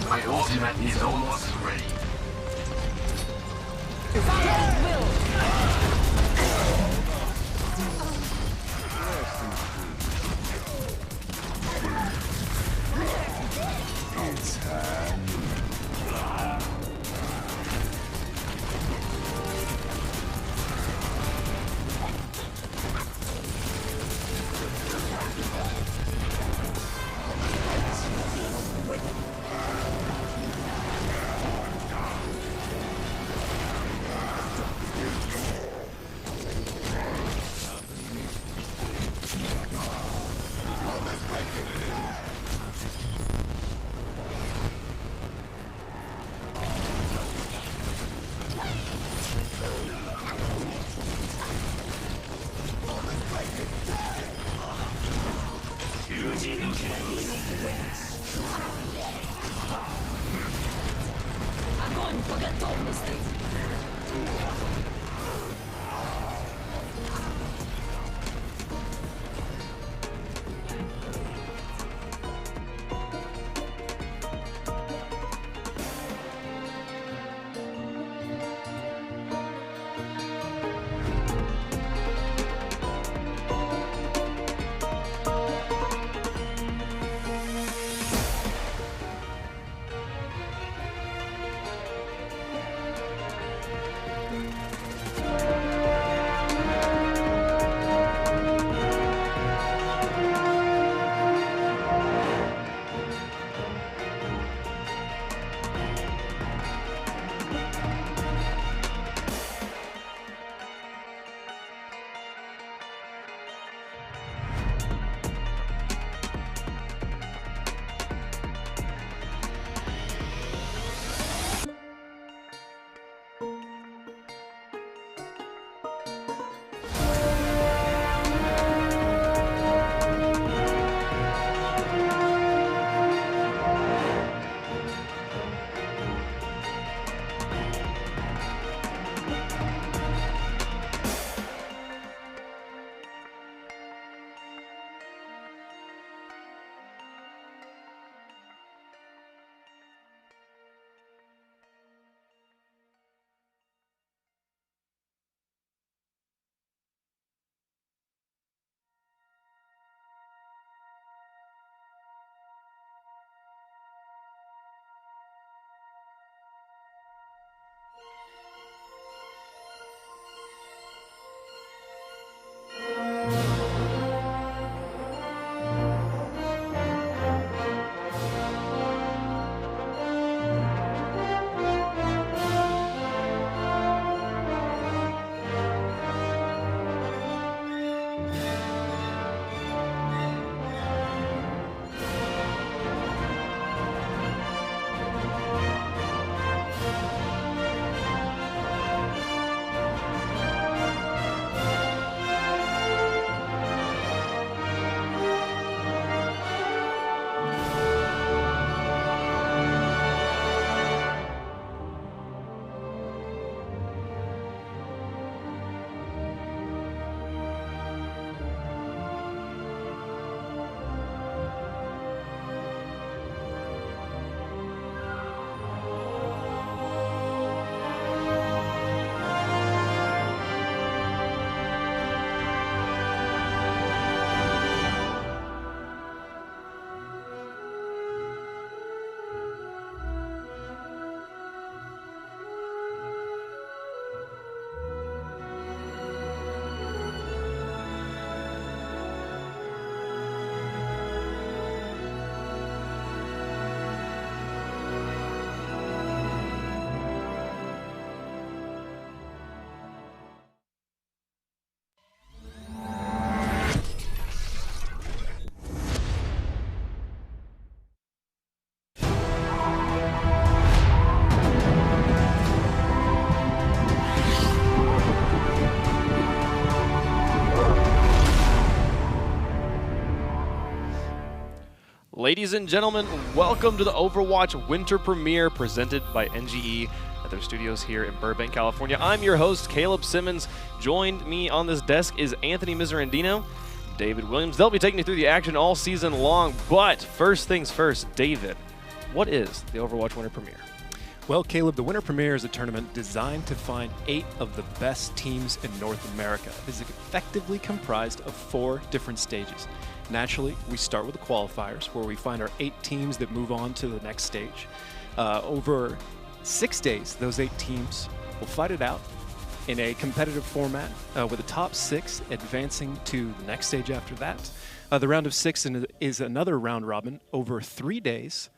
My ultimate is almost ready. Fire will. It's time. Огонь по готовности. Ladies and gentlemen, welcome to the Overwatch Winter Premiere presented by NGE at their studios here in Burbank, California. I'm your host, Caleb Simmons. Joined me on this desk is Anthony Miserandino, David Williams. They'll be taking you through the action all season long, but first things first, David, what is the Overwatch Winter Premiere? Well, Caleb, the Winter Premiere is a tournament designed to find 8 of the best teams in North America. It is effectively comprised of 4 different stages. Naturally, we start with the qualifiers, where we find our 8 teams that move on to the next stage. Over 6 days, those 8 teams will fight it out in a competitive format, with the top 6 advancing to the next stage after that. The round of 6 is another round robin over 3 days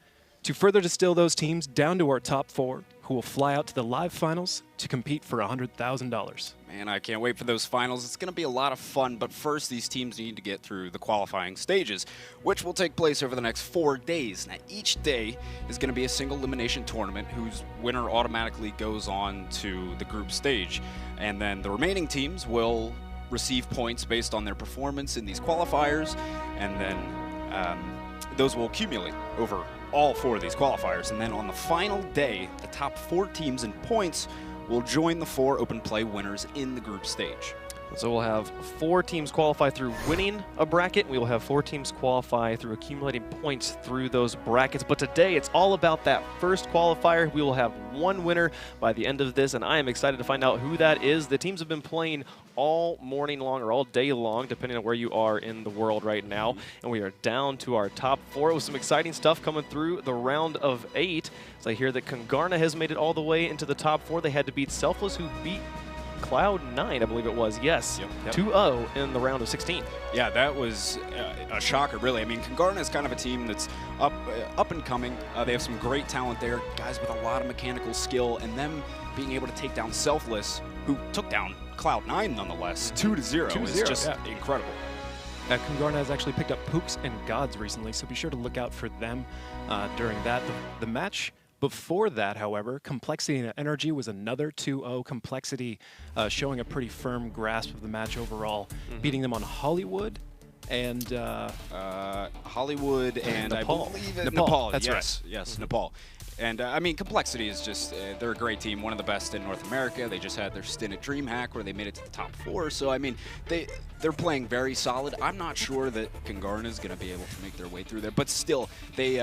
to further distill those teams down to our top 4, who will fly out to the live finals to compete for $100,000. Man, I can't wait for those finals. It's going to be a lot of fun, but first these teams need to get through the qualifying stages, which will take place over the next 4 days. Now, each day is going to be a single elimination tournament whose winner automatically goes on to the group stage. And then the remaining teams will receive points based on their performance in these qualifiers, and then those will accumulate over all 4 of these qualifiers. And then on the final day, the top 4 teams in points will join the 4 open play winners in the group stage. So we'll have 4 teams qualify through winning a bracket. We will have 4 teams qualify through accumulating points through those brackets. But today, it's all about that first qualifier. We will have 1 winner by the end of this, and I am excited to find out who that is. The teams have been playing all morning long or all day long, depending on where you are in the world right now. And we are down to our top 4 with some exciting stuff coming through the round of 8. So I hear that Congarna has made it all the way into the top 4. They had to beat Selfless, who beat Cloud9, I believe it was, yes, 2-0 in the round of 16. Yeah, that was a shocker, really. I mean, Congarna is kind of a team that's up and coming. They have some great talent there, guys with a lot of mechanical skill, and them being able to take down Selfless, who took down Cloud9 nonetheless, 2-0 is just incredible. Congarna has actually picked up Pooks and Gods recently, so be sure to look out for them during that. The match before that, however, Complexity and NRG was another 2-0. Complexity showing a pretty firm grasp of the match overall, beating them on Hollywood and Hollywood and Nepal. I believe Nepal. That's yes, right. Yes, Nepal. And I mean, Complexity is just, they're a great team, one of the best in North America. They just had their stint at DreamHack where they made it to the top 4. So, I mean, they're playing very solid. I'm not sure that Congarna is going to be able to make their way through there, but still, they've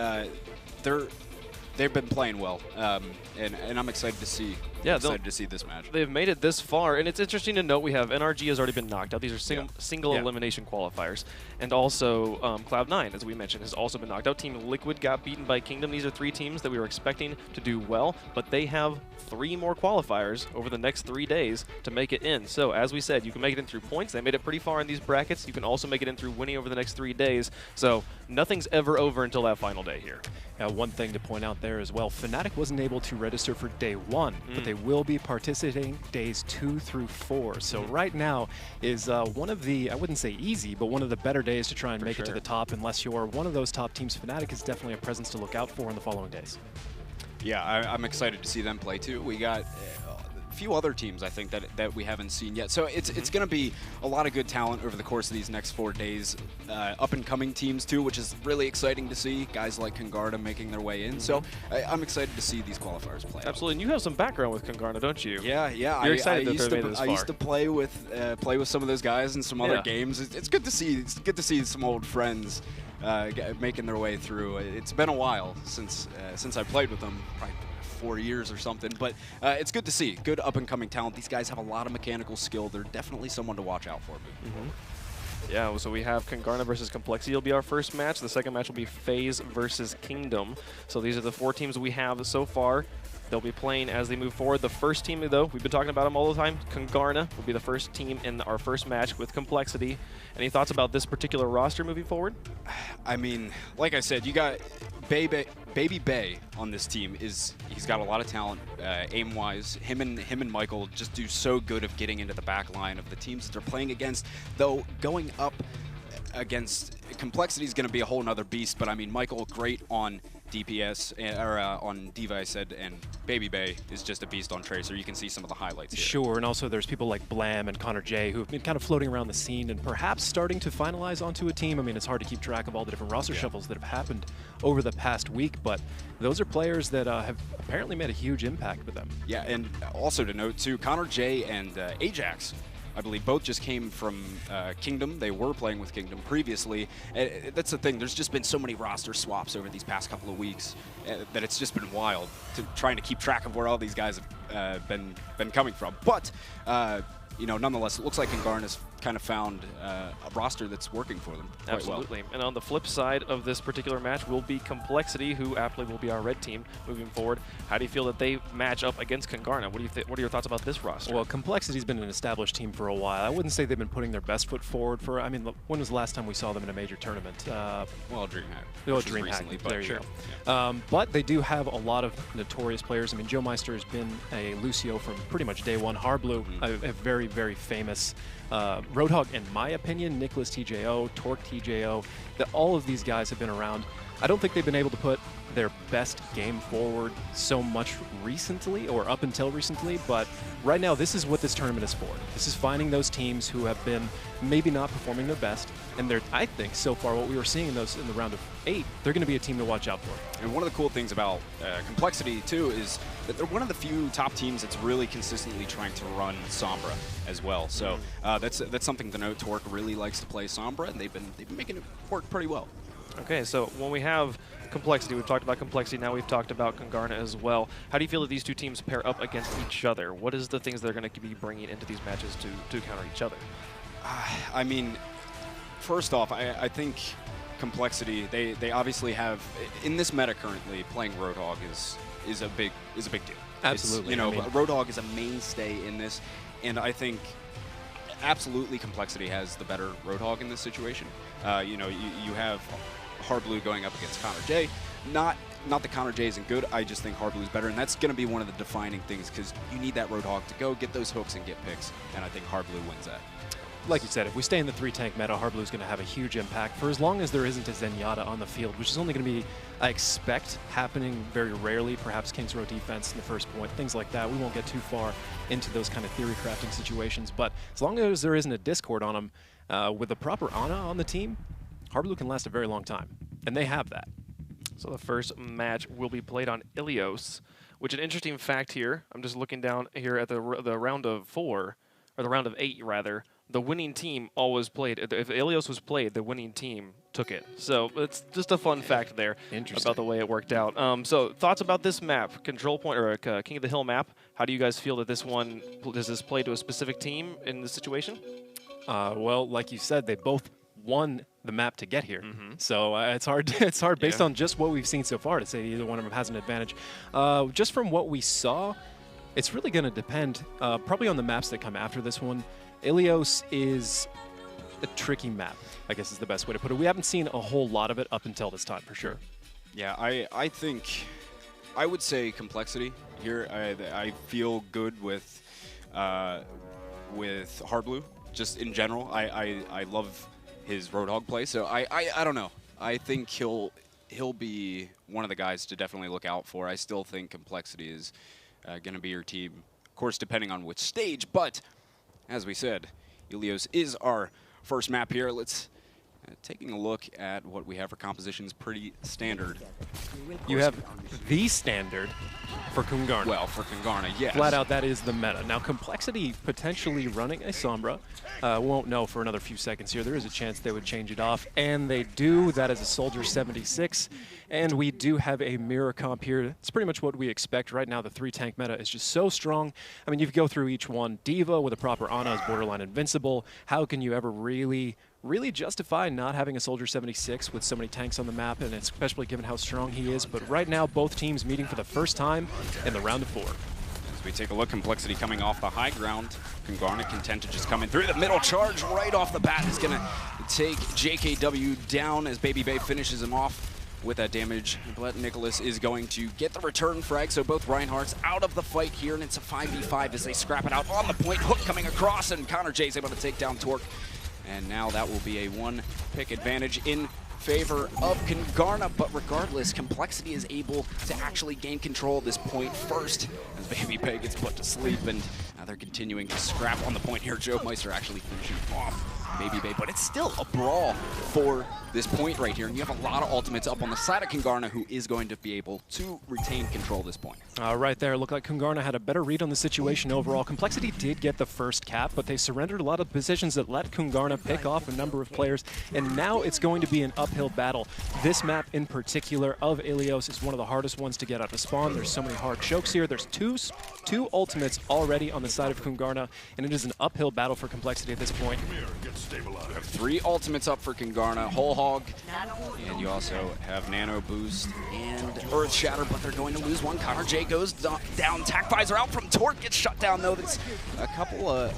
been playing well, and I'm excited to see. Yeah, excited to see this match. They've made it this far, and it's interesting to note we have NRG has already been knocked out. These are single elimination qualifiers, and also Cloud9, as we mentioned, has also been knocked out. Team Liquid got beaten by Kingdom. These are 3 teams that we were expecting to do well, but they have 3 more qualifiers over the next 3 days to make it in. So, as we said, you can make it in through points. They made it pretty far in these brackets. You can also make it in through winning over the next 3 days. So, nothing's ever over until that final day here. One thing to point out there as well, Fnatic wasn't able to register for day 1, but they will be participating days 2 through 4. So right now is one of the, I wouldn't say easy, but one of the better days to try and make it to the top, unless you're one of those top teams. Fnatic is definitely a presence to look out for in the following days. Yeah, I'm excited to see them play too. We got a few other teams, I think, that we haven't seen yet. So it's going to be a lot of good talent over the course of these next 4 days. Up-and-coming teams too, which is really exciting to see. Guys like Congarna making their way in. So I'm excited to see these qualifiers play. Absolutely, and you have some background with Congarna, don't you? Yeah. You're excited that they're made this far. I used to play with some of those guys in some other games. It's good to see. It's good to see some old friends making their way through. It's been a while since I played with them. Probably 4 years or something, but it's good to see. Good up-and-coming talent. These guys have a lot of mechanical skill. They're definitely someone to watch out for. Yeah, so we have Congarna versus Complexity will be our first match. The second match will be FaZe versus Kingdom. So these are the 4 teams we have so far. They'll be playing as they move forward. The first team, though, we've been talking about them all the time. Congarna will be the first team in our first match with Complexity. Any thoughts about this particular roster moving forward? I mean, like I said, you got Baby Bay on this team. He's got a lot of talent, aim-wise. Him and Michael just do so good of getting into the back line of the teams that they're playing against. Though going up against Complexity is going to be a whole nother beast. But I mean, Michael great on DPS, or on D.Va, I said, and Baby Bay is just a beast on Tracer. You can see some of the highlights here. Sure, and also there's people like Blam and Connor J who have been kind of floating around the scene and perhaps starting to finalize onto a team. I mean, it's hard to keep track of all the different roster shuffles that have happened over the past week, but those are players that have apparently made a huge impact with them. Yeah, and also to note, too, Connor J and Ajax I believe both just came from Kingdom. They were playing with Kingdom previously. That's the thing. There's just been so many roster swaps over these past couple of weeks that it's just been wild trying to keep track of where all these guys have been coming from. But you know, nonetheless, it looks like Congarn has kind of found a roster that's working for them quite Absolutely. well. And on the flip side of this particular match will be Complexity, who aptly will be our red team moving forward. How do you feel that they match up against Congarna? What are your thoughts about this roster? Well, Complexity's been an established team for a while. I wouldn't say they've been putting their best foot forward for, I mean, when was the last time we saw them in a major tournament? Well, DreamHack. Oh, DreamHack. Recently, but there you sure. go. But they do have a lot of notorious players. I mean, Joe Meister has been a Lucio from pretty much day one. Harblue, a very, very famous Roadhog, in my opinion, Nicholas TJO, Torque TJO, all of these guys have been around. I don't think they've been able to put their best game forward so much recently, or up until recently, but right now this is what this tournament is for. This is finding those teams who have been maybe not performing their best, and they're, I think, so far what we were seeing in the round of 8, they're going to be a team to watch out for. And one of the cool things about Complexity, too, is that they're one of the few top teams that's really consistently trying to run Sombra as well. So that's something to note. Torque really likes to play Sombra, and they've been making it work pretty well. Okay, so when we have Complexity, we've talked about Complexity, now we've talked about Congarna as well. How do you feel that these two teams pair up against each other? What is the things they're going to be bringing into these matches to counter each other? I mean, first off, I think Complexity, they obviously have, in this meta currently, playing Roadhog is a big deal. Absolutely. It's, you know, Roadhog is a mainstay in this, and I think absolutely Complexity has the better Roadhog in this situation. You know, you have Harblue going up against Connor J. Not that Connor J isn't good, I just think Harblue's better, and that's going to be one of the defining things, because you need that Roadhog to go get those hooks and get picks, and I think Harblue wins that. Like you said, if we stay in the 3-tank meta, Harblue's going to have a huge impact for as long as there isn't a Zenyatta on the field, which is only going to be, I expect, happening very rarely. Perhaps King's Row defense in the first point, things like that. We won't get too far into those kind of theory crafting situations, but as long as there isn't a Discord on them, with the proper Ana on the team, Harblue can last a very long time, and they have that. So the first match will be played on Ilios, which an interesting fact here, I'm just looking down here at the round of 4, or the round of 8 rather, the winning team always played. If Ilios was played, the winning team took it. So it's just a fun fact there about the way it worked out. So thoughts about this map, Control Point, or King of the Hill map. How do you guys feel that this one, does this play to a specific team in this situation? Well, like you said, they both won the map to get here. So it's hard it's hard based on just what we've seen so far to say either one of them has an advantage. Just from what we saw, it's really going to depend probably on the maps that come after this one. Ilios is a tricky map, I guess is the best way to put it. We haven't seen a whole lot of it up until this time, for sure. Yeah, I think I would say Complexity here. I feel good with Harblue, just in general. I love his Roadhog play, so I don't know. I think he'll be one of the guys to definitely look out for. I still think Complexity is going to be your team, of course, depending on which stage, but as we said, Ilios is our first map here. Let's taking a look at what we have for compositions, pretty standard. You have the standard for Congarna. Well, for Congarna, yes. Flat out, that is the meta. Now, Complexity potentially running a Sombra. Won't know for another few seconds here. There is a chance they would change it off, and they do. That is a Soldier 76, and we do have a mirror comp here. It's pretty much what we expect right now. The 3-tank meta is just so strong. I mean, you go through each one. Diva with a proper Ana is borderline invincible. How can you ever really justify not having a Soldier 76 with so many tanks on the map, and especially given how strong he is? But right now, both teams meeting for the first time in the round of 4. As we take a look, Complexity coming off the high ground. Congarna content to just come in through the middle. Charge right off the bat is going to take JKW down as Baby Bay finishes him off with that damage. But Nicholas is going to get the return frag, so both Reinhardt's out of the fight here, and it's a 5v5 as they scrap it out on the point. Hook coming across, and Connor J's able to take down Torque. And now that will be a 1-pick advantage in favor of Congarna, but regardless, Complexity is able to actually gain control of this point first as Baby Bay gets put to sleep, and now they're continuing to scrap on the point here. Joe Meister actually finishing off Baby Bay, but it's still a brawl for this point right here, and you have a lot of ultimates up on the side of Kungarna, who is going to be able to retain control this point. Right there, looked like Kungarna had a better read on the situation overall. Complexity did get the first cap, but they surrendered a lot of positions that let Kungarna pick off a number of players, and now it's going to be an uphill battle. This map in particular of Ilios is one of the hardest ones to get out of spawn. There's so many hard chokes here. There's two ultimates already on the side of Kungarna, and it is an uphill battle for Complexity at this point. You have 3 ultimates up for Kungarna, Whole Hog, and you also have Nano Boost and Earth Shatter, but they're going to lose one. Connor J goes down. Tac Visor out from Torque, gets shut down though. That's a couple of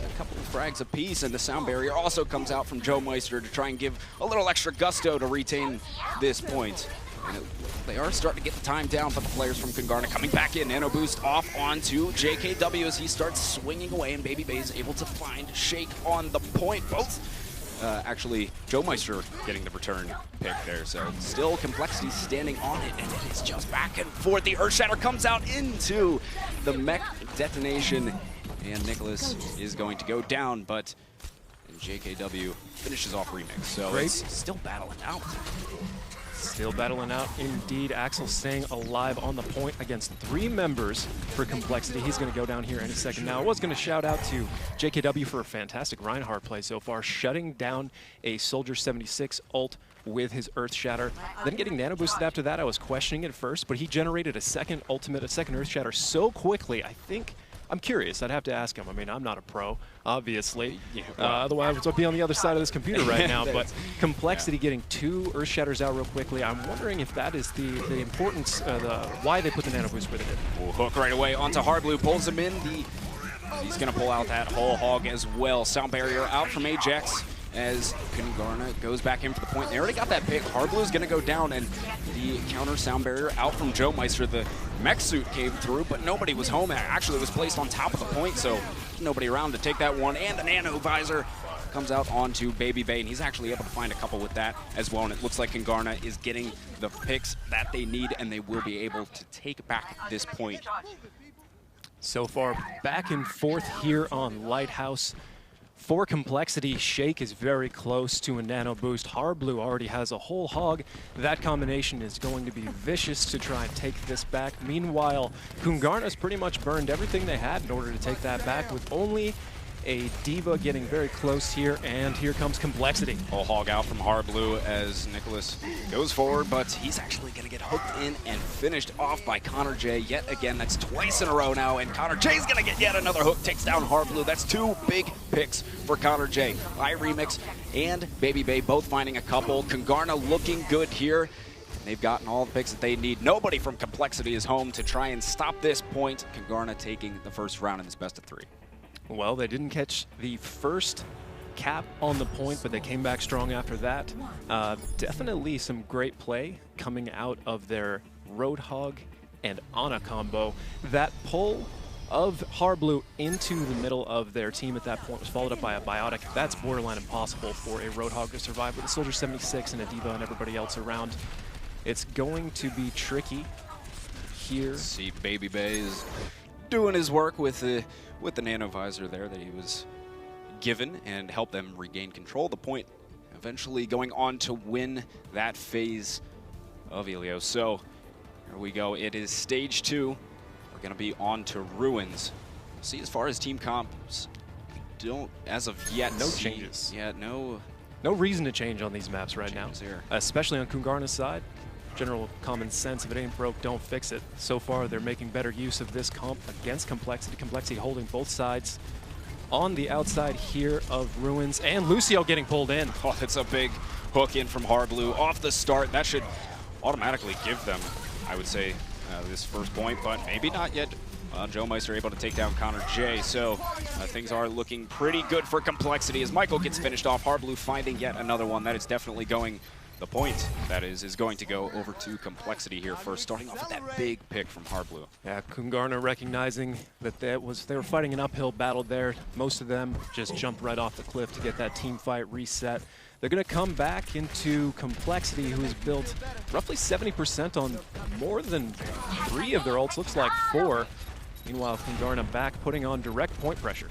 frags apiece, and the sound barrier also comes out from Joe Meister to try and give a little extra gusto to retain this point. And they are starting to get the time down, but the players from Kungarna coming back in. Nano Boost off onto JKW as he starts swinging away, and Baby Bay is able to find Shake on the point. Both actually, Joe Meister getting the return pick there, so still Complexity standing on it, and it is just back and forth. The Earth Shatter comes out into the mech detonation, and Nicholas is going to go down, but JKW finishes off Remix, so it's still battling out. Still battling out indeed. Axel staying alive on the point against 3 members for Complexity. He's going to go down here in a second. Now, I was going to shout out to JKW for a fantastic Reinhardt play so far, shutting down a Soldier 76 ult with his Earth Shatter. Then getting Nano Boosted after that, I was questioning it first, but he generated a second ultimate, a second Earth Shatter so quickly. I'm curious. I'd have to ask him. I mean, I'm not a pro, obviously. Otherwise, I'd be on the other side of this computer right now. But Complexity getting 2 Earth Shatters out real quickly. I'm wondering if that is the importance, why they put the Nano Boost where they did. Hook right away onto Hardblue, pulls him in. He's going to pull out that Whole Hog as well. Sound barrier out from Ajax as Kungarna goes back in for the point. They already got that pick. Hardblue's going to go down, and the counter sound barrier out from Joe Meister. The mech suit came through, but nobody was home. It actually was placed on top of the point, so nobody around to take that one. And the Nano Visor comes out onto Baby Bay, and he's actually able to find a couple with that as well. And it looks like Kungarna is getting the picks that they need, and they will be able to take back this point. So far, back and forth here on Lighthouse. For Complexity, Shake is very close to a Nano Boost. Hardblue already has a Whole Hog. That combination is going to be vicious to try and take this back. Meanwhile, Kungarna's pretty much burned everything they had in order to take that back, with only a Diva getting very close here, and here comes Complexity. Whole Hog out from Hardblue as Nicholas goes forward, but he's actually going to get hooked in and finished off by Connor J yet again. That's twice in a row now, and Connor J's going to get yet another hook, takes down Hardblue. That's 2 big picks for Connor J. Remix and Baby Bay both finding a couple. Kungarna looking good here. They've gotten all the picks that they need. Nobody from Complexity is home to try and stop this point. Kungarna taking the first round in this best of 3. Well, they didn't catch the first cap on the point, but they came back strong after that. Definitely some great play coming out of their Roadhog and Ana combo. That pull of Hardblue into the middle of their team at that point was followed up by a Biotic. That's borderline impossible for a Roadhog to survive with a Soldier 76 and a Diva and everybody else around. It's going to be tricky here. See, Baby Bay is doing his work with the Nano Visor there that he was given and help them regain control of the point, eventually going on to win that phase of Ilios. So here we go. It is stage 2. We're going to be on to Ruins. See, as far as team comps, don't, as of yet, no changes. Yeah, no reason to change on these maps right now, here. Especially on Kungarna's side. General common sense, if it ain't broke, don't fix it. So far, they're making better use of this comp against Complexity. Complexity holding both sides on the outside here of Ruins, and Lucio getting pulled in. Oh, that's a big hook in from Hardblue off the start. That should automatically give them, I would say, this first point, but maybe not yet. Joe Meister able to take down Connor J, so things are looking pretty good for Complexity as Michael gets finished off. Hardblue finding yet another one. That is definitely going. The point, that is going to go over to Complexity here first, starting off with that big pick from Hardblue. Yeah, Kungarna recognizing that they were fighting an uphill battle there. Most of them just jumped right off the cliff to get that team fight reset. They're going to come back into Complexity, who has built roughly 70% on more than 3 of their ults, looks like 4. Meanwhile, Kungarna back, putting on direct point pressure.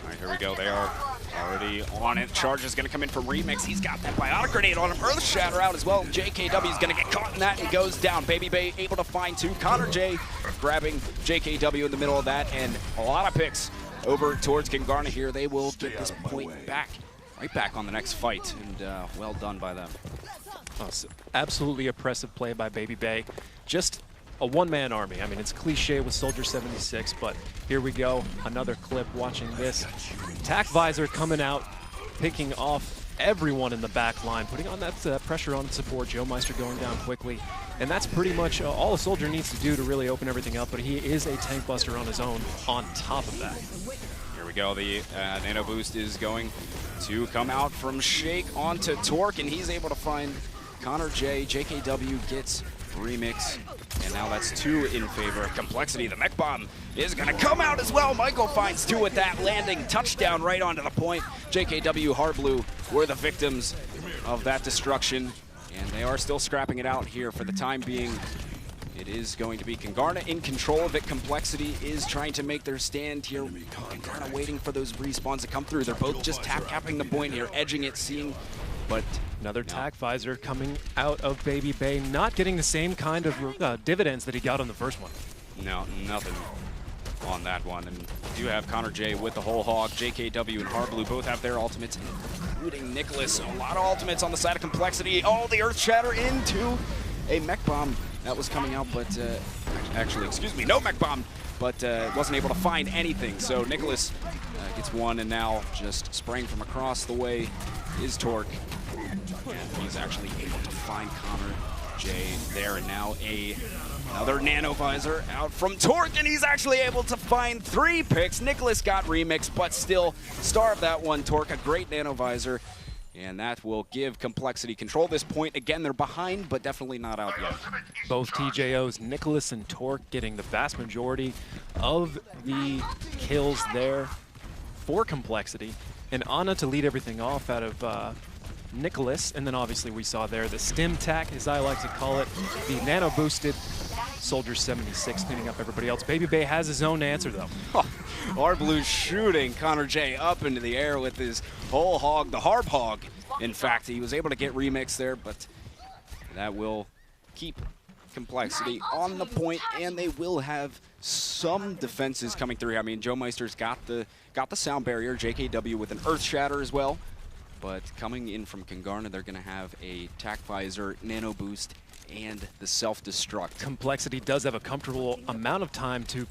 All right, here we go. They are Already on it. Charge is going to come in from Remix. He's got that Biotic Grenade on him. Earth Shatter out as well. JKW is going to get caught in that and goes down. Baby Bay able to find two. Connor J grabbing JKW in the middle of that, and a lot of picks over towards Kingarna here. They will get this point back, right back on the next fight, and well done by them. Oh, so absolutely oppressive play by Baby Bay. Just a one-man army. I mean, it's cliche with Soldier 76, but here we go. Another clip watching this. Tac Visor coming out, picking off everyone in the back line, putting on that pressure on support. Joe Meister going down quickly. And that's pretty much all a Soldier needs to do to really open everything up, but he is a tank buster on his own on top of that. Here we go. The Nano Boost is going to come out from Shake onto Torque, and he's able to find Connor J. JKW gets Remix, and now that's two in favor of Complexity. The Mech Bomb is going to come out as well. Michael finds two with that landing. Touchdown right onto the point. JKW Hardblue were the victims of that destruction, and they are still scrapping it out here for the time being. It is going to be Kingarna in control of it. Complexity is trying to make their stand here. Kingarna waiting for those respawns to come through. They're both just tap-capping the point here, edging it, seeing, but another Tac Visor coming out of Baby Bay, not getting the same kind of dividends that he got on the first one. No, nothing on that one. And we do have Connor J with the whole hog. JKW and Hardblue both have their ultimates, including Nicholas. A lot of ultimates on the side of Complexity. Oh, the Earth Shatter into a Mech Bomb that was coming out, but actually, excuse me, no Mech Bomb, but wasn't able to find anything. So Nicholas gets one, and now just spraying from across the way is Torque. And he's actually able to find Connor J there, and now another Nano Visor out from Torque, and he's actually able to find three picks. Nicholas got Remix, but still starved that one. Torque, a great Nano Visor, and that will give Complexity control this point. Again, they're behind, but definitely not out yet. Both TJOs, Nicholas and Torque, getting the vast majority of the kills there for Complexity, and Anna to lead everything off out of Nicholas, and then obviously we saw there the stim tack, as I like to call it, the nano boosted Soldier 76 cleaning up everybody else. Baby Bay has his own answer though. Hardblue shooting Connor J up into the air with his whole hog, the Harb Hog. In fact, he was able to get Remix there, but that will keep Complexity on the point, and they will have some defenses coming through. I mean, Joe Meister's got the sound barrier, JKW with an Earth Shatter as well. But coming in from Kingarna, they're going to have a Tac Visor, Nano Boost, and the Self-Destruct. Complexity does have a comfortable amount of time to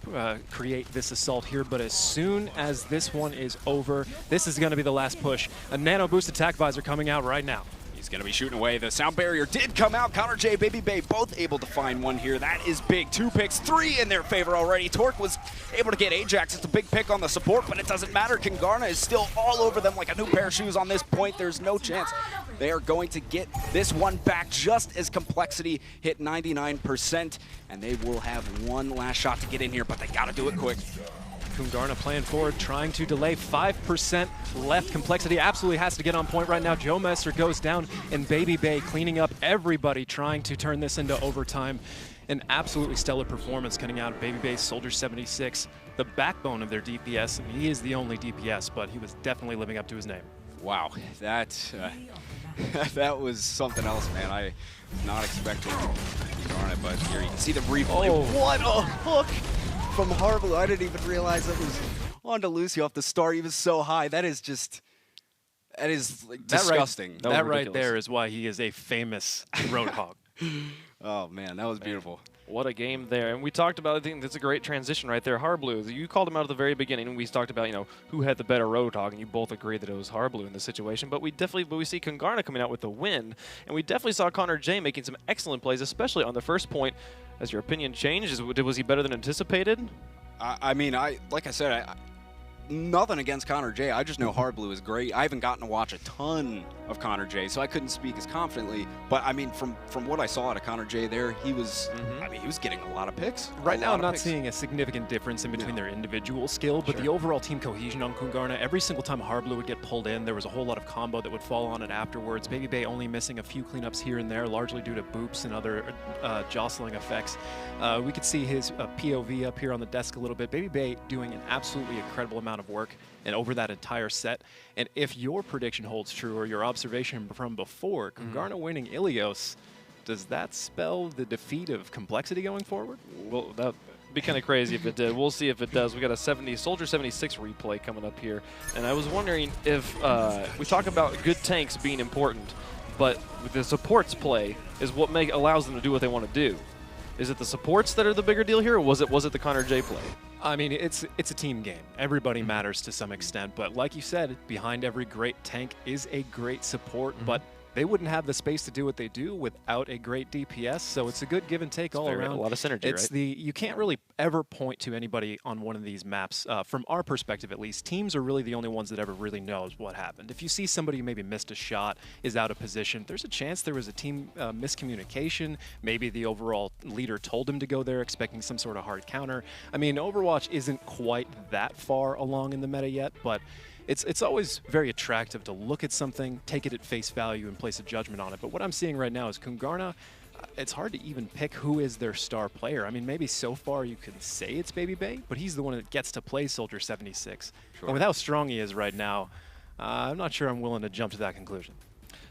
create this assault here, but as soon as this one is over, this is going to be the last push. A Nano Boosted Tac Visor coming out right now. He's going to be shooting away. The sound barrier did come out. Connor J, Baby Bay, both able to find one here. That is big. Two picks, three in their favor already. Torque was able to get Ajax. It's a big pick on the support, but it doesn't matter. Kingarna is still all over them like a new pair of shoes on this point. There's no chance. They are going to get this one back just as Complexity hit 99%, and they will have one last shot to get in here, but they got to do it quick. Kingarna playing forward, trying to delay. 5% left. Complexity absolutely has to get on point right now. Joe Meister goes down, and Baby Bay cleaning up everybody, trying to turn this into overtime. An absolutely stellar performance coming out of Baby Bay's Soldier 76, the backbone of their DPS. I mean, he is the only DPS, but he was definitely living up to his name. Wow, that was something else, man. I was not expecting Kingarna, but here you can see the replay. Oh. What a hook from Hardblue. I didn't even realize that was on to Lucy off the start. He was so high. That is just, that is like disgusting. That right there is why he is a famous Roadhog. Oh man, that was beautiful. What a game there. And we talked about, I think that's a great transition right there. Hardblue, you called him out at the very beginning, and we talked about, you know, who had the better Roadhog, and you both agreed that it was Hardblue in this situation. But we see Kingarna coming out with the win, and we definitely saw Connor J making some excellent plays, especially on the first point. Has your opinion changed? Was he better than anticipated? I mean, like I said, nothing against Connor J. I just know Hardblue is great. I haven't gotten to watch a ton of Connor J, so I couldn't speak as confidently. But I mean, from what I saw out of Connor J there, he was, I mean, he was getting a lot of picks. Right now, I'm not seeing a significant difference in between their individual skill, but the overall team cohesion on Kingarna, every single time Hardblue would get pulled in, there was a whole lot of combo that would fall on it afterwards. Baby Bay only missing a few cleanups here and there, largely due to boops and other jostling effects. We could see his POV up here on the desk a little bit. Baby Bay doing an absolutely incredible amount amount of work and over that entire set. And if your prediction holds true or your observation from before, Kungarna winning Ilios, does that spell the defeat of Complexity going forward? Well, that'd be kind of crazy if it did. We'll see if it does. We got a Soldier 76 replay coming up here, and I was wondering if we talk about good tanks being important, but the supports play is what allows them to do what they want to do. Is it the supports that are the bigger deal here, or was it the Connor J play? I mean, it's a team game. Everybody matters to some extent, but like you said, behind every great tank is a great support, but they wouldn't have the space to do what they do without a great DPS, so it's a good give and take all around. A lot of synergy, right? You can't really ever point to anybody on one of these maps, from our perspective at least. Teams are really the only ones that ever really knows what happened. If you see somebody who maybe missed a shot, is out of position, there's a chance there was a team miscommunication. Maybe the overall leader told him to go there expecting some sort of hard counter. I mean, Overwatch isn't quite that far along in the meta yet, but it's always very attractive to look at something, take it at face value, and place a judgment on it. But what I'm seeing right now is Kungarna, it's hard to even pick who is their star player. I mean, maybe so far you can say it's Baby Bay, but he's the one that gets to play Soldier 76. Sure. And with how strong he is right now, I'm not sure I'm willing to jump to that conclusion.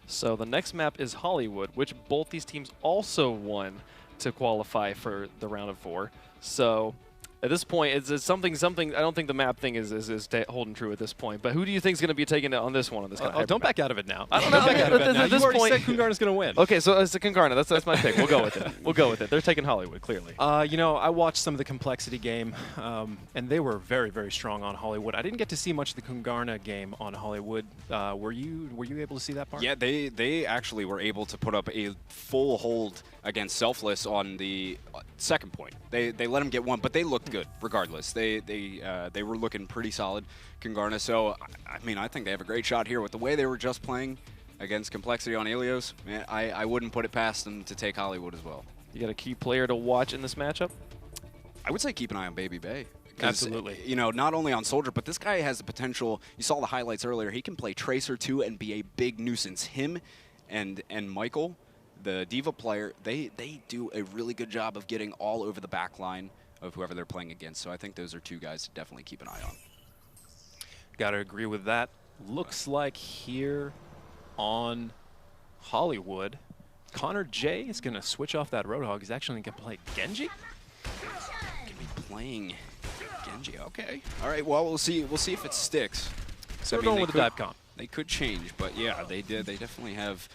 So the next map is Hollywood, which both these teams also won to qualify for the round of 4. So at this point, it's something. I don't think the map thing is holding true at this point. But who do you think is going to be taking it on this one? On this kind of don't back out of it now. I don't know. Don't back out of it now. At this You've already point, said Kungarna's going to win. Okay, so it's the Kungarna. That's my pick. We'll go with it. We'll go with it. They're taking Hollywood, clearly. You know, I watched some of the Complexity game, and they were very, very strong on Hollywood. I didn't get to see much of the Kungarna game on Hollywood. Were you able to see that part? Yeah, they actually were able to put up a full hold against Selfless on the second point. They let him get one, but they looked good regardless. They were looking pretty solid, Kungarna. So I mean, I think they have a great shot here with the way they were just playing against Complexity on Ilios. Man, I wouldn't put it past them to take Hollywood as well. You got a key player to watch in this matchup? I would say keep an eye on Baby Bay. Absolutely. You know, not only on Soldier, but this guy has the potential. You saw the highlights earlier. He can play Tracer too and be a big nuisance. Him and Michael, the D.Va player, they do a really good job of getting all over the back line of whoever they're playing against. So I think those are two guys to definitely keep an eye on. Got to agree with that. Looks like here on Hollywood, Connor J is going to switch off that Roadhog. He's actually going to play Genji. Going to be playing Genji. Okay. All right. Well, we'll see. We'll see if it sticks. So we're going with the dive comp. They could change, but yeah, they did. They definitely have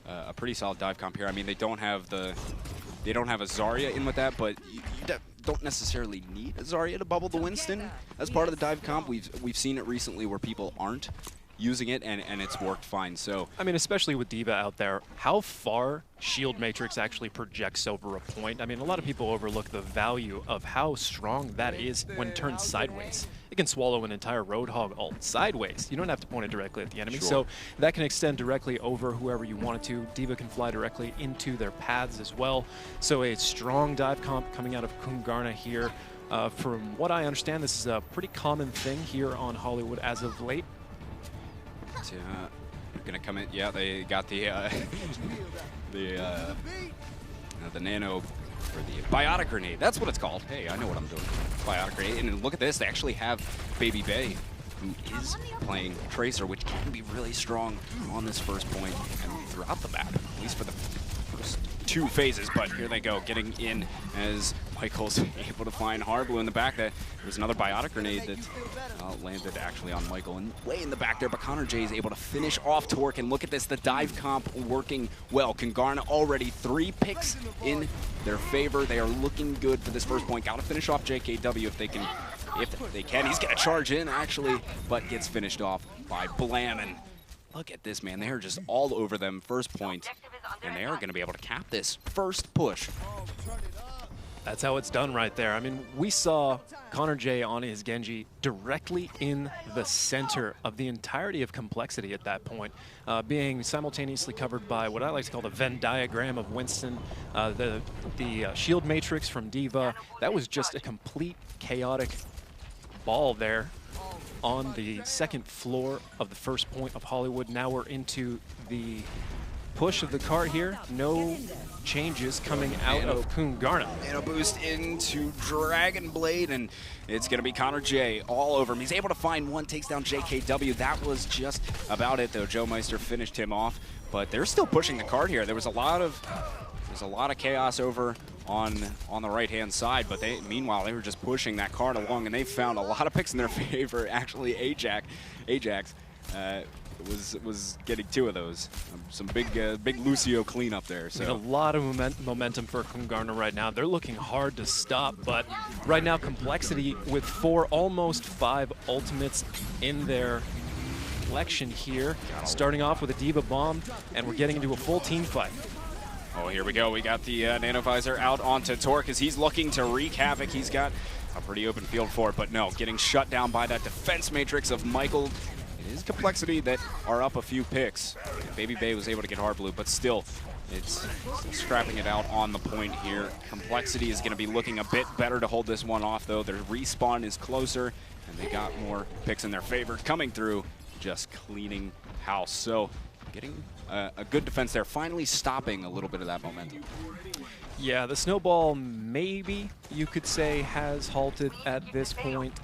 a pretty solid dive comp here. I mean, they don't have a Zarya in with that, but you don't necessarily need a Zarya to bubble the Winston as part of the dive comp. We've seen it recently where people aren't using it, and it's worked fine. So I mean, especially with D.Va out there, how far Shield Matrix actually projects over a point. I mean, a lot of people overlook the value of how strong that is when turned sideways. It can swallow an entire Roadhog ult sideways. You don't have to point it directly at the enemy. Sure. So that can extend directly over whoever you want it to. D.Va can fly directly into their paths as well. So a strong dive comp coming out of Kungarna here. From what I understand, this is a pretty common thing here on Hollywood as of late. Gonna come in. Yeah, they got the nano, or the biotic grenade. That's what it's called. Hey, I know what I'm doing. Biotic grenade. And look at this. They actually have Baby Bay, who is playing Tracer, which can be really strong on this first point and throughout the map, at least for the first 2 phases. But here they go, getting in as Michael's able to find Harblue in the back. There was another biotic grenade that landed actually on Michael and way in the back there, but Connor J is able to finish off Torque, and look at this, the dive comp working well. Kungarna already 3 picks in their favor. They are looking good for this first point. Got to finish off JKW if they can. If they can, he's going to charge in actually, but gets finished off by Blam. And look at this, man. They are just all over them first point, and they are going to be able to cap this first push. That's how it's done right there. I mean, we saw Connor J on his Genji directly in the center of the entirety of Complexity at that point, being simultaneously covered by what I like to call the Venn diagram of Winston, the shield matrix from D.Va. That was just a complete chaotic ball there on the second floor of the first point of Hollywood. Now we're into the push of the cart here. No changes coming out of Kungarna. And a boost into Dragon Blade, and it's going to be Connor J all over him. He's able to find one, takes down JKW. That was just about it, though. Joe Meister finished him off, but they're still pushing the cart here. There was a lot of chaos over on the right-hand side, but meanwhile they were just pushing that cart along, and they found a lot of picks in their favor. Actually, Ajax was getting 2 of those. Some big Lucio cleanup there. So a lot of momentum for Kungarna right now. They're looking hard to stop, but right now Complexity with 4, almost 5 ultimates in their collection here. Starting off with a Diva Bomb, and we're getting into a full team fight. Oh, here we go. We got the Nanovisor out onto Torque as he's looking to wreak havoc. He's got a pretty open field for it, but no, getting shut down by that defense matrix of Michael. It is Complexity that are up a few picks. Baby Bay was able to get hard blue, but still, it's scrapping it out on the point here. Complexity is going to be looking a bit better to hold this one off, though. Their respawn is closer, and they got more picks in their favor coming through, just cleaning house. So getting a good defense there, finally stopping a little bit of that momentum. Yeah, the snowball maybe you could say has halted at this point.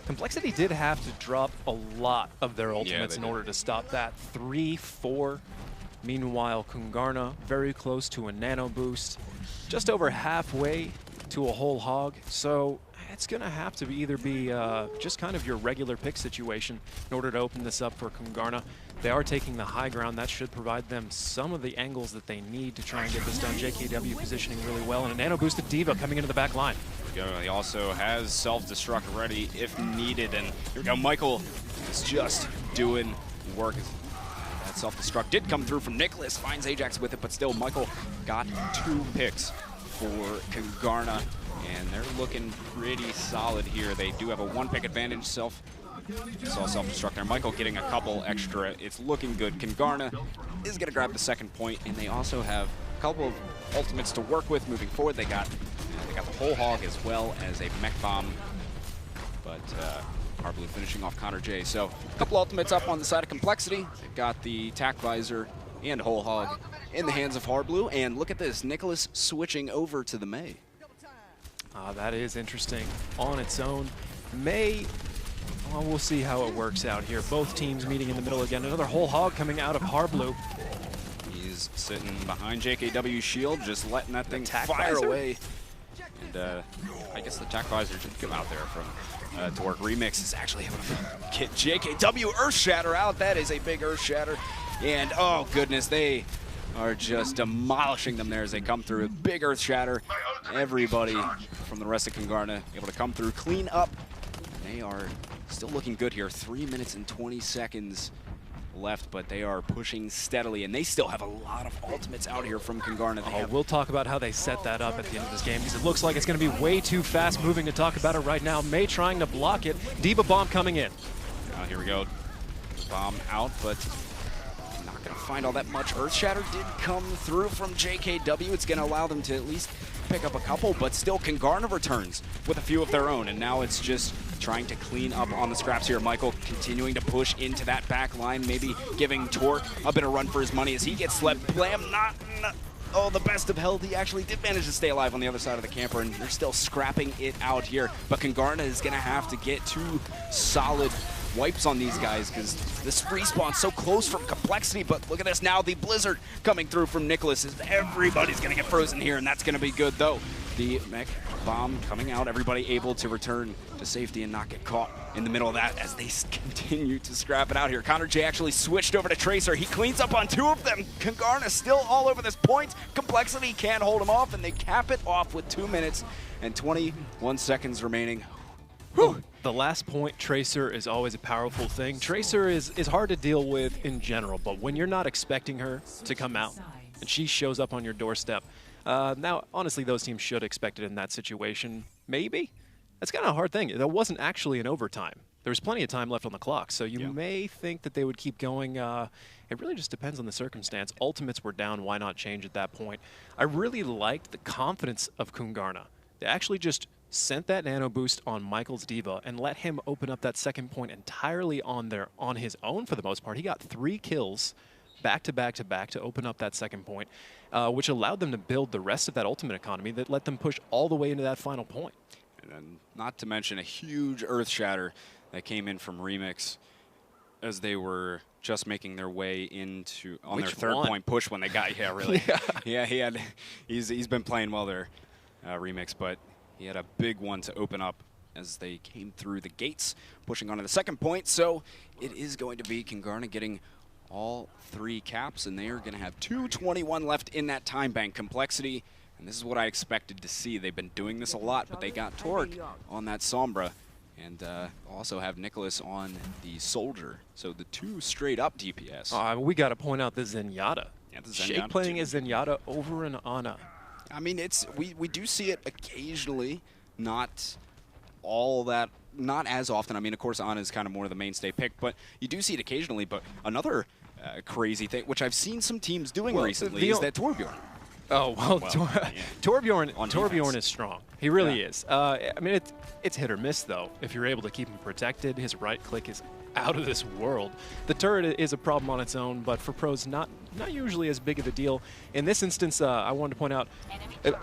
Complexity did have to drop a lot of their ultimates in order to stop that. 3, 4. Meanwhile, Kungarna very close to a nano boost, just over halfway to a whole hog. So it's going to have to either be just kind of your regular pick situation in order to open this up for Kungarna. They are taking the high ground. That should provide them some of the angles that they need to try and get this done. JKW positioning really well, and a nano boosted Diva coming into the back line. Here we go. He also has self-destruct ready if needed, and here we go. Michael is just doing work. That self-destruct did come through from Nicholas, finds Ajax with it, but still Michael got 2 picks for Kungarna, and they're looking pretty solid here. They do have a 1-pick advantage. Saw self-destruct there. Michael getting a couple extra. It's looking good. Kungarna is going to grab the 2nd point, and they also have a couple of ultimates to work with moving forward. They got the whole hog as well as a mech bomb, but Hard Blue finishing off Connor J. So a couple ultimates up on the side of Complexity. They've got the tack visor and whole hog in the hands of Hard Blue, and look at this, Nicholas switching over to the Mei. That is interesting on its own. Mei, well, we'll see how it works out here. Both teams meeting in the middle again. Another whole hog coming out of Hard Blue. He's sitting behind JKW's shield, just letting that thing fire away. And I guess the tack visor should come out there from Torque. Remix is actually able to get JKW Earth Shatter out. That is a big Earth Shatter. And oh goodness, they are just demolishing them there as they come through. Big Earth Shatter. Everybody from the rest of Kungarna able to come through, clean up. They are still looking good here. 3 minutes and 20 seconds left, but they are pushing steadily, and they still have a lot of ultimates out here from Kungarna. We'll talk about how they set that up at the end of this game, because it looks like it's going to be way too fast moving to talk about it right now. Mei trying to block it. Diva Bomb coming in. Here we go. Bomb out, but not going to find all that much. Earth Shatter did come through from JKW. It's going to allow them to at least pick up a couple, but still Kungarna returns with a few of their own, and now it's just trying to clean up on the scraps here. Michael continuing to push into that back line, maybe giving Torque a bit of run for his money as he gets slept. Blam, not oh, the best of health. He actually did manage to stay alive on the other side of the camper, and they're still scrapping it out here. But Kungarna is going to have to get 2 solid wipes on these guys because this respawn's so close from Complexity. But look at this now, the Blizzard coming through from Nicholas. Everybody's going to get frozen here, and that's going to be good, though. The mech bomb coming out, everybody able to return to safety and not get caught in the middle of that as they continue to scrap it out here. Connor J actually switched over to Tracer. He cleans up on 2 of them. Kungarna still all over this point. Complexity can't hold him off, and they cap it off with 2 minutes and 21 seconds remaining. Whew. The last point, Tracer, is always a powerful thing. Tracer is hard to deal with in general, but when you're not expecting her to come out and she shows up on your doorstep, now, honestly, those teams should expect it in that situation. Maybe. That's kind of a hard thing. That wasn't actually an overtime. There was plenty of time left on the clock, so you may think that they would keep going. It really just depends on the circumstance. Ultimates were down. Why not change at that point? I really liked the confidence of Kungarna. They actually just sent that nano boost on Michael's Diva and let him open up that 2nd point entirely on his own for the most part. He got 3 kills back to back to back to open up that second point, which allowed them to build the rest of that ultimate economy that let them push all the way into that final point. And then not to mention a huge earth shatter that came in from Remix as they were just making their way into on their third point push when they got really he's been playing well there, Remix, but he had a big one to open up as they came through the gates, pushing onto the second point. So it is going to be Kingarna getting all 3 caps, and they are going to have 2:21 left in that time bank. Complexity, and this is what I expected to see. They've been doing this a lot, but they got Torque on that Sombra, and also have Nicholas on the Soldier. So the 2 straight up DPS. We got to point out the Zenyatta. Yeah, the Shake Zenyatta playing too. as Zenyatta over an Ana. I mean, we do see it occasionally, not all that, not as often. I mean, of course, Ana is kind of more the mainstay pick, but you do see it occasionally. But another crazy thing, which I've seen some teams doing recently, is that Torbjorn. Oh, well, yeah. Torbjorn is strong. He really is. I mean, it's hit or miss, though. If you're able to keep him protected, his right click is out of this world. The turret is a problem on its own, but for pros, not usually as big of a deal. In this instance, I wanted to point out,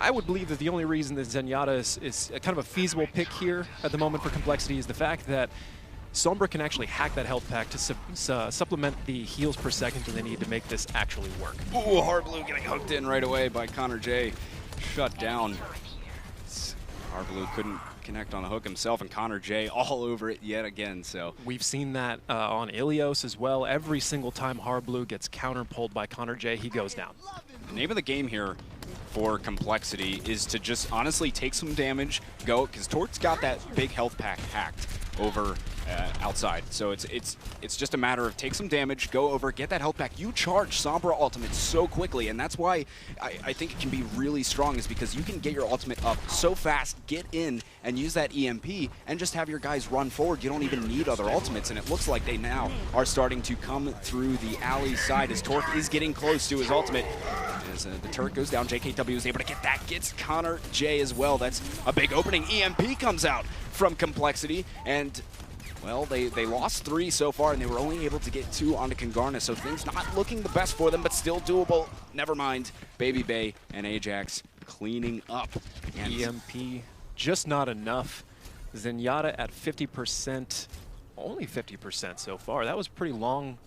I would believe that the only reason that Zenyatta is kind of a feasible pick here at the moment for Complexity is the fact that Sombra can actually hack that health pack to supplement the heals per second that they need to make this actually work. Ooh, Hard Blue getting hooked in right away by Connor J. Shut down. Hard Blue couldn't connect on the hook himself, and Connor J all over it yet again. So we've seen that on Ilios as well. Every single time Hard Blue gets counter-pulled by Connor J, he goes down. The name of the game here for Complexity is to just honestly take some damage, go, because Torque's got that big health pack hacked over outside. So it's just a matter of take some damage, go over, get that health pack. You charge Sombra ultimate so quickly, and that's why I think it can be really strong, is because you can get your ultimate up so fast, get in, and use that EMP, and just have your guys run forward. You don't even need other ultimates, and it looks like they now are starting to come through the alley side as Torque is getting close to his ultimate. As the turret goes down, JKW is able to get that, gets Connor J as well. That's a big opening. EMP comes out from Complexity, and well, they lost 3 so far, and they were only able to get 2 onto Kingarna, so things not looking the best for them, but still doable. Never mind. Baby Bay and Ajax cleaning up. And EMP, just not enough. Zenyatta at 50%, only 50% so far. That was a pretty long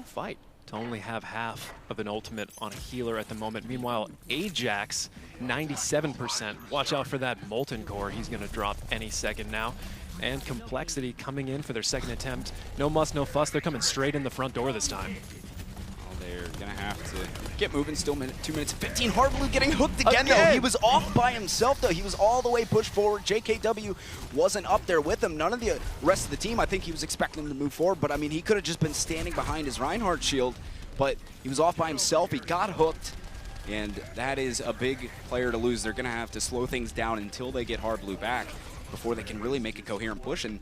fight to only have half of an ultimate on a healer at the moment. Meanwhile, Ajax, 97%. Watch out for that Molten Core. He's going to drop any second now. And Complexity coming in for their second attempt. No muss, no fuss. They're coming straight in the front door this time. well, they're going to have to get moving. Still 2 minutes 15. Hard Blue getting hooked again, though. He was off by himself, though. He was all the way pushed forward. JKW wasn't up there with him. None of the rest of the team, I think he was expecting him to move forward, but I mean, he could have just been standing behind his Reinhardt shield, but he was off by himself. He got hooked, and that is a big player to lose. They're going to have to slow things down until they get Hard Blue back before they can really make a coherent push. And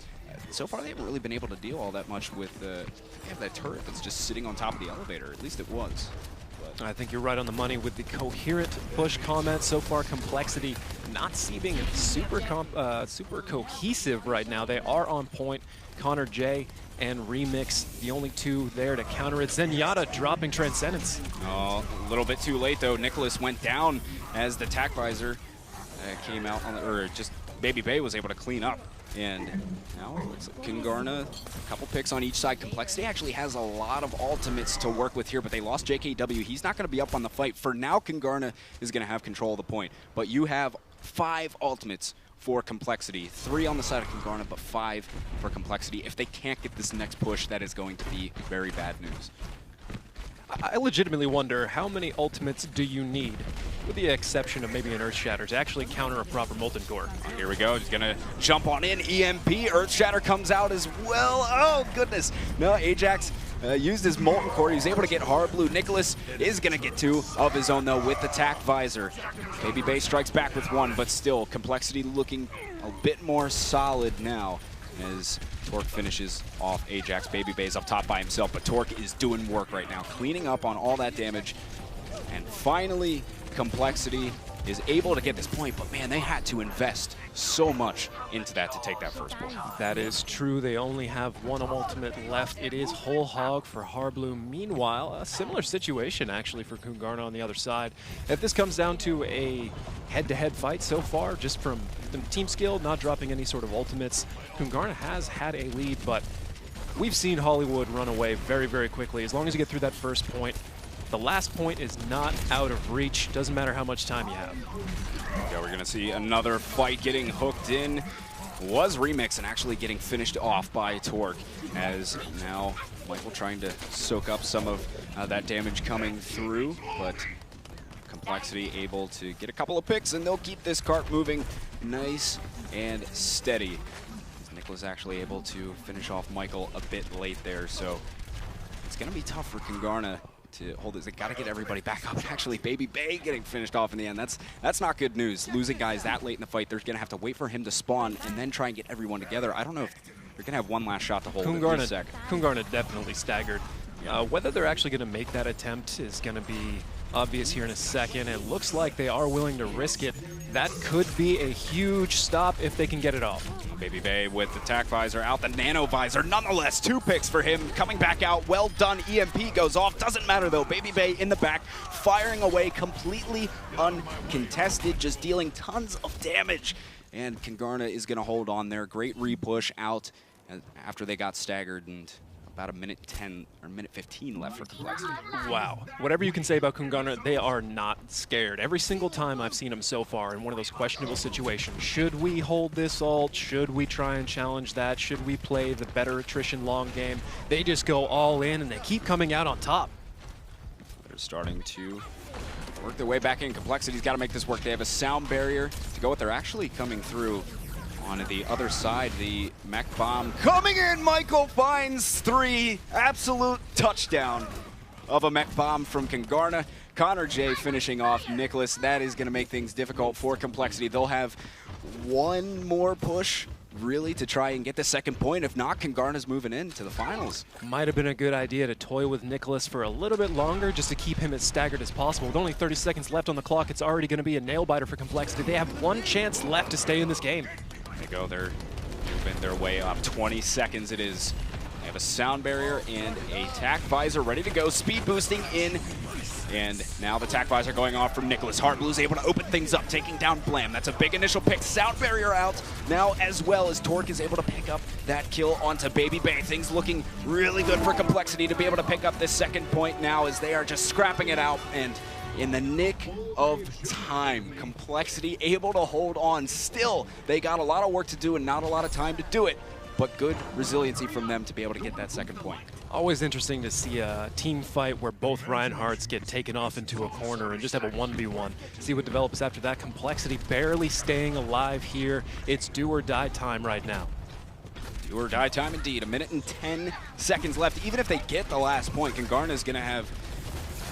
so far, they haven't really been able to deal all that much with they have that turret that's just sitting on top of the elevator. At least it was. But I think you're right on the money with the coherent push comment. So far, Complexity not seeming super cohesive right now. They are on point. Connor J and Remix, the only 2 there to counter it. Zenyatta dropping Transcendence. Oh, a little bit too late, though. Nicholas went down as the tack visor came out, on the, or just Baby Bay was able to clean up. And now it looks like Kingarna, a couple picks on each side. Complexity actually has a lot of ultimates to work with here, but they lost JKW. He's not going to be up on the fight. For now, Kingarna is going to have control of the point. But you have 5 ultimates for Complexity. 3 on the side of Kingarna, but 5 for Complexity. If they can't get this next push, that is going to be very bad news. I legitimately wonder, how many ultimates do you need, with the exception of maybe an Earth Shatter, to actually counter a proper Molten Core? Here we go. He's going to jump on in. EMP. Earth Shatter comes out as well. Oh, goodness. No, Ajax used his Molten Core. He was able to get Hard Blue. Nicholas is going to get 2 of his own, though, with the tack visor. Baby Bay strikes back with 1, but still, Complexity looking a bit more solid now as Torque finishes off Ajax. Baby Bay's up top by himself, but Torque is doing work right now, cleaning up on all that damage. And finally, Complexity is able to get this point, but man, they had to invest so much into that to take that first point. That is true. They only have one ultimate left. It is whole hog for Harbloom. Meanwhile, a similar situation actually for Kungarna on the other side. If this comes down to a head-to-head fight so far, just from the team skill, not dropping any sort of ultimates, Kungarna has had a lead, but we've seen Hollywood run away very, very quickly. As long as you get through that first point, the last point is not out of reach. Doesn't matter how much time you have. Yeah, we're gonna see another fight getting hooked in. Was Remix and actually getting finished off by Torque, as now Michael trying to soak up some of that damage coming through, but Complexity able to get a couple of picks, and they'll keep this cart moving nice and steady. Nicholas actually able to finish off Michael a bit late there, so it's gonna be tough for Kungarna to hold this. They got to get everybody back up. Actually, Baby Bay getting finished off in the end. That's not good news. Losing guys that late in the fight, they're going to have to wait for him to spawn and then try and get everyone together. I don't know if they're going to have one last shot to hold it in a second. Kungarna definitely staggered. Whether they're actually going to make that attempt is going to be obvious here in a second. It looks like they are willing to risk it. That could be a huge stop if they can get it off. Baby Bay with the tack visor out, the nano visor. Nonetheless, 2 picks for him. Coming back out, well done. EMP goes off. Doesn't matter though. Baby Bay in the back, firing away completely uncontested, just dealing tons of damage. And Kungarna is going to hold on there. Great repush out after they got staggered, and about a minute 10 or minute 15 left for Complexity. Wow. Whatever you can say about Kungarna, they are not scared. Every single time I've seen them so far in one of those questionable situations, should we hold this ult? Should we try and challenge that? Should we play the better attrition long game? They just go all in and they keep coming out on top. They're starting to work their way back in. Complexity's got to make this work. They have a sound barrier to go with. They're actually coming through on the other side. The mech bomb coming in. Michael finds 3. Absolute touchdown of a mech bomb from Kungarna. Connor J finishing off Nicholas. That is going to make things difficult for Complexity. They'll have one more push really to try and get the second point. If not, Kungarna's moving into the finals. Might have been a good idea to toy with Nicholas for a little bit longer just to keep him as staggered as possible. With only 30 seconds left on the clock, it's already going to be a nail-biter for Complexity. They have one chance left to stay in this game. They go, they're moving their way up. 20 seconds it is. They have a sound barrier and a tack visor ready to go. Speed boosting in. And now the tack visor going off from Nicholas. Harblue's able to open things up, taking down Blam. That's a big initial pick. Sound barrier out now, as well as Torque is able to pick up that kill onto Baby Bay. Things looking really good for Complexity to be able to pick up this second point now, as they are just scrapping it out. And in the nick of time, Complexity able to hold on. Still, they got a lot of work to do and not a lot of time to do it, but good resiliency from them to be able to get that second point. Always interesting to see a team fight where both Reinhardts get taken off into a corner and just have a 1v1. See what develops after that. Complexity barely staying alive here. It's do or die time right now. Do or die time indeed. A minute and 10 seconds left. Even if they get the last point, Kungarna is going to have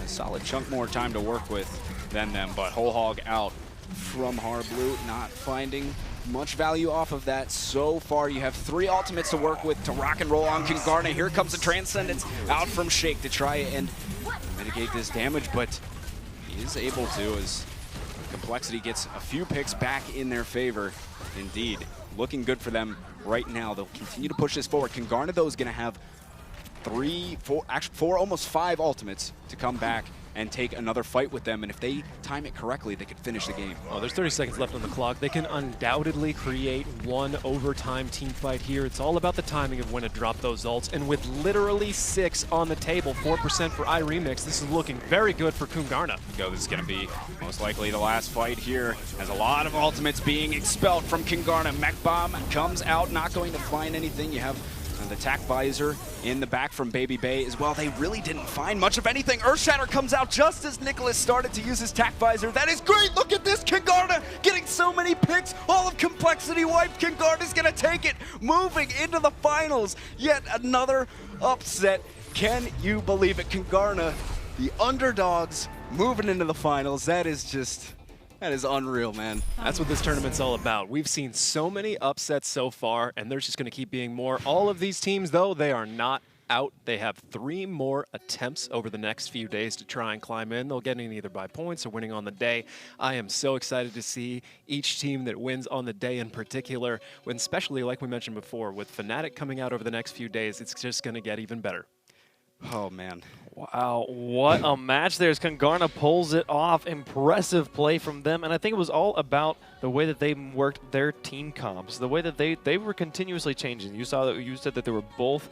a solid chunk more time to work with than them, but whole hog out from Harblu, not finding much value off of that so far. You have 3 ultimates to work with to rock and roll on Kungarna. Here comes the Transcendence out from Shake to try and mitigate this damage, but he is able to, as Complexity gets a few picks back in their favor. Indeed, looking good for them right now. They'll continue to push this forward. Kungarna, though, is going to have 3, 4, actually 4, almost 5 ultimates to come back and take another fight with them, and if they time it correctly, they could finish the game. Well, there's 30 seconds left on the clock. They can undoubtedly create one overtime team fight here. It's all about the timing of when to drop those ults, and with literally 6 on the table, 4% for iRemix, this is looking very good for Kungarna. This is going to be most likely the last fight here, as a lot of ultimates being expelled from Kungarna. Mech Bomb comes out, not going to find anything. You have the tack visor in the back from Baby Bay as well. They really didn't find much of anything. Earthshatter comes out just as Nicholas started to use his tack visor. That is great. Look at this. Kungarna getting so many picks. All of Complexity wiped. Kungarna's going to take it. Moving into the finals. Yet another upset. Can you believe it? Kungarna, the underdogs, moving into the finals. That is unreal, man. That's what this tournament's all about. We've seen so many upsets so far, and there's just going to keep being more. All of these teams, though, they are not out. They have 3 more attempts over the next few days to try and climb in. They'll get in either by points or winning on the day. I am so excited to see each team that wins on the day in particular, when especially like we mentioned before, with Fnatic coming out over the next few days, it's just going to get even better. Oh, man. Wow, what a match there as Kungarna pulls it off. Impressive play from them, and I think it was all about the way that they worked their team comps, the way that they were continuously changing. You saw that you said that they were both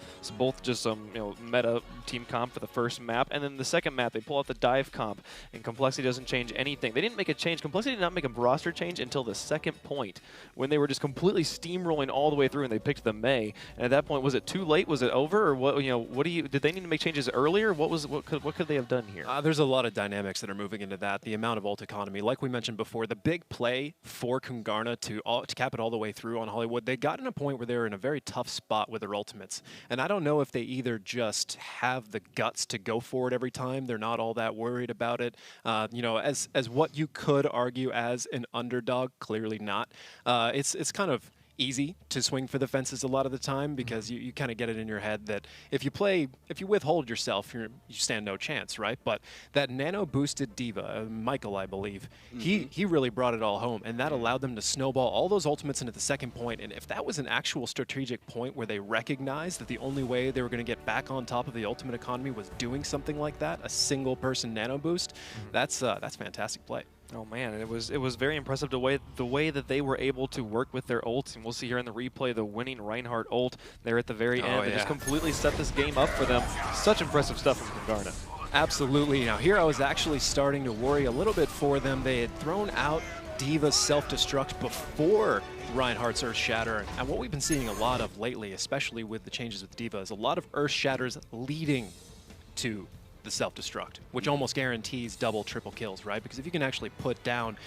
just some meta team comp for the first map, and then the second map they pull out the dive comp, and Complexity doesn't change anything. They didn't make a change. Complexity did not make a roster change until the second point, when they were just completely steamrolling all the way through, and they picked the Mei. And at that point, was it too late? Was it over, or what? What do you? Did they need to make changes earlier? What could they have done here? There's a lot of dynamics that are moving into that. The amount of ult economy, like we mentioned before, the big play for Kungarna to cap it all the way through on Hollywood. They got in a point where they were in a very tough spot with their ultimates, and I don't know if they either just have the guts to go for it every time. They're not all that worried about it. As what you could argue as an underdog, clearly not. It's kind of easy to swing for the fences a lot of the time, because you kind of get it in your head that if you withhold yourself, you stand no chance, right? But that nano boosted diva, Michael, I believe, he really brought it all home, and that allowed them to snowball all those ultimates into the second point. And if that was an actual strategic point where they recognized that the only way they were going to get back on top of the ultimate economy was doing something like that, a single person nano boost, that's fantastic play. Oh man, it was very impressive the way that they were able to work with their ults, and we'll see here in the replay the winning Reinhardt ult there at the very end. They just completely set this game up for them. Such impressive stuff from Kungarna. Absolutely. Now here I was actually starting to worry a little bit for them. They had thrown out Diva's self-destruct before Reinhardt's Earth Shatter, and what we've been seeing a lot of lately, especially with the changes with Diva, is a lot of Earth Shatters leading to the self-destruct, which almost guarantees double, triple kills, right? Because if you can actually put down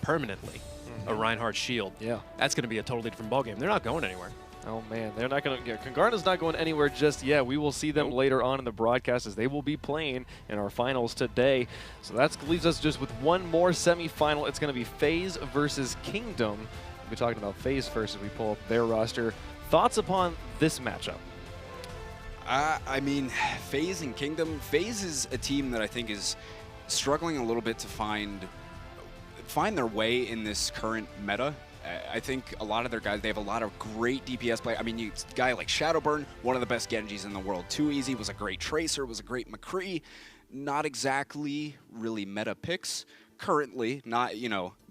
permanently a Reinhardt shield, that's going to be a totally different ballgame. They're not going anywhere. Oh man, they're not going to. Kungarna's not going anywhere just yet. We will see them later on in the broadcast, as they will be playing in our finals today. So that leaves us just with one more semifinal. It's going to be FaZe versus Kingdom. We'll be talking about FaZe first as we pull up their roster. Thoughts upon this matchup? I mean, FaZe and Kingdom. FaZe is a team that I think is struggling a little bit to find their way in this current meta. I think a lot of their guys, they have a lot of great DPS play. I mean, a guy like Shadowburn, one of the best Genjis in the world. Too Easy was a great Tracer, was a great McCree. Not exactly really meta picks currently,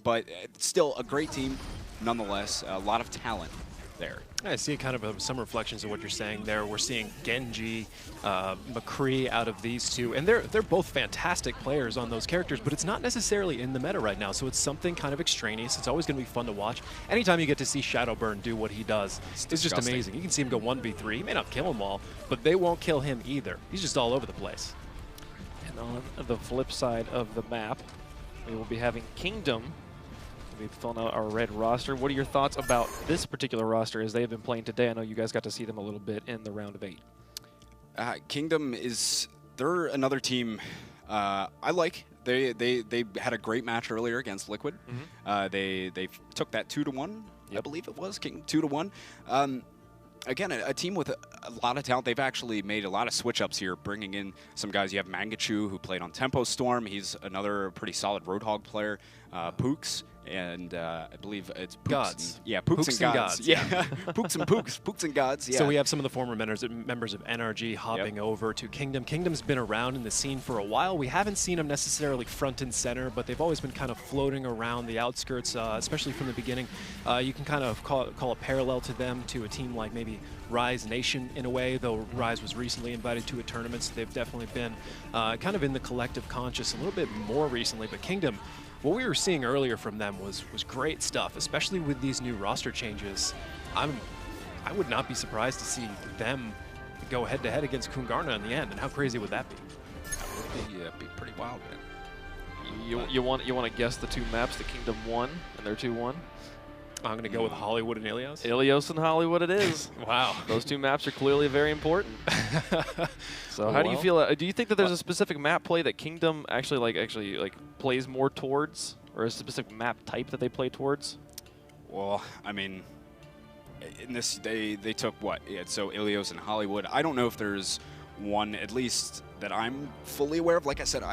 but still a great team nonetheless. A lot of talent there. I see kind of some reflections of what you're saying there. We're seeing Genji, McCree out of these two, and they're both fantastic players on those characters, but it's not necessarily in the meta right now, so it's something kind of extraneous. It's always going to be fun to watch. Anytime you get to see Shadowburn do what he does, it's just amazing. You can see him go 1v3. He may not kill them all, but they won't kill him either. He's just all over the place. And on the flip side of the map, we will be having Kingdom. We've filled out our red roster. What are your thoughts about this particular roster as they have been playing today? I know you guys got to see them a little bit in the round of 8. Kingdom they're another team I like. They had a great match earlier against Liquid. They took that 2-1, I believe it was, 2-1. Again, a team with a lot of talent. They've actually made a lot of switch-ups here, bringing in some guys. You have Mangachu, who played on Tempo Storm. He's another pretty solid Roadhog player. Pooks, and I believe it's Pooks Gods. Pooks and Gods. Yeah, Pooks and Pooks. Pooks and Gods, yeah. So we have some of the former members of NRG hopping over to Kingdom. Kingdom's been around in the scene for a while. We haven't seen them necessarily front and center, but they've always been kind of floating around the outskirts, especially from the beginning. You can kind of call a parallel to them to a team like maybe Rise Nation in a way, though Rise was recently invited to a tournament, so they've definitely been kind of in the collective conscious a little bit more recently. But Kingdom, what we were seeing earlier from them was great stuff, especially with these new roster changes. I would not be surprised to see them go head-to-head against Kungarna in the end, and how crazy would that be? That'd be pretty wild, man. You want to guess the two maps that Kingdom won, and they're 2-1? I'm going to go with Hollywood and Ilios. Ilios and Hollywood it is. Wow. Those two maps are clearly very important. So how do you feel? Do you think that there's a specific map play that Kingdom actually plays more towards, or a specific map type that they play towards? Well, I mean, in this, they took what? Yeah, so Ilios and Hollywood. I don't know if there's one, at least that I'm fully aware of. Like I said,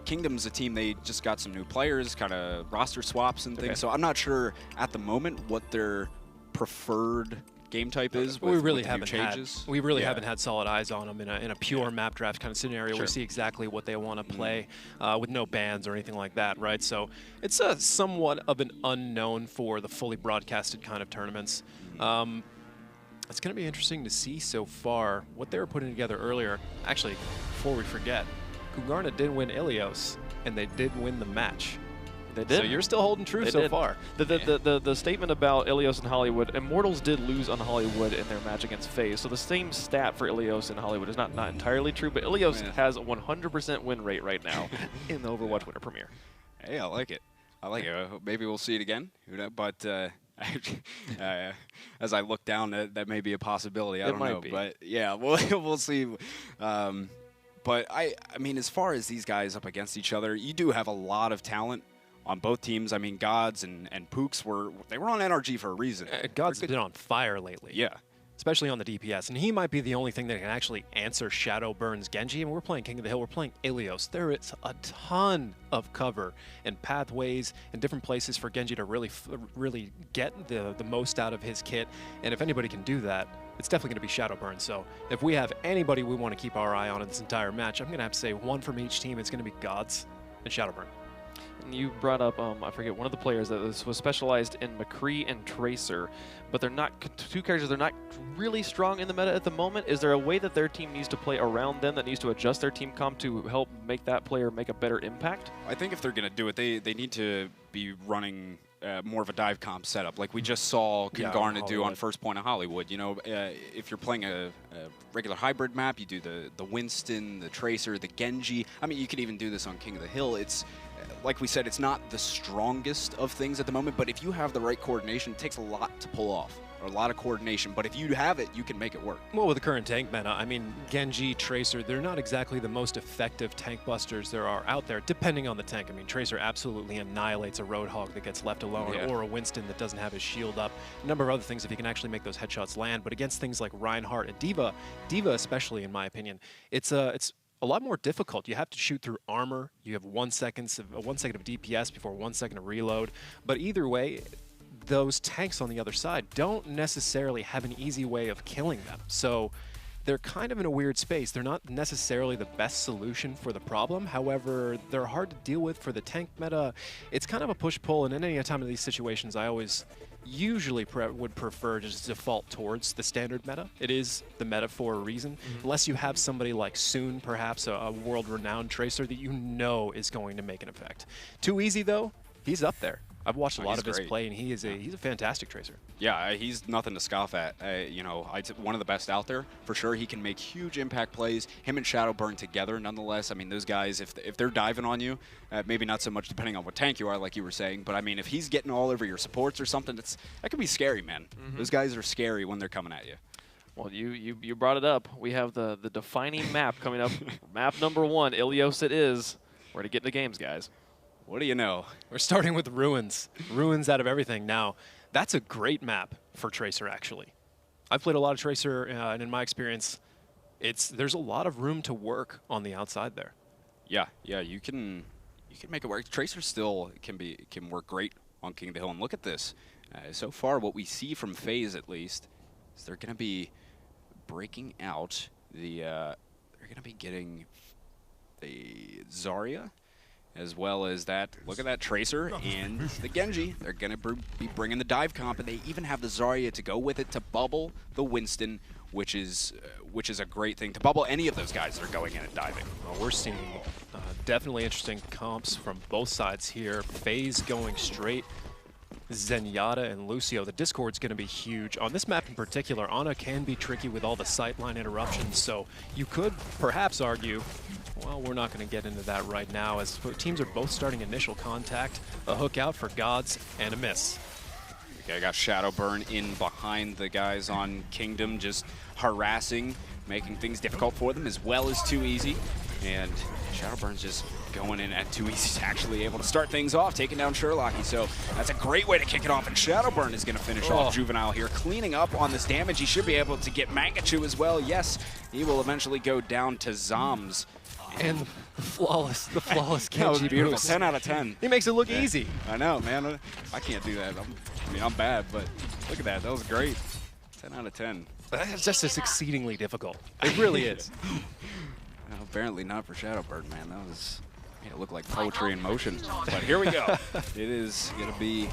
Kingdom's a team, they just got some new players, kind of roster swaps and things. So I'm not sure at the moment what their preferred game type is. We really haven't had solid eyes on them in a pure map draft kind of scenario. Sure. We see exactly what they want to play with no bans or anything like that, right? So it's somewhat of an unknown for the fully broadcasted kind of tournaments. It's going to be interesting to see so far what they were putting together earlier. Actually, before we forget, Kugarna did win Ilios, and they did win the match. They did. So you're still holding true so far. The statement about Ilios and Hollywood, Immortals did lose on Hollywood in their match against FaZe, so the same stat for Ilios and Hollywood is not entirely true, but Ilios has a 100% win rate right now in the Overwatch Winter Premiere. Hey, I like it. I like it. Maybe we'll see it again. But as I look down, that may be a possibility. I don't know. But yeah, we'll see. But I mean, as far as these guys up against each other, you do have a lot of talent on both teams. I mean, Gods and Pooks were on NRG for a reason. Gods been on fire lately. Yeah. Especially on the DPS. And he might be the only thing that can actually answer Shadowburn's Genji. And we're playing King of the Hill. We're playing Ilios. There is a ton of cover and pathways and different places for Genji to really get the most out of his kit. And if anybody can do that, it's definitely going to be Shadowburn. So if we have anybody we want to keep our eye on in this entire match, I'm going to have to say one from each team. It's going to be Gods and Shadowburn. You brought up, I forget, one of the players that was specialized in McCree and Tracer, but they're not two characters. They're not really strong in the meta at the moment. Is there a way that their team needs to play around them, that needs to adjust their team comp to help make that player make a better impact? I think if they're going to do it, they need to be running more of a dive comp setup, like we just saw Kugarna do on First Point of Hollywood. You know, if you're playing a regular hybrid map, you do the Winston, the Tracer, the Genji. I mean, you could even do this on King of the Hill. It's like we said, it's not the strongest of things at the moment, but if you have the right coordination, it takes a lot to pull off, or a lot of coordination, but if you have it, you can make it work. Well, with the current tank meta, I mean, Genji, Tracer, they're not exactly the most effective tank busters there are out there, depending on the tank. I mean, Tracer absolutely annihilates a Roadhog that gets left alone, or a Winston that doesn't have his shield up. A number of other things if he can actually make those headshots land, but against things like Reinhardt and D.Va especially, in my opinion, it's a lot more difficult. You have to shoot through armor. You have 1 second of DPS before 1 second of reload. But either way, those tanks on the other side don't necessarily have an easy way of killing them. So they're kind of in a weird space. They're not necessarily the best solution for the problem. However, they're hard to deal with for the tank meta. It's kind of a push-pull, and in any time of these situations, I always usually would prefer to just default towards the standard meta. It is the meta for a reason. Unless you have somebody like Soon, perhaps a world-renowned Tracer that you know is going to make an effect. Too Easy, though, he's up there. I've watched a lot of his play, and he's a fantastic Tracer. Yeah, he's nothing to scoff at. You know, one of the best out there for sure. He can make huge impact plays. Him and Shadowburn together, nonetheless. I mean, those guys, if they're diving on you, maybe not so much depending on what tank you are, like you were saying. But I mean, if he's getting all over your supports or something, that could be scary, man. Those guys are scary when they're coming at you. Well, you brought it up. We have the defining map coming up. Map number 1, Ilios it is. We're to get into games, guys. What do you know? We're starting with Ruins. Ruins out of everything. Now, that's a great map for Tracer, actually. I've played a lot of Tracer, and in my experience, there's a lot of room to work on the outside there. Yeah, you can make it work. Tracer still can work great on King of the Hill. And look at this. So far, what we see from FaZe, at least, is they're going to be breaking out they're going to be getting the Zarya, as well as that, look at that Tracer and the Genji. They're going to be bringing the dive comp, and they even have the Zarya to go with it to bubble the Winston, which is a great thing. To bubble any of those guys that are going in and diving. Well, we're seeing definitely interesting comps from both sides here. FaZe going straight. Zenyatta and Lucio. The Discord's going to be huge. On this map in particular, Ana can be tricky with all the sightline interruptions, so you could perhaps argue, well, we're not going to get into that right now, as teams are both starting initial contact, a hook out for Gods, and a miss. Okay, I got Shadowburn in behind the guys on Kingdom, just harassing, making things difficult for them, as well as Too Easy. And Shadowburn's just going in at 2 Easy's actually able to start things off, taking down Sherlocky. So that's a great way to kick it off, and Shadowburn is going to finish off Juvenile here, cleaning up on this damage. He should be able to get Mangachu as well. Yes, he will eventually go down to Zoms. And the flawless That was Genji beautiful. boost. 10 out of 10. He makes it look easy. I know, man. I can't do that. I'm bad, but look at that. That was great. 10 out of 10. That's just exceedingly difficult. It really is. Well, apparently not for Shadowbird, man. That was made it look like poetry in motion. But here we go. It is going to be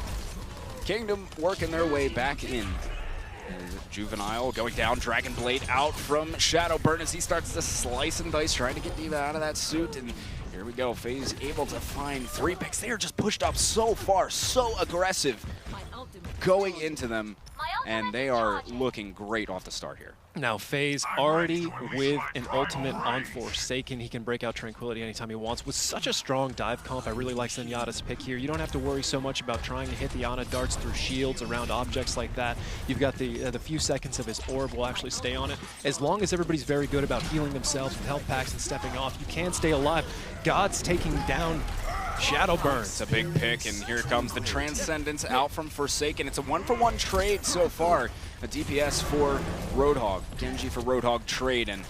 Kingdom working their way back in. And Juvenile going down, Dragon Blade out from Shadowburn as he starts to slice and dice, trying to get Diva out of that suit. And here we go, FaZe able to find 3 picks. They are just pushed up so far, so aggressive going into them, and they are looking great off the start here. Now, FaZe already with an ultimate on Forsaken. He can break out Tranquility anytime he wants. With such a strong dive comp, I really like Zenyatta's pick here. You don't have to worry so much about trying to hit the Ana darts through shields around objects like that. You've got the few seconds of his orb will actually stay on it. As long as everybody's very good about healing themselves with health packs and stepping off, you can stay alive. God's taking down Shadowburn. It's a big pick, and here comes the Transcendence out from Forsaken. It's a 1-for-1 trade so far. A DPS for Roadhog, Genji for Roadhog trade, and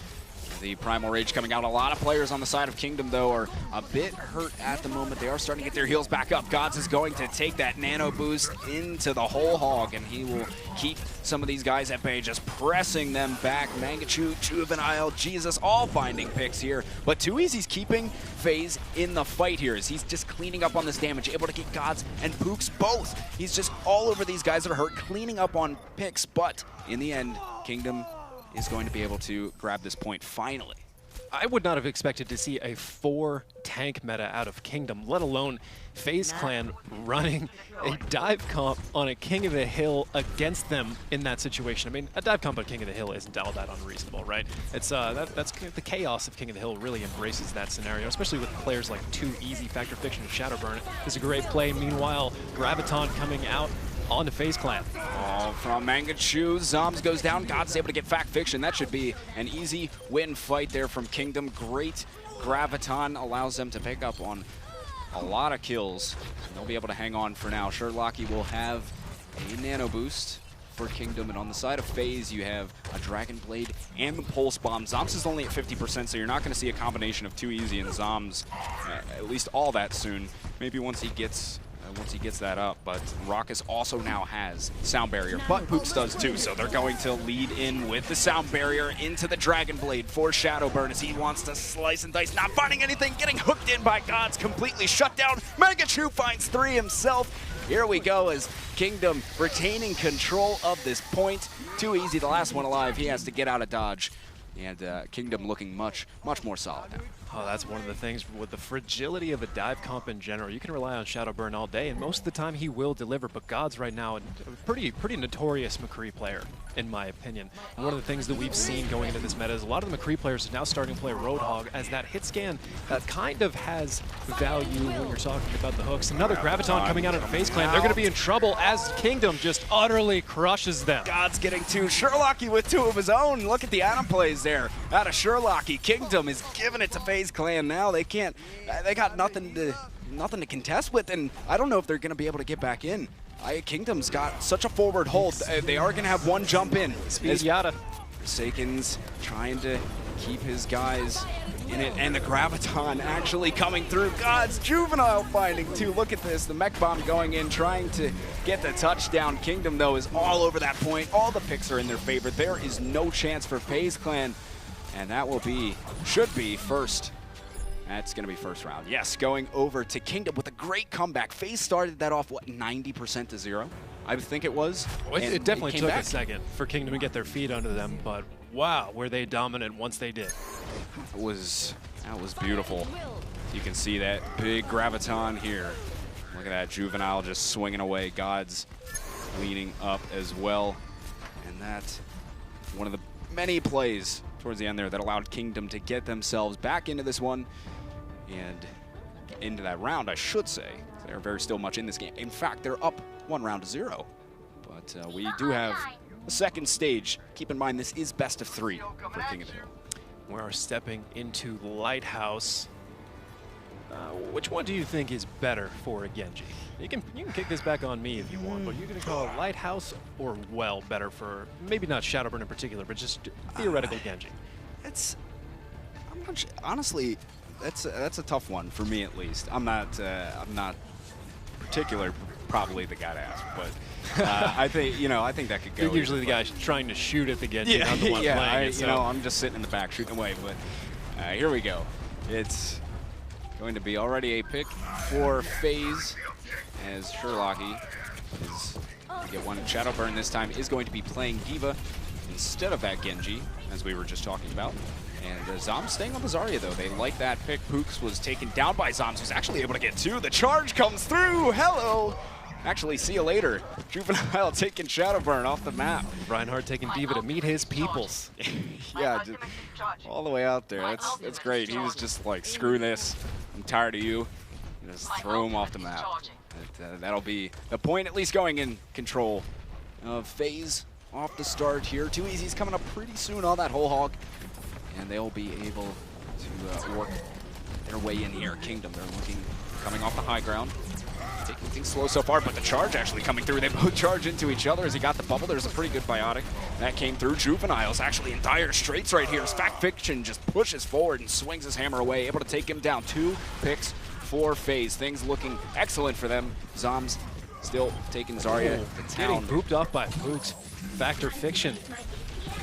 the Primal Rage coming out. A lot of players on the side of Kingdom, though, are a bit hurt at the moment. They are starting to get their heals back up. Gods is going to take that nano boost into the whole hog, and he will keep some of these guys at bay, just pressing them back. Mangachu, Juvenile, Jesus, all finding picks here. But 2Easy's keeping FaZe in the fight here as he's just cleaning up on this damage, able to get Gods and Pooks both. He's just all over these guys that are hurt, cleaning up on picks, but in the end, Kingdom is going to be able to grab this point finally. I would not have expected to see a 4-tank meta out of Kingdom, let alone FaZe Clan running a dive comp on a King of the Hill against them in that situation. I mean, a dive comp on King of the Hill isn't all that unreasonable, right? It's that's the chaos of King of the Hill really embraces that scenario, especially with players like 2Easy, Factor Fiction, and Shadowburn. It's a great play. Meanwhile, Graviton coming out on the FaZe Clan. Oh, from Mangachu, Zoms goes down. God's able to get Fact Fiction. That should be an easy win fight there from Kingdom. Great Graviton allows them to pick up on a lot of kills. They'll be able to hang on for now. Sherlocky will have a nano boost for Kingdom, and on the side of FaZe, you have a Dragon Blade and the Pulse Bomb. Zoms is only at 50%, so you're not going to see a combination of 2Easy and Zoms, at least all that soon. Maybe once he gets that up, but Raucus also now has Sound Barrier, but Poops does too, so they're going to lead in with the Sound Barrier into the Dragon Blade for Shadowburn as he wants to slice and dice, not finding anything, getting hooked in by Gods, completely shut down. Mangachu finds 3 himself. Here we go as Kingdom retaining control of this point. 2Easy, the last one alive, he has to get out of dodge, and Kingdom looking much more solid now. Oh, that's one of the things with the fragility of a dive comp in general. You can rely on Shadowburn all day, and most of the time he will deliver, but God's right now a pretty notorious McCree player, in my opinion. And one of the things that we've seen going into this meta is a lot of the McCree players are now starting to play Roadhog, as that hit scan kind of has value when you're talking about the hooks. Another Graviton coming out of the FaZe Clan. They're going to be in trouble as Kingdom just utterly crushes them. God's getting 2. Sherlocky with 2 of his own. Look at the Adam plays there. Out of Sherlocky, Kingdom is giving it to FaZe Clan now. They can't. They got nothing to contest with, and I don't know if they're going to be able to get back in. Kingdom's got such a forward hold. They are going to have one jump in. Speed Yada. Forsaken's trying to keep his guys in it, and the Graviton actually coming through. God's Juvenile finding 2. Look at this. The mech bomb going in, trying to get the touchdown. Kingdom, though, is all over that point. All the picks are in their favor. There is no chance for FaZe Clan, and that should be first. That's going to be first round. Yes, going over to Kingdom with a great comeback. FaZe started that off, what, 90% to 0? I think it was. It definitely took a second for Kingdom to get their feet under them, but wow, were they dominant once they did. That was beautiful. You can see that big Graviton here. Look at that, Juvenile just swinging away. Gods leaning up as well. And that's one of the many plays towards the end there that allowed Kingdom to get themselves back into this one and into that round, I should say. They're very still much in this game. In fact, they're up 1 round to 0. But we do have a second stage. Keep in mind, this is best of 3 for King of the Hill. We are stepping into Lighthouse. Which one do you think is better for a Genji? You can kick this back on me if you want, but you're going to call Lighthouse or Well better for, maybe not Shadowburn in particular, but just theoretical Genji? I'm not honestly, that's a tough one for me at least. I'm not particular probably the guy to ask, but I think that could go. You're usually the guy trying to shoot at the Genji, not the one playing it. So. I'm just sitting in the back shooting away. But here we go. It's going to be already a pick for FaZe, as Sherlocky is to get one. Shadowburn this time is going to be playing D.Va instead of that Genji, as we were just talking about. And Zoms staying on the Zarya, though. They like that pick. Pooks was taken down by Zoms, who's actually able to get two. The charge comes through. Hello. Actually, see you later. Juvenile taking Shadowburn off the map. Reinhardt taking D.Va to meet his peoples. Yeah, just all the way out there. That's great. He was just like, screw this. I'm tired of you. And just throw him off the map. That'll be the point, at least going in control of FaZe off the start here. 2EZ's coming up pretty soon on that whole hog. And they'll be able to work their way in here. Kingdom, they're coming off the high ground. Taking things slow so far, but the charge actually coming through. They both charge into each other as he got the bubble. There's a pretty good biotic that came through. Juvenile's actually in dire straits right here. As Fact Fiction just pushes forward and swings his hammer away, able to take him down. 2 picks for FaZe. Things looking excellent for them. Zoms still taking Zarya to town. Getting booped off by Pooks. Factor Fiction.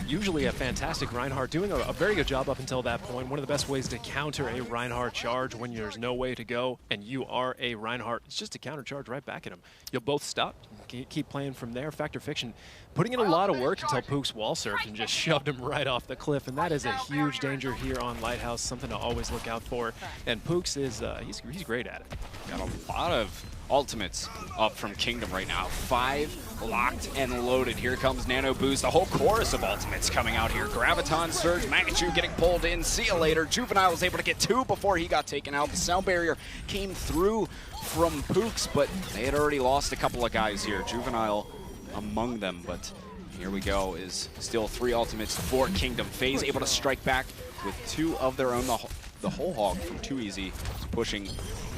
Usually a fantastic Reinhardt, doing a very good job up until that point. One of the best ways to counter a Reinhardt charge when there's no way to go and you are a Reinhardt, it's just a counter charge right back at him. You'll both stop, keep playing from there. Factor Fiction putting in a lot of work until Pooks wall surfed and just shoved him right off the cliff, and that is a huge danger here on Lighthouse, something to always look out for. And Pooks is he's great at it. Got a lot of ultimates up from Kingdom right now. 5 locked and loaded. Here comes Nano Boost. The whole chorus of ultimates coming out here. Graviton Surge, Mangachu getting pulled in. See you later. Juvenile was able to get 2 before he got taken out. The sound barrier came through from Pooks, but they had already lost a couple of guys here. Juvenile among them, but here we go. Is still 3 ultimates for Kingdom. FaZe able to strike back with 2 of their own. The whole hog from 2EZ pushing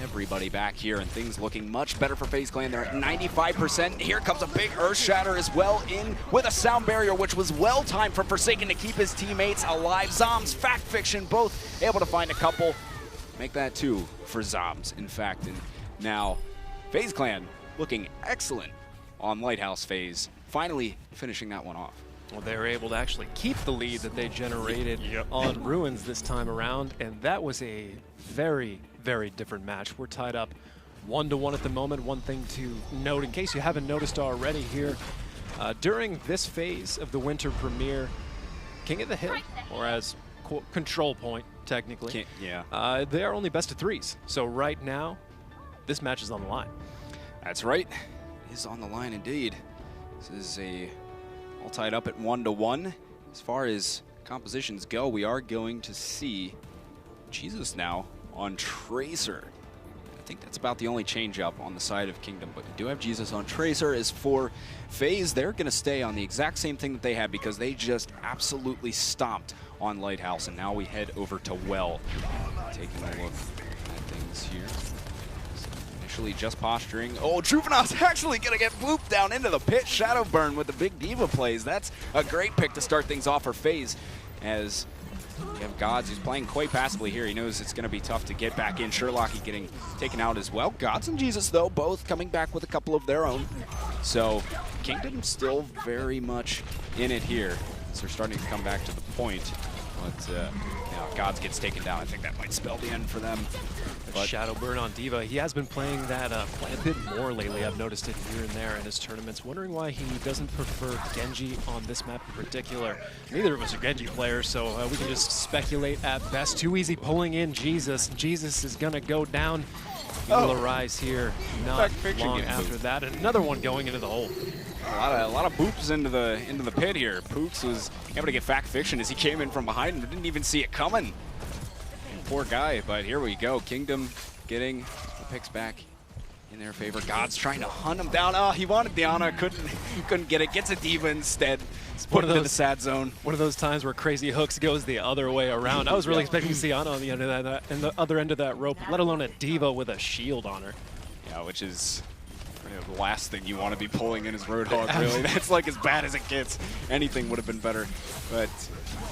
everybody back here, and things looking much better for FaZe Clan. They're at 95%. Here comes a big Earth Shatter as well, in with a sound barrier, which was well timed for Forsaken to keep his teammates alive. Zoms, Fact Fiction, both able to find a couple. Make that 2 for Zoms, in fact. And now FaZe Clan looking excellent on Lighthouse FaZe, finally finishing that one off. Well, they were able to actually keep the lead that they generated on Ruins this time around, and that was a very, very different match. We're tied up 1-1 at the moment. One thing to note, in case you haven't noticed already here, during this phase of the Winter Premiere, King of the Hill, or as control point, technically, they are only best of 3s. So right now, this match is on the line. That's right. It is on the line indeed. This is all tied up at 1-1. As far as compositions go, we are going to see Jesus now on Tracer. I think that's about the only change up on the side of Kingdom, but we do have Jesus on Tracer. As for FaZe, they're going to stay on the exact same thing that they had because they just absolutely stomped on Lighthouse, and now we head over to Well. Taking a look at things here. Initially just posturing. Oh, Juvenile's actually going to get blooped down into the pit. Shadowburn with the big D.Va plays. That's a great pick to start things off for FaZe, as you have Gods who's playing quite passively here. He knows it's going to be tough to get back in. Sherlocky getting taken out as well. Gods and Jesus, though, both coming back with a couple of their own. So Kingdom still very much in it here. So they're starting to come back to the point. But if Gods gets taken down, I think that might spell the end for them. But Shadowburn on D.Va, he has been playing that a bit more lately. I've noticed it here and there in his tournaments. Wondering why he doesn't prefer Genji on this map in particular. Neither of us are Genji players, so we can just speculate at best. 2EZ pulling in Jesus. Jesus is going to go down. He will arise here not long after that. And another one going into the hole. A lot of boops into the pit here. Pooks was able to get Fact Fiction as he came in from behind and didn't even see it coming. Poor guy, but here we go. Kingdom getting the picks back in their favor. God's trying to hunt him down. Oh, he wanted Diana, couldn't get it. Gets a Diva instead. Put him into the sad zone. One of those times where Crazy Hooks goes the other way around. I was really expecting to see Ana on the end of that, and the other end of that rope, let alone a Diva with a shield on her. Yeah, which is the last thing you want to be pulling in his Roadhog, really. That's like as bad as it gets. Anything would have been better. But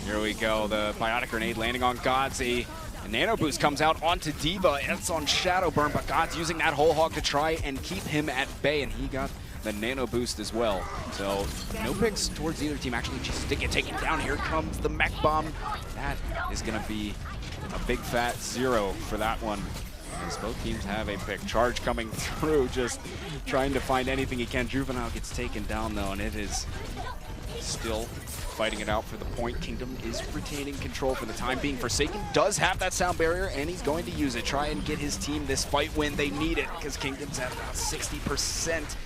here we go. The Biotic Grenade landing on Gods. A Nano Boost comes out onto Diva. It's on Shadowburn, but God's using that whole hog to try and keep him at bay, and he got the Nano Boost as well. So no picks towards either team. Actually, just to get taken down. Here comes the Mech Bomb. That is going to be a big fat 0 for that one. As both teams have a pick. Charge coming through, just trying to find anything he can. Juvenile gets taken down though, and it is still fighting it out for the point. Kingdom is retaining control for the time being. Forsaken does have that sound barrier, and he's going to use it. Try and get his team this fight win. They need it, because Kingdom's at about 60%.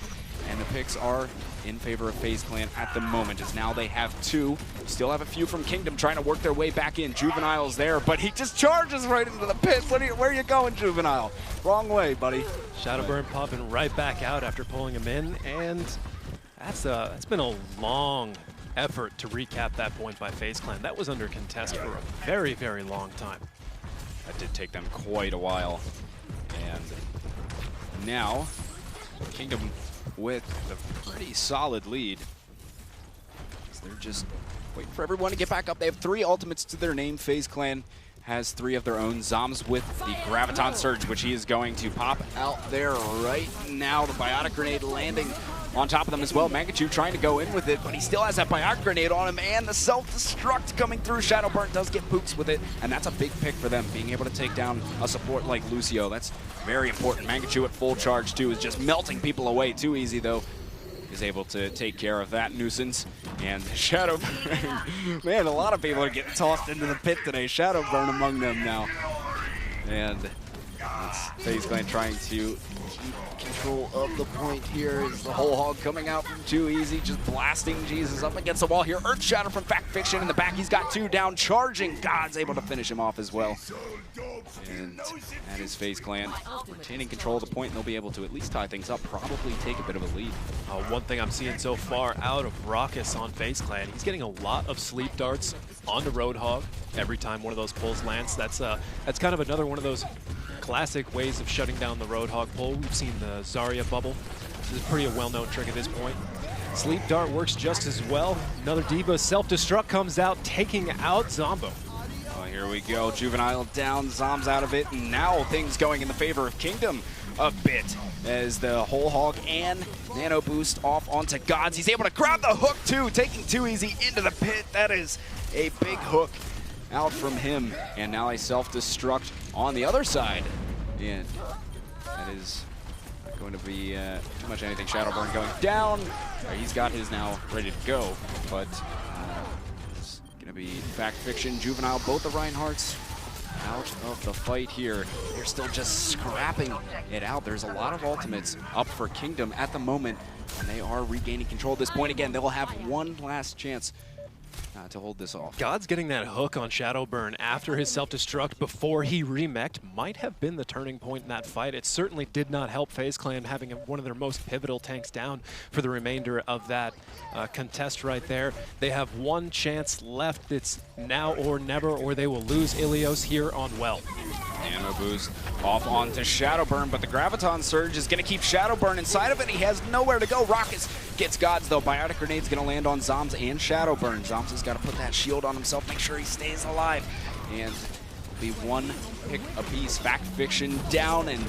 And the picks are in favor of FaZe Clan at the moment, as now they have 2. Still have a few from Kingdom trying to work their way back in. Juvenile's there, but he just charges right into the pit. Where are you going, Juvenile? Wrong way, buddy. Shadowburn popping right back out after pulling him in, and that's been a long effort to recap that point by FaZe Clan. That was under contest for a very, very long time. That did take them quite a while. And now, Kingdom with a pretty solid lead. So they're just waiting for everyone to get back up. They have 3 ultimates to their name. FaZe Clan has 3 of their own. Zombs with the Graviton Surge, which he is going to pop out there right now. The Biotic Grenade landing on top of them as well. Mangachu trying to go in with it, but he still has that Biotic Grenade on him, and the self-destruct coming through. Shadowburn does get Pooks with it, and that's a big pick for them, being able to take down a support like Lucio. That's very important. Mangachu at full charge, too, is just melting people away. Too easy, though. Is able to take care of that nuisance. And Shadowburn, man, a lot of people are getting tossed into the pit today. Shadowburn among them now. And it's FaZe Clan trying to keep control of the point here. Is the whole hog coming out from Too Easy, just blasting Jesus up against the wall here. Earth Shatter from Fact Fiction in the back. He's got 2 down, charging. God's able to finish him off as well. And that is FaZe Clan retaining control of the point, and they'll be able to at least tie things up, probably take a bit of a lead. One thing I'm seeing so far out of Raucus on FaZe Clan, he's getting a lot of sleep darts on the Roadhog every time one of those pulls lands. That's kind of another one of those classic ways of shutting down the Roadhog pull. We've seen the Zarya bubble. This is pretty a well-known trick at this point. Sleep dart works just as well. Another Diva self-destruct comes out, taking out Zombo. Here we go. Juvenile down, Zombs out of it, and now things going in the favor of Kingdom a bit as the whole hog and Nano Boost off onto Gods. He's able to grab the hook too, taking Too Easy into the pit. That is a big hook out from him, and now a self-destruct on the other side. And that is not going to be too much anything. Shadowburn going down. He's got his now ready to go, but it's going to be Fact Fiction, Juvenile, both the Reinhardts out of the fight here. They're still just scrapping it out. There's a lot of ultimates up for Kingdom at the moment, and they are regaining control at this point. Again, they'll have one last chance to hold this off. God's getting that hook on Shadowburn after his self-destruct before he remeched might have been the turning point in that fight. It certainly did not help FaZe Clan having one of their most pivotal tanks down for the remainder of that contest right there. They have one chance left. It's now or never, or they will lose Ilios here on Well. Nano Boost off onto Shadowburn, but the Graviton Surge is going to keep Shadowburn inside of it. He has nowhere to go. Raucus gets Gods, though. Biotic Grenade's going to land on Zombs and Shadowburn. Zombs has got to put that shield on himself, make sure he stays alive. And be one pick apiece. Fact Fiction down, and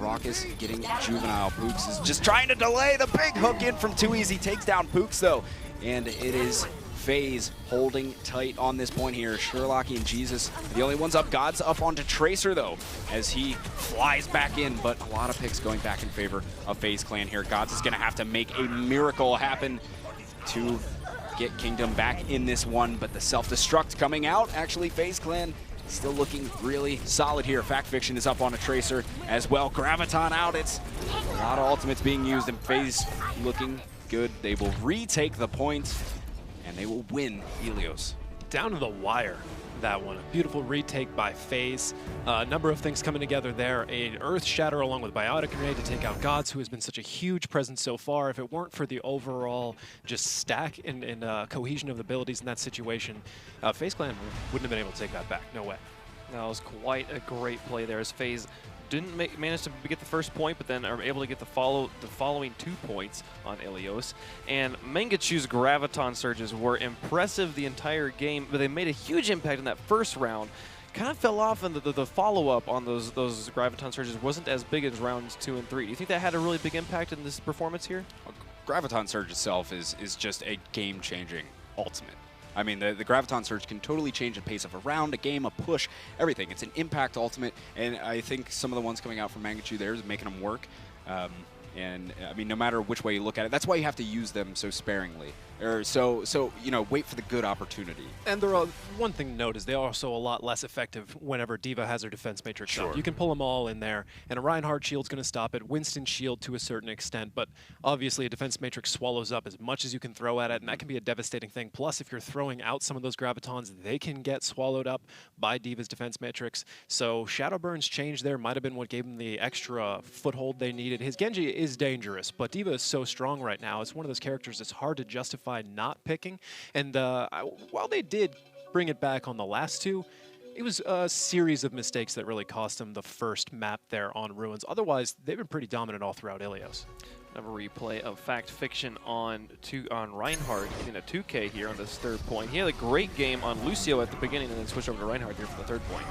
Raucus getting Juvenile. Pooks is just trying to delay the big hook in from Too Easy. Takes down Pooks, though. And it is FaZe holding tight on this point here. Sherlocky and Jesus are the only ones up. God's up onto Tracer, though, as he flies back in, but a lot of picks going back in favor of FaZe Clan here. Gods is going to have to make a miracle happen to get Kingdom back in this one, but the self-destruct coming out. Actually, FaZe Clan still looking really solid here. Fact Fiction is up on a Tracer as well. Graviton out. It's a lot of ultimates being used, and FaZe looking good. They will retake the point, and they will win Helios. down to the wire, that one. A beautiful retake by FaZe. A number of things coming together there. An Earth Shatter along with Biotic Grenade to take out Gods, who has been such a huge presence so far. If it weren't for the overall just stack and cohesion of abilities in that situation, FaZe Clan wouldn't have been able to take that back. No way. That was quite a great play there as FaZe didn't manage to get the first point, but then are able to get the following 2 points on Ilios. And Mangachu's Graviton Surges were impressive the entire game, but they made a huge impact in that first round. Kind of fell off, and the follow-up on those Graviton Surges wasn't as big as rounds 2 and 3. Do you think that had a really big impact in this performance here? Graviton Surge itself is just a game-changing ultimate. I mean, the Graviton Surge can totally change the pace of a round, a game, a push, everything. It's an impact ultimate, and I think some of the ones coming out from Mangachu there is making them work. And I mean, no matter which way you look at it, that's why you have to use them so sparingly, or so you know, wait for the good opportunity. And one thing to note is they're also a lot less effective whenever D.Va has her defense matrix up. You can pull them all in there, and a Reinhardt shield's going to stop it. Winston shield to a certain extent, but obviously a defense matrix swallows up as much as you can throw at it, and that can be a devastating thing. Plus, if you're throwing out some of those Gravitons, they can get swallowed up by D.Va's defense matrix. So Shadowburn's change there might have been what gave him the extra foothold they needed. His Genji is dangerous, but D.Va is so strong right now. It's one of those characters that's hard to justify not picking. And while they did bring it back on the last 2, it was a series of mistakes that really cost them the first map there on Ruins. Otherwise, they've been pretty dominant all throughout Ilios. Another replay of Fact Fiction on Reinhardt in a 2K here on this 3rd point. He had a great game on Lucio at the beginning and then switched over to Reinhardt here for the 3rd point.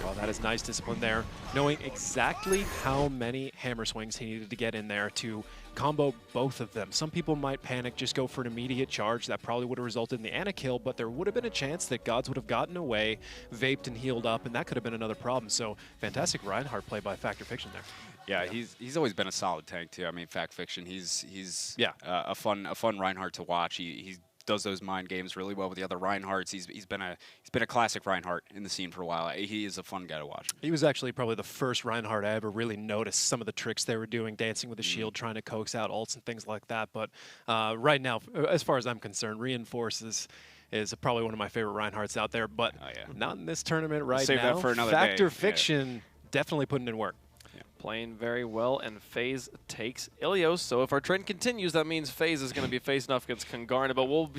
Well, that is nice discipline there, knowing exactly how many hammer swings he needed to get in there to combo both of them. Some people might panic, just go for an immediate charge. That probably would have resulted in the Ana kill, but there would have been a chance that Gods would have gotten away, vaped and healed up, and that could have been another problem. So fantastic Reinhardt play by Factor Fiction there. Yeah, he's always been a solid tank too. I mean, Fact Fiction, he's a fun Reinhardt to watch. He does those mind games really well with the other Reinhardts. He's been a classic Reinhardt in the scene for a while. He is a fun guy to watch. He was actually probably the first Reinhardt I ever really noticed some of the tricks they were doing, dancing with the shield, trying to coax out ults and things like that. But right now, as far as I'm concerned, Reinforces is probably one of my favorite Reinhardts out there, but not in this tournament right Save now. that for another Factor day. Fiction definitely putting in work. Playing very well, and FaZe takes Ilios. So if our trend continues, that means FaZe is going to be facing off against Kangarna. But we'll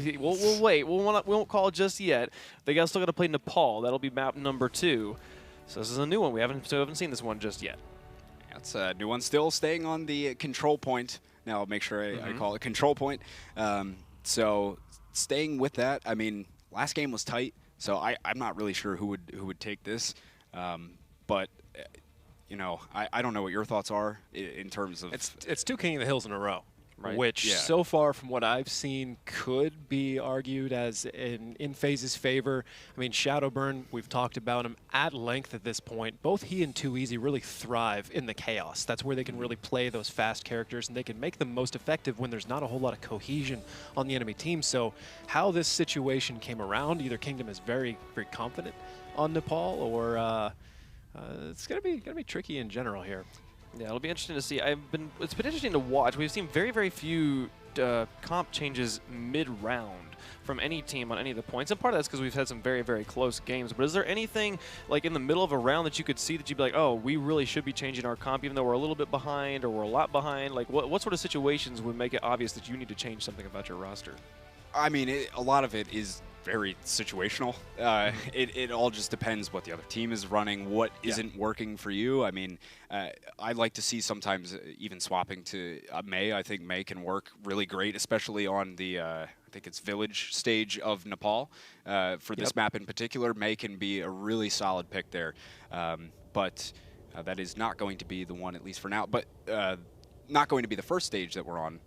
wait. We won't call it just yet. They still got to play Nepal. That'll be map number 2. So this is a new one. We haven't seen this one just yet. That's a new one. Still staying on the control point. Now I'll make sure I call it control point. So staying with that. I mean, last game was tight. So I'm not really sure who would take this, but. You know, I don't know what your thoughts are in terms of... It's 2 King of the Hills in a row, right? Which so far from what I've seen could be argued as in FaZe's favor. I mean, Shadowburn, we've talked about him at length at this point. Both he and 2Easy really thrive in the chaos. That's where they can really play those fast characters, and they can make them most effective when there's not a whole lot of cohesion on the enemy team. So how this situation came around, either Kingdom is very, very confident on Nepal, or... it's gonna be tricky in general here. Yeah, it'll be interesting to see. It's been interesting to watch. We've seen very, very few comp changes mid-round from any team on any of the points, and part of that's because we've had some very, very close games. But is there anything like in the middle of a round that you could see that you'd be like, oh, we really should be changing our comp, even though we're a little bit behind or we're a lot behind? Like, what sort of situations would make it obvious that you need to change something about your roster? I mean, a lot of it is very situational. It all just depends what the other team is running, what isn't working for you. I mean, I like to see sometimes even swapping to Mei. I think Mei can work really great, especially on the, I think it's village stage of Nepal. For this map in particular, Mei can be a really solid pick there. But that is not going to be the one, at least for now. But not going to be the first stage that we're on,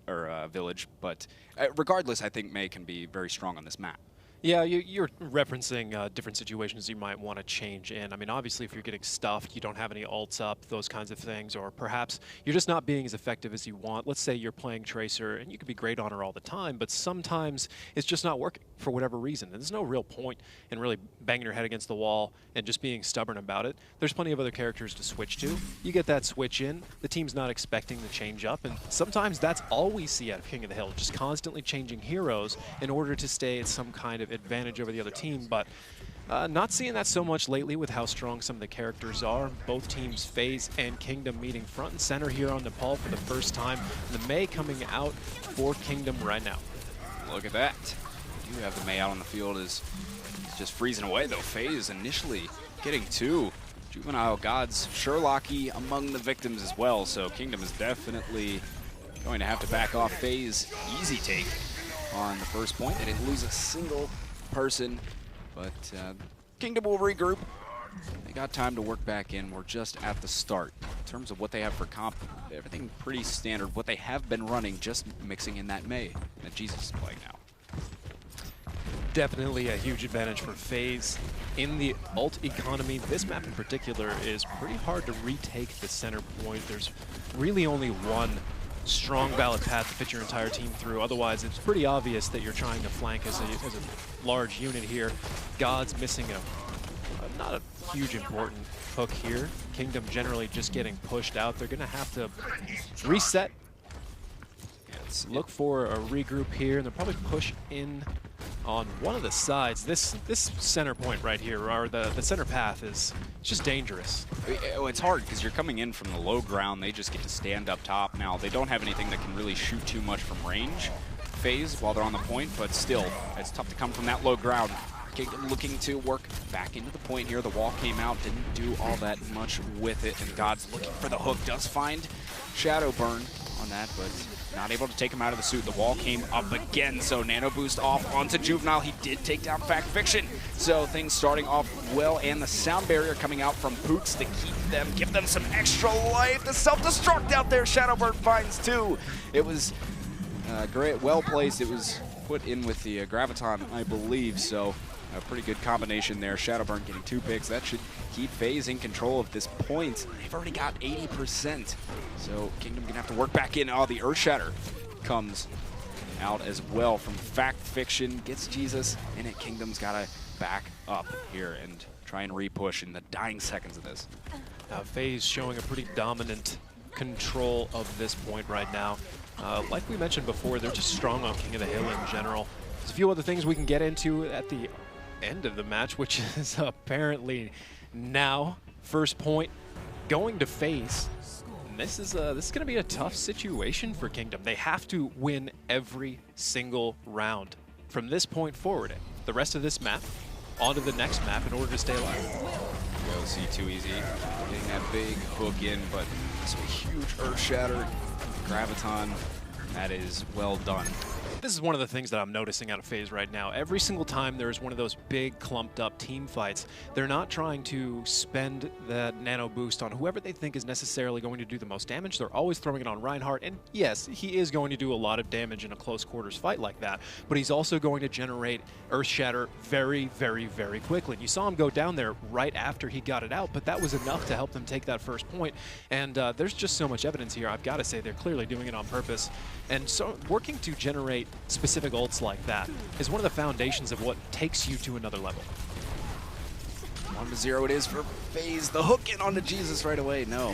or Village, but regardless, I think Mei can be very strong on this map. Yeah, you're referencing different situations you might want to change in. I mean, obviously, if you're getting stuffed, you don't have any ults up, those kinds of things, or perhaps you're just not being as effective as you want. Let's say you're playing Tracer, and you could be great on her all the time, but sometimes it's just not working for whatever reason. And there's no real point in really banging your head against the wall and just being stubborn about it. There's plenty of other characters to switch to. You get that switch in, the team's not expecting the change up, and sometimes that's all we see out of King of the Hill, just constantly changing heroes in order to stay at some kind of advantage over the other team, but not seeing that so much lately with how strong some of the characters are. Both teams, FaZe and Kingdom, meeting front and center here on Nepal for the first time. The Mei coming out for Kingdom right now. Look at that. You have the Mei out on the field is just freezing away, though. FaZe initially getting two. Juvenile Gods, Sherlocky among the victims as well, so Kingdom is definitely going to have to back off. FaZe, easy take on the first point. They didn't lose a single person, but Kingdom will regroup. They got time to work back in. We're just at the start. In terms of what they have for comp, everything pretty standard. What they have been running, just mixing in that Mei that Jesus is playing now. Definitely a huge advantage for FaZe. In the ult economy, this map in particular is pretty hard to retake the center point. There's really only one strong valid path to fit your entire team through. Otherwise, it's pretty obvious that you're trying to flank as a large unit here. God's missing not a huge important hook here. Kingdom generally just getting pushed out. They're going to have to reset. Look for a regroup here, and they'll probably push in on one of the sides. This center point right here, or the center path, is just dangerous. Oh, it's hard because you're coming in from the low ground. They just get to stand up top. Now, they don't have anything that can really shoot too much from range, FaZe, while they're on the point, but still, it's tough to come from that low ground. Looking to work back into the point here. The wall came out, didn't do all that much with it, and God's looking for the hook. Does find Shadow Burn on that, but not able to take him out of the suit. The wall came up again, so Nano Boost off onto Juvenile. He did take down Fact Fiction. So things starting off well, and the sound barrier coming out from Poots to give them some extra life. The self-destruct out there, Shadowburn finds two. It was great, well placed. It was put in with the Graviton, I believe, so a pretty good combination there. Shadowburn getting 2 picks. That should keep FaZe in control of this point. They've already got 80%. So Kingdom gonna have to work back in. Oh, the Earthshatter comes out as well from Fact Fiction. Gets Jesus in it. Kingdom's gotta back up here and try and re-push in the dying seconds of this. FaZe showing a pretty dominant control of this point right now. Like we mentioned before, they're just strong on King of the Hill in general. There's a few other things we can get into at the end of the match, which is apparently now. First point going to FaZe. And this is going to be a tough situation for Kingdom. They have to win every single round from this point forward. The rest of this map onto the next map in order to stay alive. Go C2 easy, getting that big hook in, but it's a huge Earthshatter, Graviton. That is well done. This is one of the things that I'm noticing out of FaZe right now. Every single time there's one of those big clumped up team fights, they're not trying to spend that nano boost on whoever they think is necessarily going to do the most damage. They're always throwing it on Reinhardt, and yes, he is going to do a lot of damage in a close quarters fight like that, but he's also going to generate Earthshatter very, very, very quickly. And you saw him go down there right after he got it out, but that was enough to help them take that first point. And there's just so much evidence here. I've got to say they're clearly doing it on purpose. And so working to generate specific ults like that is one of the foundations of what takes you to another level. 1-0 it is for FaZe. The hook in onto Jesus right away. No,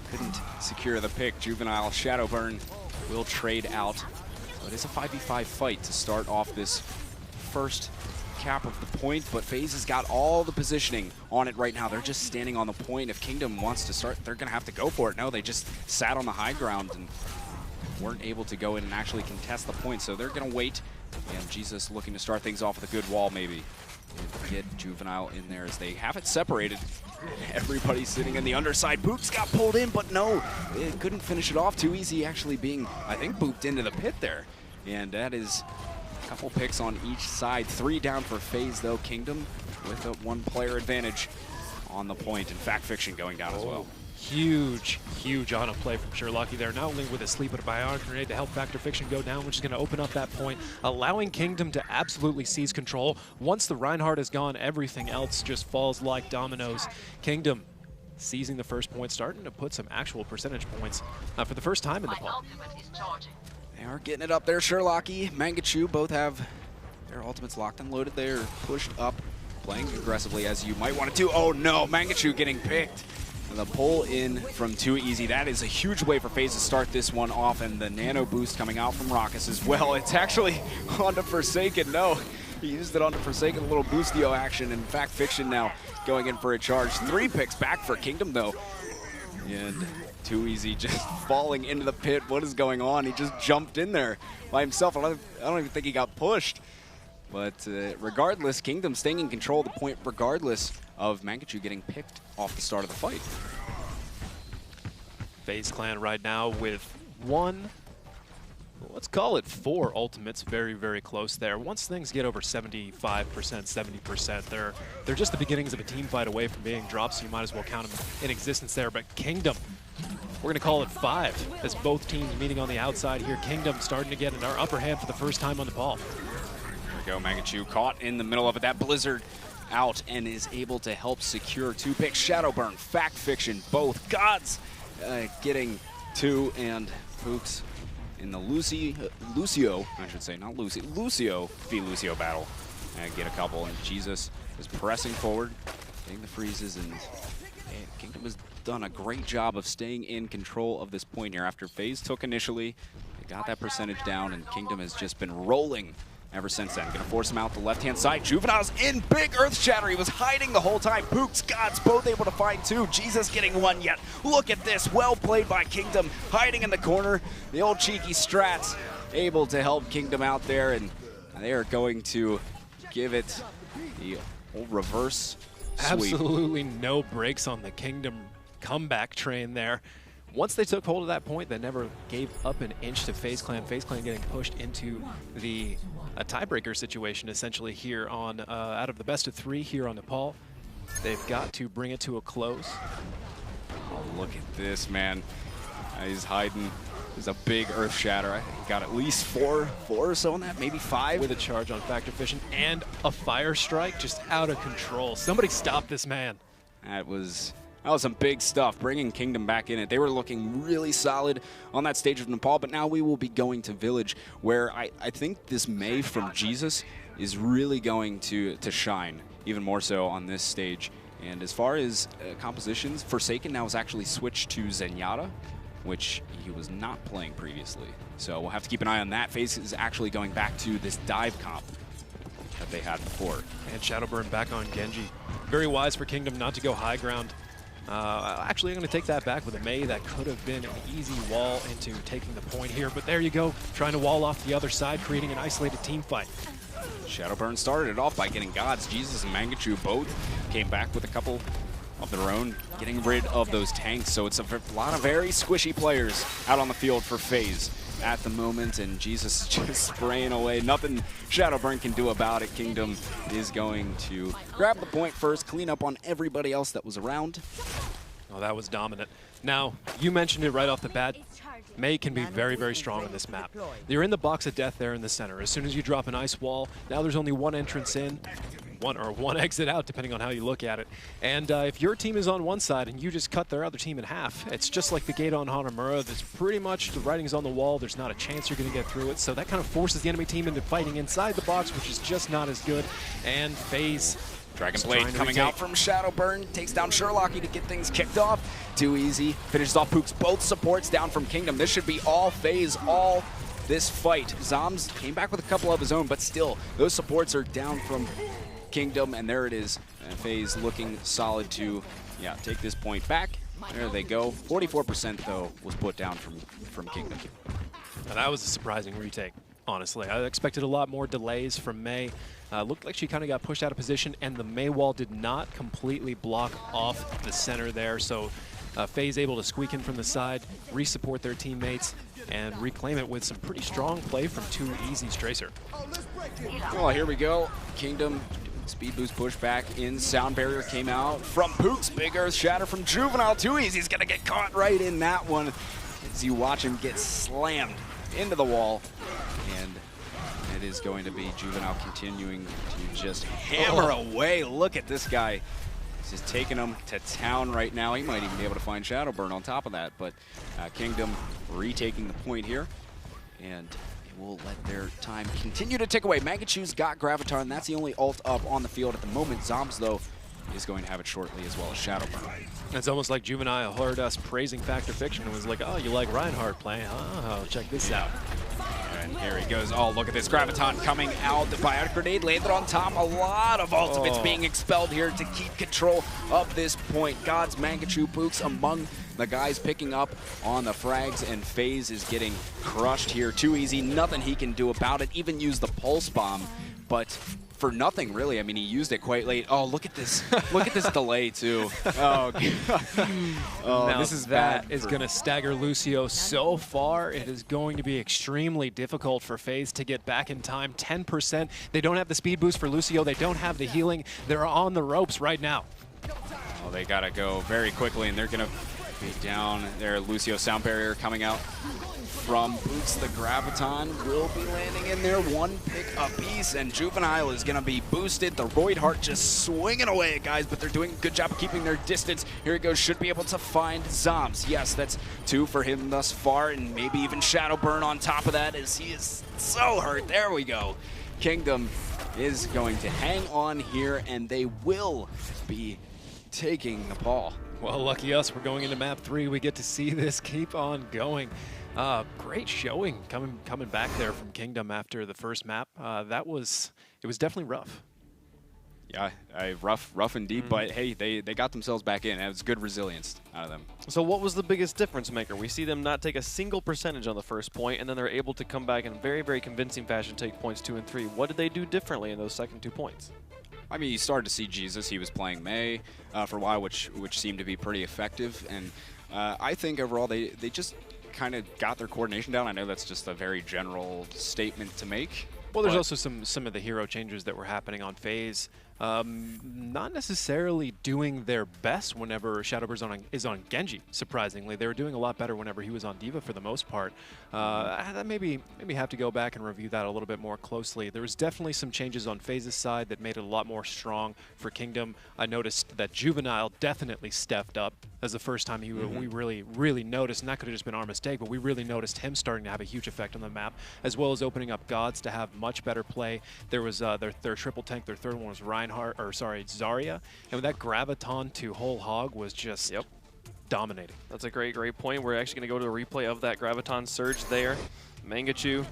couldn't secure the pick. Juvenile Shadowburn will trade out. So it is a 5v5 fight to start off this first cap of the point, but FaZe has got all the positioning on it right now. They're just standing on the point. If Kingdom wants to start, they're going to have to go for it. No, they just sat on the high ground and weren't able to go in and actually contest the point, so they're going to wait. And Jesus looking to start things off with a good wall, maybe. Get Juvenile in there as they have it separated. Everybody's sitting in the underside. Boops got pulled in, but no, it couldn't finish it off too easy, actually being, I think, booped into the pit there. And that is a couple picks on each side. 3 down for FaZe, though. Kingdom with a 1-player advantage on the point, and Fact Fiction going down as well. Huge, huge auto play from Sherlocky there, not only with a sleep, but a bionic grenade to help Factor Fiction go down, which is going to open up that point, allowing Kingdom to absolutely seize control. Once the Reinhardt is gone, everything else just falls like dominoes. Kingdom seizing the first point, starting to put some actual percentage points for the first time in the ball. They are getting it up there. Sherlocky, Mangachu both have their ultimates locked and loaded. They're pushed up, playing aggressively as you might want to do. Oh no, Mangachu getting picked. The pull in from Too Easy. That is a huge way for FaZe to start this one off, and the nano boost coming out from Raucus as well. It's actually onto Forsaken. No, he used it onto Forsaken, a little boostio action. In fact, Fiction now going in for a charge. 3 picks back for Kingdom though. And Too Easy just falling into the pit. What is going on? He just jumped in there by himself. I don't even think he got pushed. But regardless, Kingdom staying in control of the point regardless of Mangachu getting picked off the start of the fight. FaZe Clan right now with let's call it 4 ultimates, very, very close there. Once things get over 75%, 70%, they're just the beginnings of a team fight away from being dropped, so you might as well count them in existence there. But Kingdom, we're going to call it 5 as both teams meeting on the outside here. Kingdom starting to get in our upper hand for the first time on the ball. There we go, Mangachu caught in the middle of it. That Blizzard out and is able to help secure 2 picks. Shadowburn, Fact Fiction, both gods getting 2, and Pooks in the Lucio, I should say, not Lucy, Lucio v. Lucio battle. Get a couple, and Jesus is pressing forward, getting the freezes, and Kingdom has done a great job of staying in control of this point here. After FaZe took initially, they got that percentage down, and Kingdom has just been rolling ever since then. Gonna force him out the left-hand side. Juvenile's in, big earth shatter. He was hiding the whole time. Pooks, gods, both able to find 2. Jesus getting 1 yet. Look at this, well played by Kingdom, hiding in the corner. The old cheeky strats able to help Kingdom out there, and they are going to give it the old reverse sweep. Absolutely no brakes on the Kingdom comeback train there. Once they took hold of that point, they never gave up an inch to FaZe Clan. FaZe Clan getting pushed into a tiebreaker situation essentially here on out of the best of 3 here on Nepal. They've got to bring it to a close. Oh, look at this, man. He's hiding. There's a big earth shatter. I think he got at least 4 or so on that, maybe 5. With a charge on Factor Fiction and a fire strike, just out of control. Somebody stop this man. That was some big stuff, bringing Kingdom back in it. They were looking really solid on that stage of Nepal, but now we will be going to Village, where I think this May from Jesus is really going to shine, even more so on this stage. And as far as compositions, Forsaken now has actually switched to Zenyatta, which he was not playing previously. So we'll have to keep an eye on that. FaZe is actually going back to this dive comp that they had before. And Shadowburn back on Genji. Very wise for Kingdom not to go high ground. Actually, I'm going to take that back with a Mei. That could have been an easy wall into taking the point here, but there you go, trying to wall off the other side, creating an isolated team fight. Shadowburn started it off by getting gods. Jesus and Mangachu both came back with a couple of their own, getting rid of those tanks. So it's a lot of very squishy players out on the field for FaZe at the moment, and Jesus is just spraying away. Nothing Shadowburn can do about it. Kingdom is going to grab the point first, clean up on everybody else that was around. Oh, that was dominant. Now, you mentioned it right off the bat. Mei can be very, very strong on this map. You're in the box of death there in the center. As soon as you drop an ice wall, now there's only 1 entrance in, one exit out, depending on how you look at it. And if your team is on one side and you just cut their other team in half, it's just like the gate on Hanamura. There's pretty much the writing's on the wall. There's not a chance you're going to get through it. So that kind of forces the enemy team into fighting inside the box, which is just not as good. And FaZe, Dragon Blade coming out from Shadowburn, takes down Sherlocky to get things kicked off. Too Easy finishes off Pooks. Both supports down from Kingdom. This should be all FaZe, all this fight. Zoms came back with a couple of his own, but still, those supports are down from Kingdom, and there it is. FaZe looking solid to, take this point back. There they go. 44% though was put down from Kingdom. Now, that was a surprising retake, honestly. I expected a lot more delays from Mei. Looked like she kind of got pushed out of position, and the Mei wall did not completely block off the center there. So FaZe able to squeak in from the side, re-support their teammates, and reclaim it with some pretty strong play from Too Easy's Tracer. Well, here we go. Kingdom Speed boost push back in. Sound barrier came out from Pooks. Big Earth Shatter from Juvenile. Too easy. He's going to get caught right in that one as you watch him get slammed into the wall. And it is going to be Juvenile continuing to just hammer away. Look at this guy. He's just taking him to town right now. He might even be able to find Shadowburn on top of that. But Kingdom retaking the point here. And will let their time continue to tick away. Mangachu's got Graviton. That's the only ult up on the field at the moment. Zombs, though, is going to have it shortly, as well as Shadowburn. It's almost like Juvenile heard us praising Factor Fiction and was like, oh, you like Reinhardt playing? Oh, check this out. And here he goes. Oh, look at this. Graviton coming out. The Biotic Grenade landed on top. A lot of ultimates being expelled here to keep control of this point. God's Mangachu Pooks among the guys picking up on the frags, and FaZe is getting crushed here. Too easy. Nothing he can do about it. Even use the Pulse Bomb, but for nothing, really. I mean, he used it quite late. Oh, look at this. Look at this delay, too. Oh, now this is that bad. is going to stagger Lucio so far. It is going to be extremely difficult for FaZe to get back in time. 10%. They don't have the speed boost for Lucio. They don't have the healing. They're on the ropes right now. Oh, they got to go very quickly, and they're going to be down there. Lucio Sound Barrier coming out from Boots. The Graviton will be landing in there. One pick apiece, and Juvenile is going to be boosted. The Roid Heart just swinging away at guys, but they're doing a good job of keeping their distance. Here he goes. Should be able to find Zombs. Yes, that's 2 for him thus far, and maybe even Shadowburn on top of that, as he is so hurt. There we go. Kingdom is going to hang on here, and they will be taking the ball. Well, lucky us, we're going into map 3. We get to see this keep on going. Great showing coming back there from Kingdom after the first map. It was definitely rough. Yeah, rough indeed, but hey, they got themselves back in. It was good resilience out of them. So what was the biggest difference maker? We see them not take a single percentage on the first point, and then they're able to come back in very, very convincing fashion, take points 2 and 3. What did they do differently in those second 2 points? I mean, you started to see Jesus. He was playing Mei for a while, which seemed to be pretty effective. And I think overall they just kind of got their coordination down. I know that's just a very general statement to make. Well, there's also some of the hero changes that were happening on FaZe. Not necessarily doing their best whenever Shadowburn is on Genji, surprisingly. They were doing a lot better whenever he was on D.Va for the most part. That maybe have to go back and review that a little bit more closely. There was definitely some changes on FaZe's side that made it a lot more strong for Kingdom. I noticed that Juvenile definitely stepped up as the first time we really noticed, and that could have just been our mistake, but we really noticed him starting to have a huge effect on the map, as well as opening up Gods to have much better play. There was their triple tank, their third one was Zarya, and with that Graviton to whole hog was just dominating. That's a great point. We're actually going to go to a replay of that Graviton surge there. Mangachu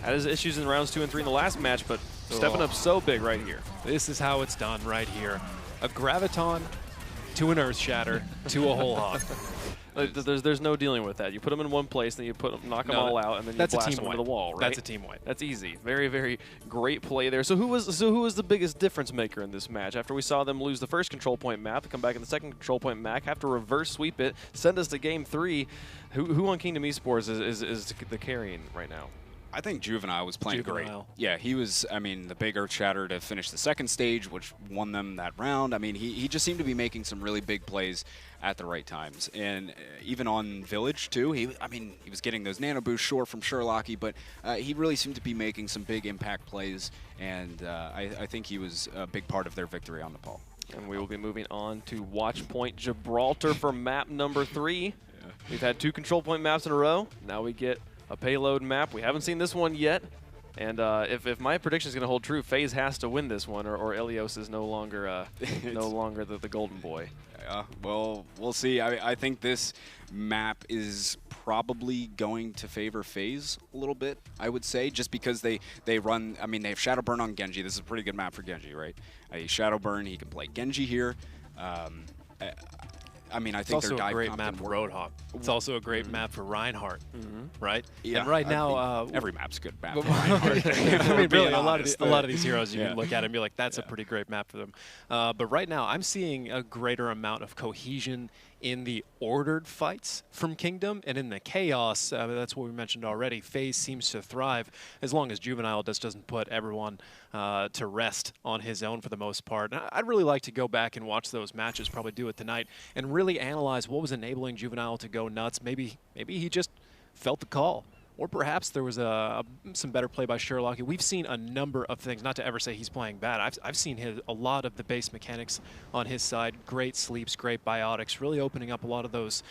had his issues in rounds 2 and 3 in the last match, but stepping up so big right here. This is how it's done right here. A Graviton to an Earth Shatter to a whole hog. There's no dealing with that. You put them in one place, then you knock them all out, and then you blast them into the wall, right? That's a team wipe. That's easy. Very, very great play there. So who was the biggest difference maker in this match? After we saw them lose the first control point map, come back in the second control point map, have to reverse sweep it, send us to game 3. Who on Kingdom Esports is the carrying right now? I think Juvenile was playing great. Yeah, he was, I mean, the big Earth Shatter to finish the second stage, which won them that round. I mean, he just seemed to be making some really big plays at the right times. And even on Village, too, he was getting those nano boosts short from Sherlocky, but he really seemed to be making some big impact plays, and I think he was a big part of their victory on Nepal. And we will be moving on to Watch Point Gibraltar for map number 3. Yeah. We've had 2 control point maps in a row. Now we get a payload map. We haven't seen this one yet, and if my prediction is going to hold true, FaZe has to win this one, or Ilios is no longer the golden boy. Well, we'll see. I think this map is probably going to favor FaZe a little bit, I would say, just because they run, I mean, they have Shadowburn on Genji. This is a pretty good map for Genji, right? Shadowburn, he can play Genji here. I mean, I think it's also a great map for Roadhog. It's also a great map for Reinhardt, right? Yeah. And right now, every map's a good map for Reinhardt. I mean, really, a lot of these heroes you can look at and be like, that's a pretty great map for them. But right now, I'm seeing a greater amount of cohesion in the ordered fights from Kingdom, and in the chaos, that's what we mentioned already, FaZe seems to thrive as long as Juvenile just doesn't put everyone to rest on his own for the most part. And I'd really like to go back and watch those matches, probably do it tonight, and really analyze what was enabling Juvenile to go nuts. Maybe he just felt the call. Or perhaps there was some better play by Sherlock. We've seen a number of things, not to ever say he's playing bad. I've seen a lot of the base mechanics on his side. Great sleeps, great biotics, really opening up a lot of those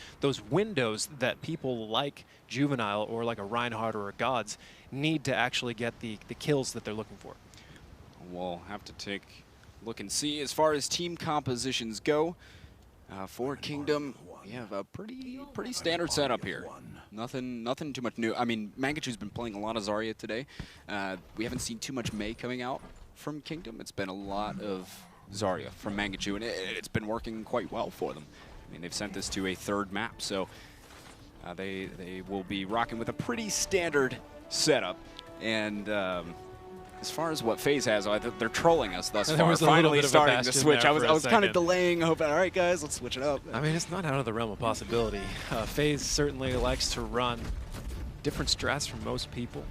windows that people like Juvenile or like a Reinhardt or a Gods need to actually get the kills that they're looking for. We'll have to take a look and see. As far as team compositions go, for Kingdom, we have a pretty standard setup here. Nothing too much new. I mean, Mangachu's been playing a lot of Zarya today. We haven't seen too much Mei coming out from Kingdom. It's been a lot of Zarya from Mangachu, and it's been working quite well for them. I mean, they've sent this to a third map, so they will be rocking with a pretty standard setup. And as far as what FaZe has, they're trolling us thus far. Finally starting to switch. I was kind of delaying, hoping, all right, guys, let's switch it up. I mean, it's not out of the realm of possibility. FaZe certainly likes to run different strats from most people.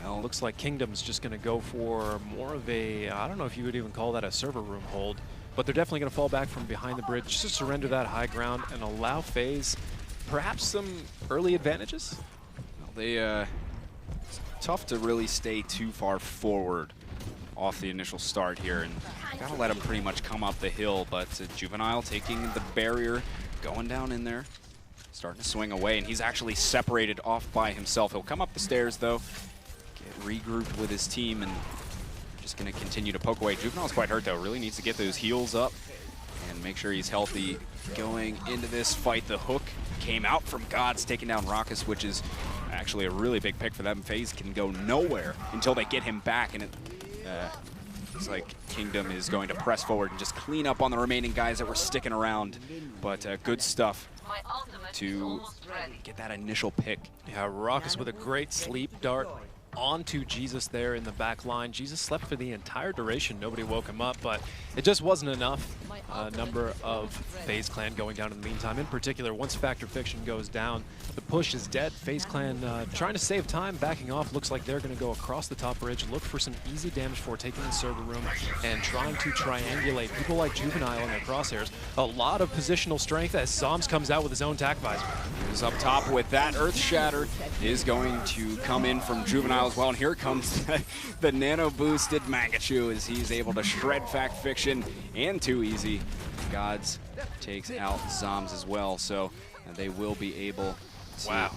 Well, looks like Kingdom's just going to go for more of a, I don't know if you would even call that a server room hold, but they're definitely going to fall back from behind the bridge just to surrender that high ground and allow FaZe perhaps some early advantages. Well, tough to really stay too far forward off the initial start here, and gotta let him pretty much come up the hill, but Juvenile taking the barrier, going down in there, starting to swing away, and he's actually separated off by himself. He'll come up the stairs though, get regrouped with his team, and just gonna continue to poke away. Juvenile's quite hurt though, really needs to get those heals up and make sure he's healthy going into this fight. The hook came out from Gods, taking down Raucus, which is actually a really big pick for them. FaZe can go nowhere until they get him back, and it looks like Kingdom is going to press forward and just clean up on the remaining guys that were sticking around. But good stuff to get that initial pick. Yeah, Raucus with a great sleep dart onto Jesus there in the back line. Jesus slept for the entire duration. Nobody woke him up, but it just wasn't enough. A number of FaZe Clan going down in the meantime. In particular, once Factor Fiction goes down, the push is dead. FaZe Clan trying to save time, backing off. Looks like they're going to go across the top bridge, look for some easy damage for taking the server room, and trying to triangulate people like Juvenile in their crosshairs. A lot of positional strength as Zoms comes out with his own tac visor. He's up top with that. Earth Shatter is going to come in from Juvenile as well, and here comes the nano-boosted Mangachu as he's able to shred Fact Fiction and Too Easy. Gods takes out Zoms as well, so they will be able to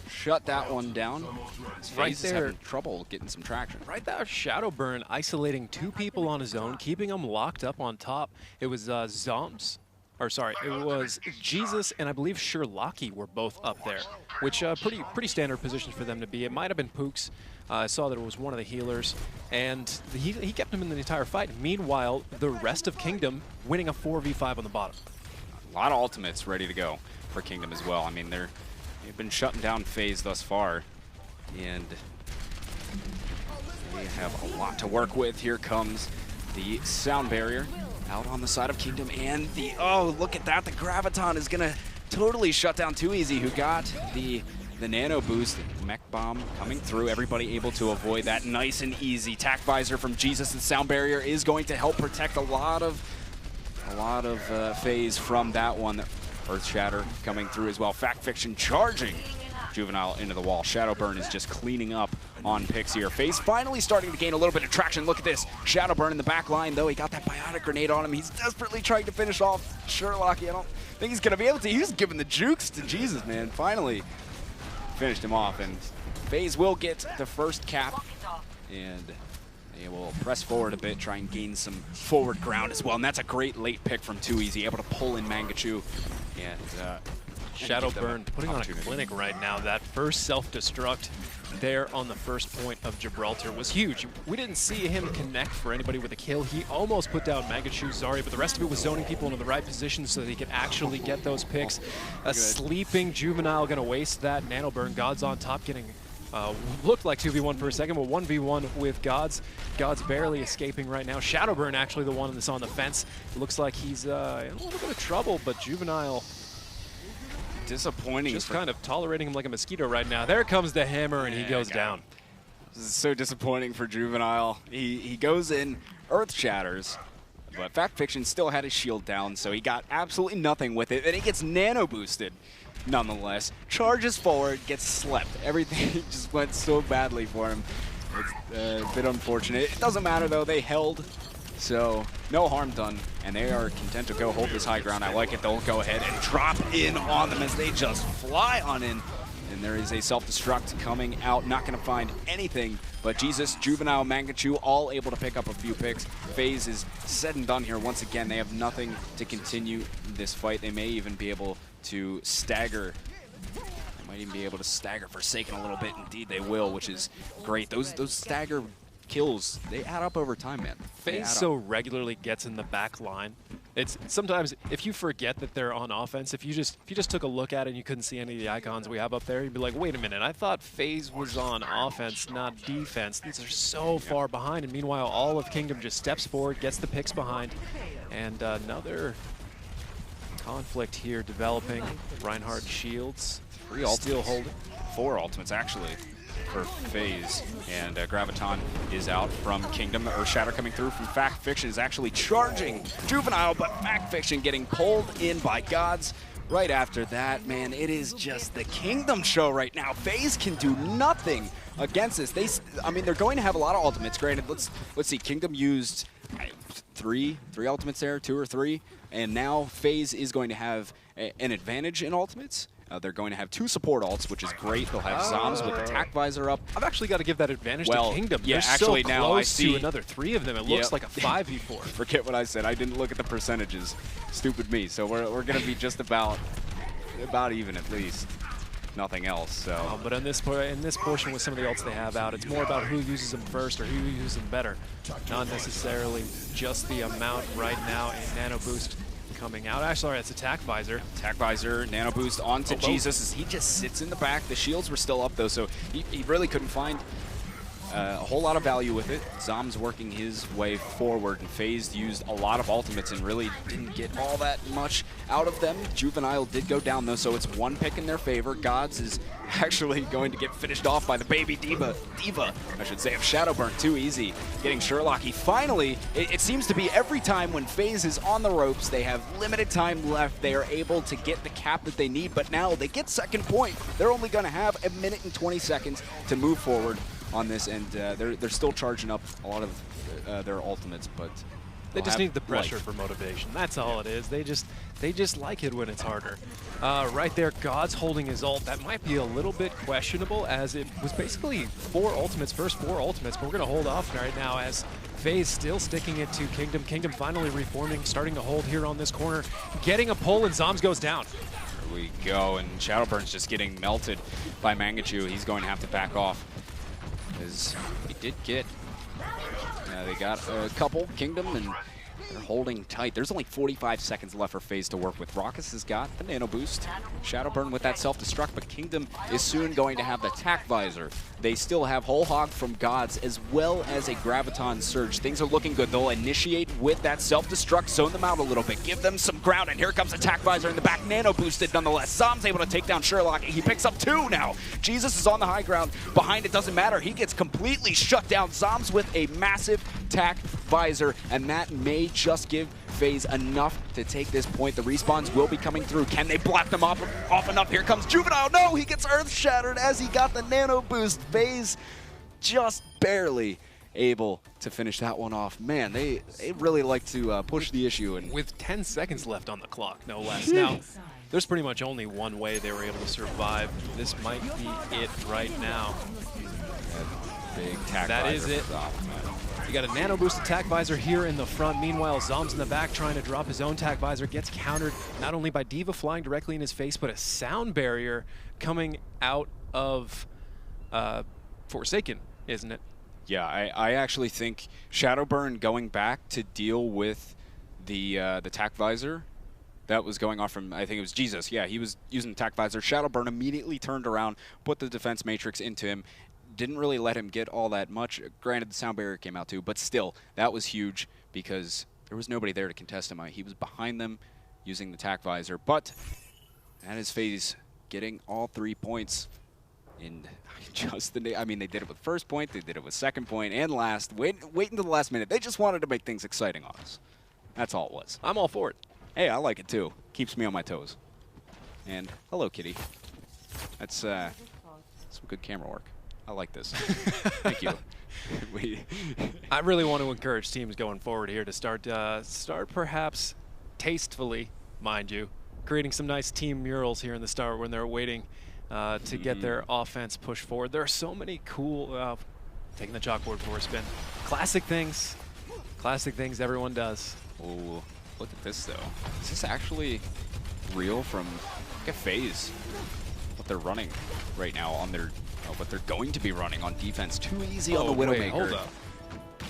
shut that one down. FaZe is having trouble getting some traction. Right there, Shadowburn isolating two people on his own, keeping them locked up on top. It was Zoms. Or sorry, it was Jesus and I believe Sherlocky were both up there, which pretty standard position for them to be. It might have been Pooks. I saw that it was one of the healers, and he kept him in the entire fight. Meanwhile, the rest of Kingdom winning a 4v5 on the bottom. A lot of ultimates ready to go for Kingdom as well. I mean, they've been shutting down FaZe thus far, and they have a lot to work with. Here comes the sound barrier out on the side of Kingdom, and oh, look at that. The Graviton is going to totally shut down Too Easy, who got the nano boost. Mech bomb coming through. Everybody able to avoid that nice and easy. Tac visor from Jesus, and sound barrier is going to help protect a lot of FaZe from that one. Earth Shatter coming through as well. Fact Fiction charging Juvenile into the wall. Shadowburn is just cleaning up on picks here. FaZe finally starting to gain a little bit of traction. Look at this. Shadowburn in the back line, though. He got that biotic grenade on him. He's desperately trying to finish off Sherlocky. I don't think he's going to be able to. He's giving the jukes to Jesus, man. Finally finished him off, and FaZe will get the first cap, and they will press forward a bit, try and gain some forward ground as well. And that's a great late pick from Too Easy, able to pull in Mangachu. And Shadowburn putting on a clinic right now. That first self-destruct there on the first point of Gibraltar was huge. We didn't see him connect for anybody with a kill. He almost put down Mangachu, Zarya, but the rest of it was zoning people into the right position so that he could actually get those picks. A sleeping Juvenile gonna waste that. Nanoburn, Gods on top, getting Looked like 2v1 for a second, but 1v1 with Gods. Gods barely escaping right now. Shadowburn actually the one that's on the fence. It looks like he's in a little bit of trouble, but Juvenile disappointing. just kind of tolerating him like a mosquito right now. There comes the hammer, and he goes down. This is so disappointing for Juvenile. He goes in, Earth shatters, but Fact Fiction still had his shield down, so he got absolutely nothing with it, and he gets nano boosted. Nonetheless, charges forward, gets slept. Everything just went so badly for him. It's a bit unfortunate. It doesn't matter though, they held, so no harm done. And they are content to go hold this high ground. I like it, they'll go ahead and drop in on them as they just fly on in. And there is a self-destruct coming out, not gonna find anything, but Jesus, Juvenile, Mangachu, all able to pick up a few picks. FaZe is said and done here. Once again, they have nothing to continue this fight. They may even be able to stagger. They might even be able to stagger Forsaken a little bit. Indeed, they will, which is great. Those stagger kills, they add up over time, man. FaZe so regularly gets in the back line. It's sometimes if you forget that they're on offense, if you just took a look at it and you couldn't see any of the icons we have up there, you'd be like, wait a minute, I thought FaZe was on offense, not defense. These are so far behind, and meanwhile, all of Kingdom just steps forward, gets the picks behind, and another conflict here developing. Reinhardt shields, still holding. 4 ultimates actually for FaZe, and Graviton is out from Kingdom. Earth Shatter coming through from Fact Fiction is actually charging Juvenile, but Fact Fiction getting pulled in by Gods. Right after that, man, it is just the Kingdom show right now. FaZe can do nothing against this. I mean, they're going to have a lot of ultimates. Granted, let's see. Kingdom used three ultimates there, 2 or 3, and now FaZe is going to have an advantage in ultimates. They're going to have 2 support ults, which is great. They'll have Zoms with Attack Visor up. I've actually got to give that advantage to Kingdom. Yeah, They're actually so now close I see to another 3 of them. It looks like a 5v4. Forget what I said. I didn't look at the percentages. Stupid me. So we're going to be just about even at least. Nothing else. So. But in this portion with some of the ults they have out, it's more about who uses them first or who uses them better, not necessarily just the amount right now. A nano boost coming out. Actually, sorry, it's Attack Visor. Attack Visor, Nano Boost onto Jesus as he just sits in the back. The shields were still up though, so he really couldn't find a whole lot of value with it. Zom's working his way forward, and FaZe used a lot of ultimates and really didn't get all that much out of them. Juvenile did go down though, so it's 1 pick in their favor. Gods is actually going to get finished off by the baby diva, I should say, of Shadowburn. Too easy getting Sherlock. He finally, it seems to be every time when FaZe is on the ropes, they have limited time left, they are able to get the cap that they need, but now they get second point. They're only going to have 1 minute and 20 seconds to move forward on this, and they're still charging up a lot of their ultimates, but they just need the pressure for motivation. That's all it is. They just like it when it's harder. Right there, God's holding his ult. That might be a little bit questionable, as it was basically 4 ultimates, first 4 ultimates, but we're going to hold off right now as FaZe still sticking it to Kingdom. Kingdom finally reforming, starting to hold here on this corner, getting a pull, and Zoms goes down. There we go, and Shadowburn's just getting melted by Mangachu. He's going to have to back off, because he did get, they got a couple, Kingdom, and they're holding tight. There's only 45 seconds left for FaZe to work with. Raucus has got the Nano Boost. Shadowburn with that self-destruct, but Kingdom is soon going to have the Attack Visor. They still have Whole Hog from Gods, as well as a Graviton Surge. Things are looking good. They'll initiate with that self-destruct, zone them out a little bit, give them some ground, and here comes Attack Visor in the back. Nano Boosted nonetheless. Zom's able to take down Sherlock. He picks up 2 now. Jesus is on the high ground. Behind it doesn't matter. He gets completely shut down. Zom's with a massive Attack Visor, and that may just give FaZe enough to take this point. The respawns will be coming through. Can they block them off enough? Here comes Juvenile. No, he gets Earth Shattered as he got the Nano Boost. FaZe just barely able to finish that one off. Man, they really like to push the issue. And with 10 seconds left on the clock, no less. Now, there's pretty much only one way they were able to survive. This might be it right now. Big Attack That Visor is it. off, man. You got a Nano Boost Attack Visor here in the front. Meanwhile, Zom's in the back trying to drop his own Attack Visor. Gets countered not only by Diva flying directly in his face, but a sound barrier coming out of Forsaken, isn't it? Yeah, I actually think Shadowburn going back to deal with the Attack Visor that was going off from, I think it was Jesus. Yeah, he was using attack visor. Shadowburn immediately turned around, put the defense matrix into him. Didn't really let him get all that much. Granted, the sound barrier came out too, but still, that was huge because there was nobody there to contest him. He was behind them using the attack visor, but that is FaZe getting all 3 points in just the, I mean, they did it with first point, they did it with second point, and last. Wait until the last minute. They just wanted to make things exciting on us. That's all it was. I'm all for it. Hey, I like it too. Keeps me on my toes. And hello, kitty. That's some good camera work. I like this. Thank you. I really want to encourage teams going forward here to start perhaps tastefully, mind you, creating some nice team murals here in the start when they're waiting to get their offense pushed forward. There are so many cool, taking the chalkboard for a spin, classic things everyone does. Oh, look at this though. Is this actually real from look at FaZe? What they're running right now on their, what they're going to be running on defense. Too easy on the Widowmaker. Hold up.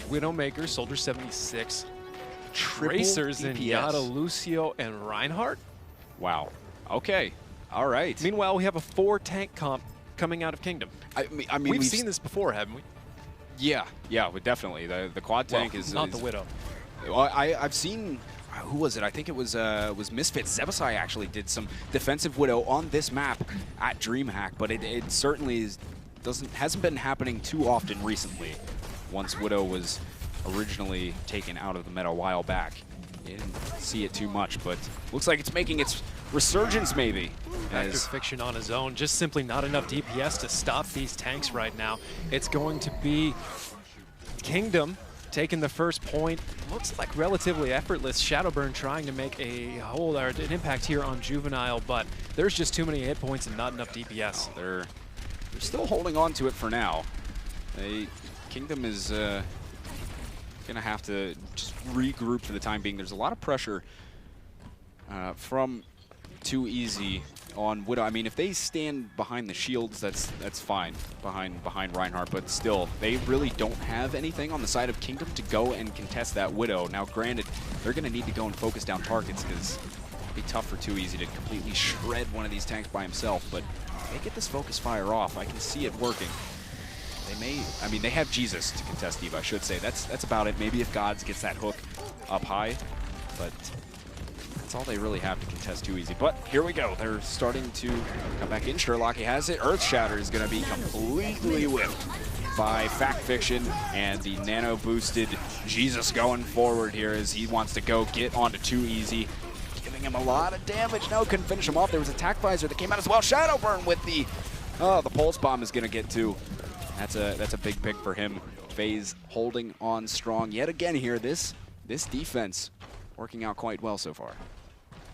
Widowmaker, Soldier 76, Triple Tracers in DPS. Yada, Lucio, and Reinhardt. Wow. Okay. All right. Meanwhile, we have a 4-tank comp coming out of Kingdom. I mean, We've seen this before, haven't we? Yeah, definitely. The quad tank is not the Widow. Well, I've seen. Who was it? I think it was Misfits. Zebasai actually did some defensive Widow on this map at DreamHack, but it certainly hasn't been happening too often recently. Once Widow was originally taken out of the meta a while back, you didn't see it too much, but looks like it's making its resurgence maybe. Vector Fiction on his own, just simply not enough DPS to stop these tanks right now. It's going to be Kingdom taking the first point. Looks like relatively effortless. Shadowburn trying to make a hold or an impact here on Juvenile, but there's just too many hit points and not enough DPS. They're still holding on to it for now. Kingdom is gonna have to just regroup for the time being. There's a lot of pressure from Too Easy on Widow. I mean, if they stand behind the shields, that's fine behind Reinhardt, but still, they really don't have anything on the side of Kingdom to go and contest that Widow. Now, granted, they're going to need to go and focus down targets because it'd be tough for Too Easy to completely shred one of these tanks by himself, but if they get this focus fire off, I can see it working. They may, I mean, they have Jesus to contest Eve, I should say. That's about it. Maybe if Gods gets that hook up high, but that's all they really have to contest Too Easy. But here we go. They're starting to come back in. Sherlock, he has it. Earth Shatter is going to be completely whipped by Fact Fiction, and the nano-boosted Jesus going forward here as he wants to go get onto Too Easy, giving him a lot of damage. No, couldn't finish him off. There was a attack visor that came out as well. Shadowburn with the Pulse Bomb is going to get too. That's a big pick for him. FaZe holding on strong yet again here. This defense working out quite well so far.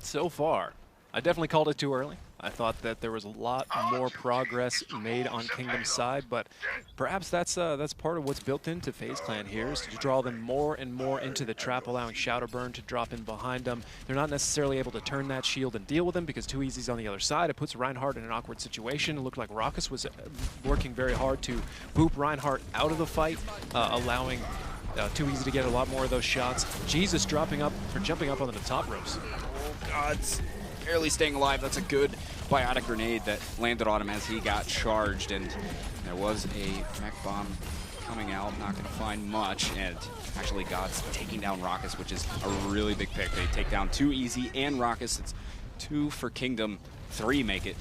So far, I definitely called it too early. I thought that there was a lot more progress made on Kingdom's side, but perhaps that's part of what's built into FaZe Clan here, is to draw them more and more into the trap, allowing Shadowburn to drop in behind them. They're not necessarily able to turn that shield and deal with him because Too Easy's on the other side. It puts Reinhardt in an awkward situation. It looked like Raucus was working very hard to boop Reinhardt out of the fight, allowing Too Easy to get a lot more of those shots. Jesus jumping up onto the top ropes. Oh, God's barely staying alive. That's a good biotic grenade that landed on him as he got charged, and there was a mech bomb coming out. Not going to find much, and actually God's taking down Raucus, which is a really big pick. They take down Too Easy and Raucus. It's 2 for Kingdom, 3 make it,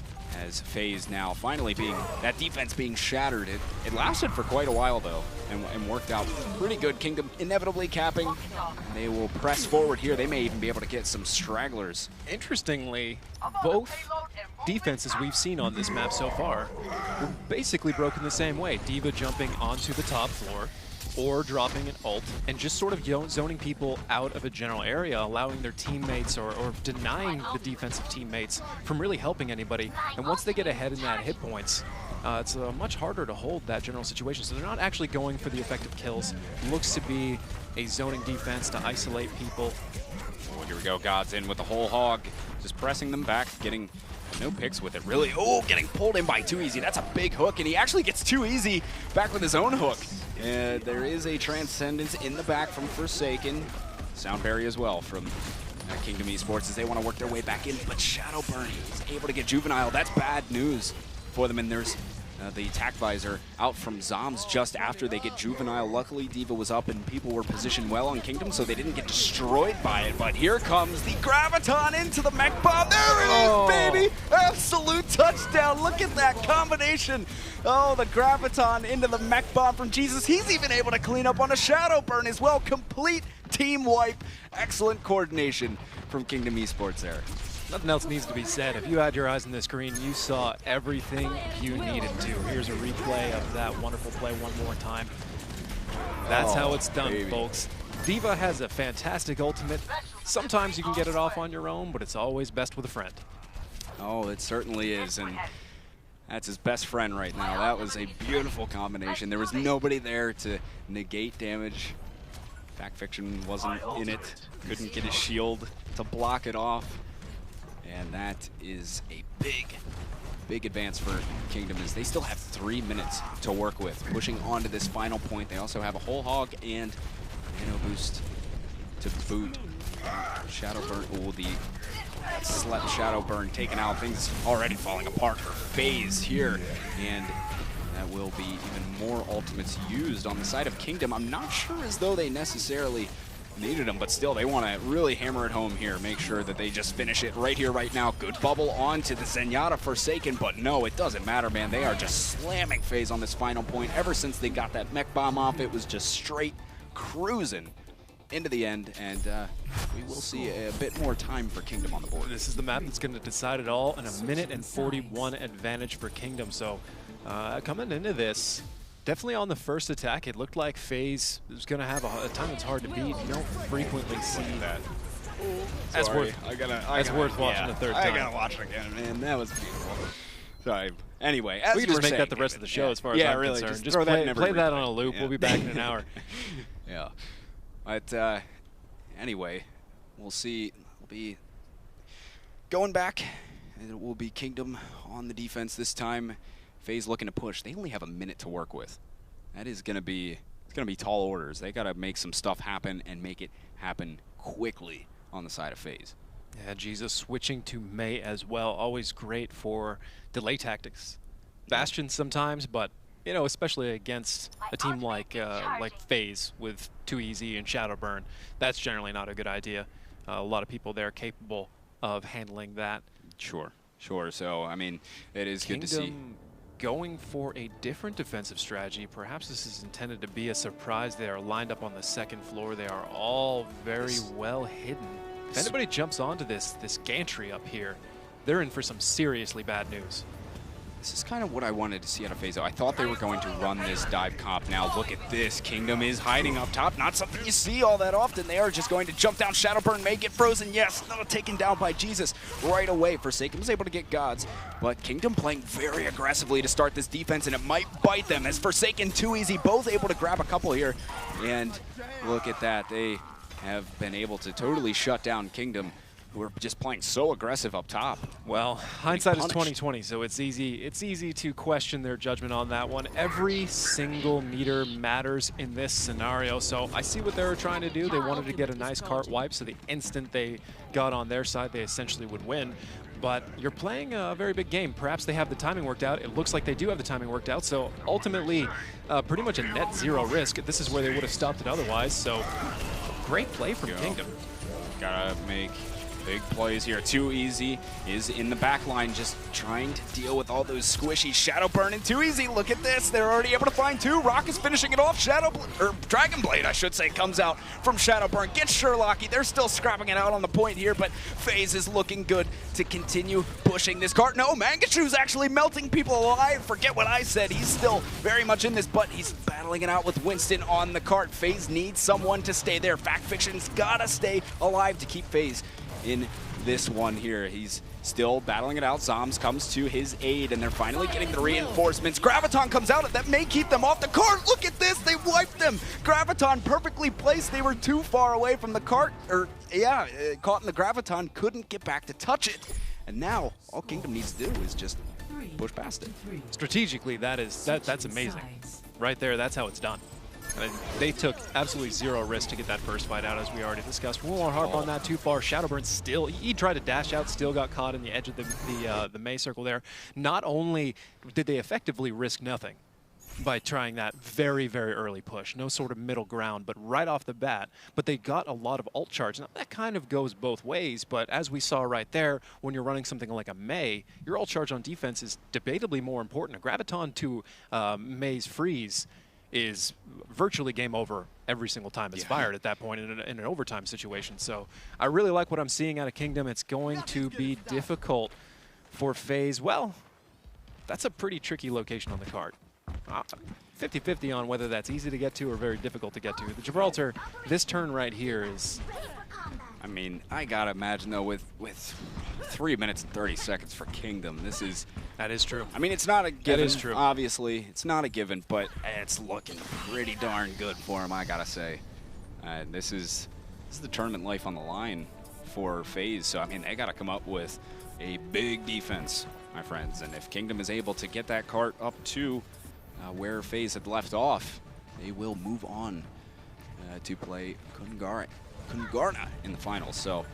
as FaZe now finally that defense being shattered. It lasted for quite a while though, and worked out pretty good. Kingdom inevitably capping. They will press forward here. They may even be able to get some stragglers. Interestingly, both defenses we've seen on this map so far were basically broken the same way. D.Va jumping onto the top floor, or dropping an ult, and just sort of zoning people out of a general area, allowing their teammates or denying the defensive teammates from really helping anybody. And once they get ahead in that hit points, it's much harder to hold that general situation. So they're not actually going for the effective kills. Looks to be a zoning defense to isolate people. Oh, here we go. God's in with the whole hog, just pressing them back, getting no picks with it, really. Oh, getting pulled in by Too Easy. That's a big hook, and he actually gets Too Easy back with his own hook. There is a Transcendence in the back from Forsaken. Sound barrier as well from Kingdom Esports as they want to work their way back in, but Shadowburn is able to get Juvenile. That's bad news for them, and there's the attack visor out from Zoms just after they get Juvenile. Luckily, D.Va was up and people were positioned well on Kingdom, so they didn't get destroyed by it. But here comes the Graviton into the mech bomb. There it is, baby! Absolute touchdown. Look at that combination. Oh, the Graviton into the mech bomb from Jesus. He's even able to clean up on a Shadowburn as well. Complete team wipe. Excellent coordination from Kingdom Esports there. Nothing else needs to be said. If you had your eyes on the screen, you saw everything you needed to. Here's a replay of that wonderful play one more time. That's how it's done, folks. D.Va has a fantastic ultimate. Sometimes you can get it off on your own, but it's always best with a friend. Oh, it certainly is, and that's his best friend right now. That was a beautiful combination. There was nobody there to negate damage. Fact Fiction wasn't in it. Couldn't get his shield to block it off. And that is a big advance for Kingdom as they still have 3 minutes to work with. Pushing on to this final point. They also have a whole hog and nano boost to boot. Shadowburn, oh, the slept Shadowburn taken out. Things already falling apart for FaZe here. And that will be even more ultimates used on the side of Kingdom. I'm not sure as though they necessarily needed them, but still they want to really hammer it home here, make sure that they just finish it right here, right now. Good bubble onto the Zenyatta Forsaken, but no, it doesn't matter, man. They are just slamming FaZe on this final point. Ever since they got that mech bomb off, it was just straight cruising into the end, and we will see a bit more time for Kingdom on the board. This is the map that's going to decide it all, and a minute and 41 advantage for Kingdom. So coming into this, definitely on the first attack, it looked like FaZe was going to have a time that's hard to beat. You don't frequently see that. That's worth watching the third time. I gotta watch it again, man. That was beautiful. Sorry. Anyway, as we can you just were make that the saying, rest of the show, David. as far as I'm really, concerned. Just play that on a loop. Yeah. We'll be back in an hour. Yeah. But anyway, we'll see. We'll be going back, and it will be Kingdom on the defense this time. FaZe looking to push. They only have a minute to work with. That is going to be tall orders. They got to make some stuff happen and make it happen quickly on the side of FaZe. Yeah, Jesus switching to Mei as well. Always great for delay tactics. Bastion sometimes, but you know, especially against a team like FaZe with Too Easy and Shadowburn, that's generally not a good idea. A lot of people there capable of handling that. Sure. So I mean, it is Kingdom good to see. Going for a different defensive strategy. Perhaps this is intended to be a surprise. They are lined up on the second floor. They are all very well hidden. If anybody jumps onto this gantry up here, they're in for some seriously bad news. This is kind of what I wanted to see out of FaZe. I thought they were going to run this dive comp. Now look at this. Kingdom is hiding up top. Not something you see all that often. They are just going to jump down. Shadowburn may get frozen. Yes, not taken down by Jesus right away. Forsaken was able to get gods, but Kingdom playing very aggressively to start this defense, and it might bite them as Forsaken, Too Easy, both able to grab a couple here. And look at that. They have been able to totally shut down Kingdom, who are just playing so aggressive up top. Well, hindsight is 20/20, so it's easy to question their judgment on that one. Every single meter matters in this scenario, so I see what they were trying to do. They wanted to get a nice cart wipe, so the instant they got on their side, they essentially would win. But you're playing a very big game. Perhaps they have the timing worked out. It looks like they do have the timing worked out, so ultimately, pretty much a net zero risk. This is where they would have stopped it otherwise, so great play from Kingdom. Gotta make big plays here. Too Easy is in the back line, just trying to deal with all those squishy Shadowburn and Too Easy. Look at this. They're already able to find two. Rock is finishing it off. Dragonblade, I should say, comes out from Shadowburn. Gets Sherlocky. They're still scrapping it out on the point here, but FaZe is looking good to continue pushing this cart. No, Mangashu's actually melting people alive. Forget what I said. He's still very much in this, but he's battling it out with Winston on the cart. FaZe needs someone to stay there. Fact Fiction's gotta stay alive to keep FaZe in this one here. He's still battling it out. Zoms comes to his aid, and they're finally getting the reinforcements. Graviton comes out. That may keep them off the cart. Look at this. They wiped them. Graviton perfectly placed. They were too far away from the cart. Caught in the Graviton. Couldn't get back to touch it. And now all Kingdom needs to do is just push past it. Strategically, that's amazing. Right there, that's how it's done. And they took absolutely zero risk to get that first fight out, as we already discussed. We won't harp on that too far. Shadowburn still, he tried to dash out, still got caught in the edge of the May circle there. Not only did they effectively risk nothing by trying that very, very early push, no sort of middle ground, but right off the bat, but they got a lot of ult charge. Now, that kind of goes both ways, but as we saw right there, when you're running something like a May, your ult charge on defense is debatably more important. A Graviton to May's freeze is virtually game over every single time it's fired at that point in an overtime situation. So I really like what I'm seeing out of Kingdom. It's going to be difficult for FaZe. Well, that's a pretty tricky location on the card. 50-50 on whether that's easy to get to or very difficult to get to. The Gibraltar, this turn right here is... I mean, I gotta imagine though, with 3 minutes and 30 seconds for Kingdom, this is... That is true. I mean, it's not a given. That is true. Obviously, it's not a given, but it's looking pretty darn good for him, I gotta say. This is the tournament life on the line for FaZe, so I mean, they gotta come up with a big defense, my friends. And if Kingdom is able to get that cart up to where FaZe had left off, they will move on to play Kungarna in the finals. So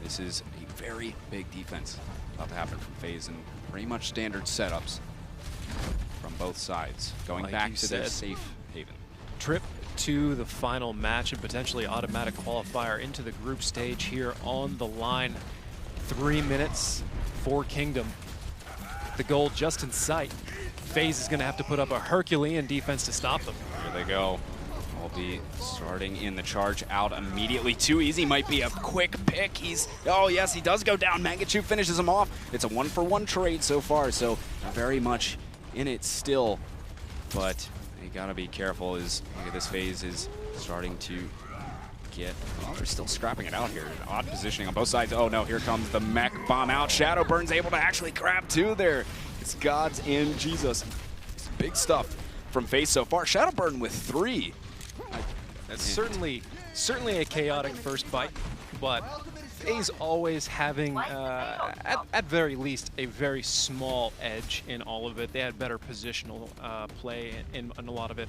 this is a very big defense about to happen from FaZe, and pretty much standard setups from both sides. Going Like back you to their said, safe haven. Trip to the final match and potentially automatic qualifier into the group stage here on the line. 3 minutes for Kingdom. The goal just in sight. FaZe is going to have to put up a Herculean defense to stop them. Here they go. Will be starting in the charge out immediately. Too easy might be a quick pick. Oh yes, he does go down. Mangachu finishes him off. It's a 1-for-1 trade so far, so very much in it still. But you gotta be careful as look at this FaZe is starting to get, well, they're still scrapping it out here. Odd positioning on both sides. Oh no, here comes the mech bomb out. Shadowburn's able to actually grab two there. It's Gods and Jesus. It's big stuff from FaZe so far. Shadowburn with 3. That's certainly a chaotic first fight, but FaZe always having, at very least, a very small edge in all of it. They had better positional play in a lot of it.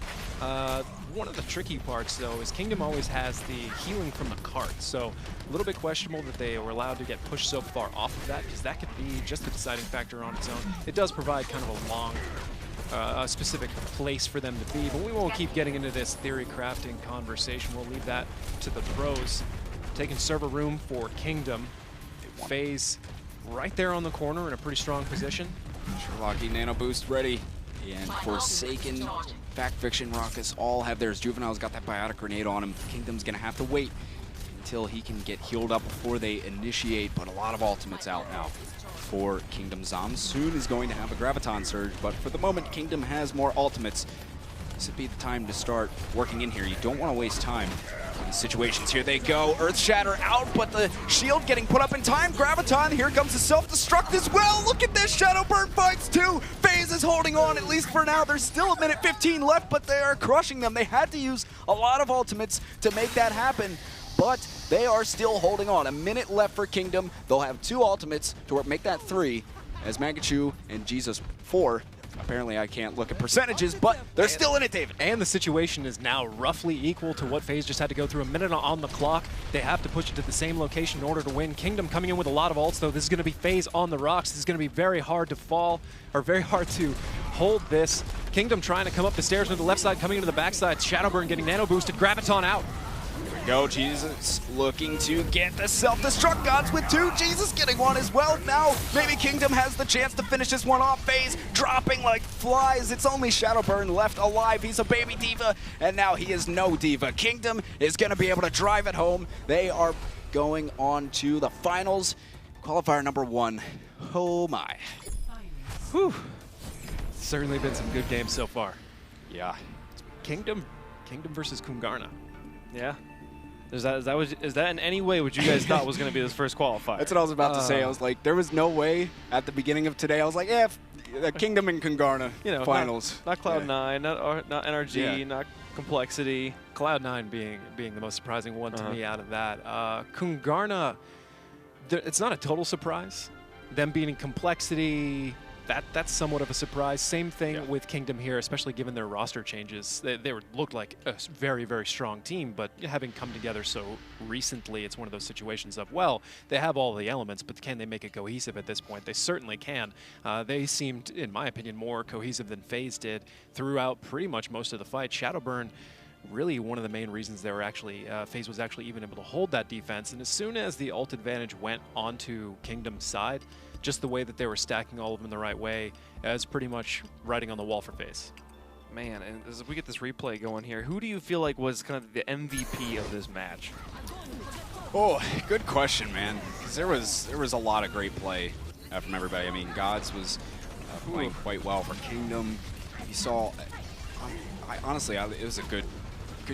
One of the tricky parts, though, is Kingdom always has the healing from the cart, so a little bit questionable that they were allowed to get pushed so far off of that, because that could be just a deciding factor on its own. It does provide kind of a long a specific place for them to be, but we won't keep getting into this theory crafting conversation. We'll leave that to the pros. Taking server room for Kingdom. FaZe right there on the corner in a pretty strong position. Sherlocky nano boost ready. And Forsaken, Fact Fiction, Raucus all have theirs. Juvenile's got that biotic grenade on him. Kingdom's gonna have to wait until he can get healed up before they initiate, but a lot of ultimates out now for Kingdom. Zom soon is going to have a Graviton Surge, but for the moment, Kingdom has more ultimates. This would be the time to start working in here. You don't want to waste time in these situations. Here they go. Earth Shatter out, but the shield getting put up in time. Graviton, here comes the self-destruct as well. Look at this. Shadowburn fights too. FaZe is holding on, at least for now. There's still 1:15 left, but they are crushing them. They had to use a lot of ultimates to make that happen, but they are still holding on. 1 minute left for Kingdom. They'll have 2 ultimates to make that 3, as Mangachu and Jesus 4. Apparently I can't look at percentages, but they're still in it, David. And the situation is now roughly equal to what FaZe just had to go through. 1 minute on the clock. They have to push it to the same location in order to win. Kingdom coming in with a lot of ults, though. This is going to be FaZe on the rocks. This is going to be very hard to fall, or very hard to hold this. Kingdom trying to come up the stairs from the left side, coming into the backside. Shadowburn getting nano boosted. Graviton out. Go, Jesus looking to get the self-destruct. Gods with 2, Jesus getting 1 as well. Now maybe Kingdom has the chance to finish this one off. FaZe dropping like flies. It's only Shadowburn left alive. He's a baby diva, and now he is no diva. Kingdom is going to be able to drive it home. They are going on to the finals. Qualifier number 1. Oh my. Whew. Certainly been some good games so far. Yeah. Kingdom versus Kungarna. Yeah. Is that in any way what you guys thought was going to be this first qualifier? That's what I was about to say. I was like, there was no way at the beginning of today. I was like, yeah, Kingdom and Kungarna finals. Not Cloud9, not NRG, not Complexity. Cloud9 being the most surprising one to me out of that. Kungarna, it's not a total surprise. Them beating Complexity, that's somewhat of a surprise. Same thing with Kingdom here, especially given their roster changes. They looked like a very, very strong team, but having come together so recently, it's one of those situations of, well, they have all the elements, but can they make it cohesive at this point? They certainly can. They seemed, in my opinion, more cohesive than FaZe did throughout pretty much most of the fight. Shadowburn, really one of the main reasons they were actually, FaZe was actually even able to hold that defense. And as soon as the ult advantage went onto Kingdom's side, just the way that they were stacking all of them in the right way is pretty much writing on the wall for FaZe. Man, and as we get this replay going here, who do you feel like was kind of the MVP of this match? Oh, good question, man. 'Cause there was a lot of great play from everybody. I mean, Gods was playing quite well for Kingdom. You saw, honestly, it was a good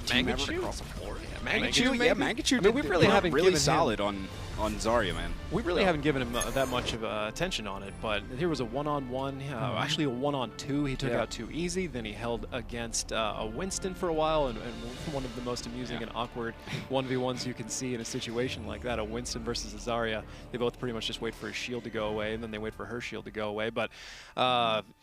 team effort across the floor. Yeah, Mangachu. I mean, we really haven't really given solid on Zarya, man. We really haven't given him that much of attention on it, but here was a one-on-one, actually a one-on-two. He took out too easy, then he held against a Winston for a while, and one of the most amusing and awkward 1v1s you can see in a situation like that, a Winston versus a Zarya. They both pretty much just wait for his shield to go away, and then they wait for her shield to go away, but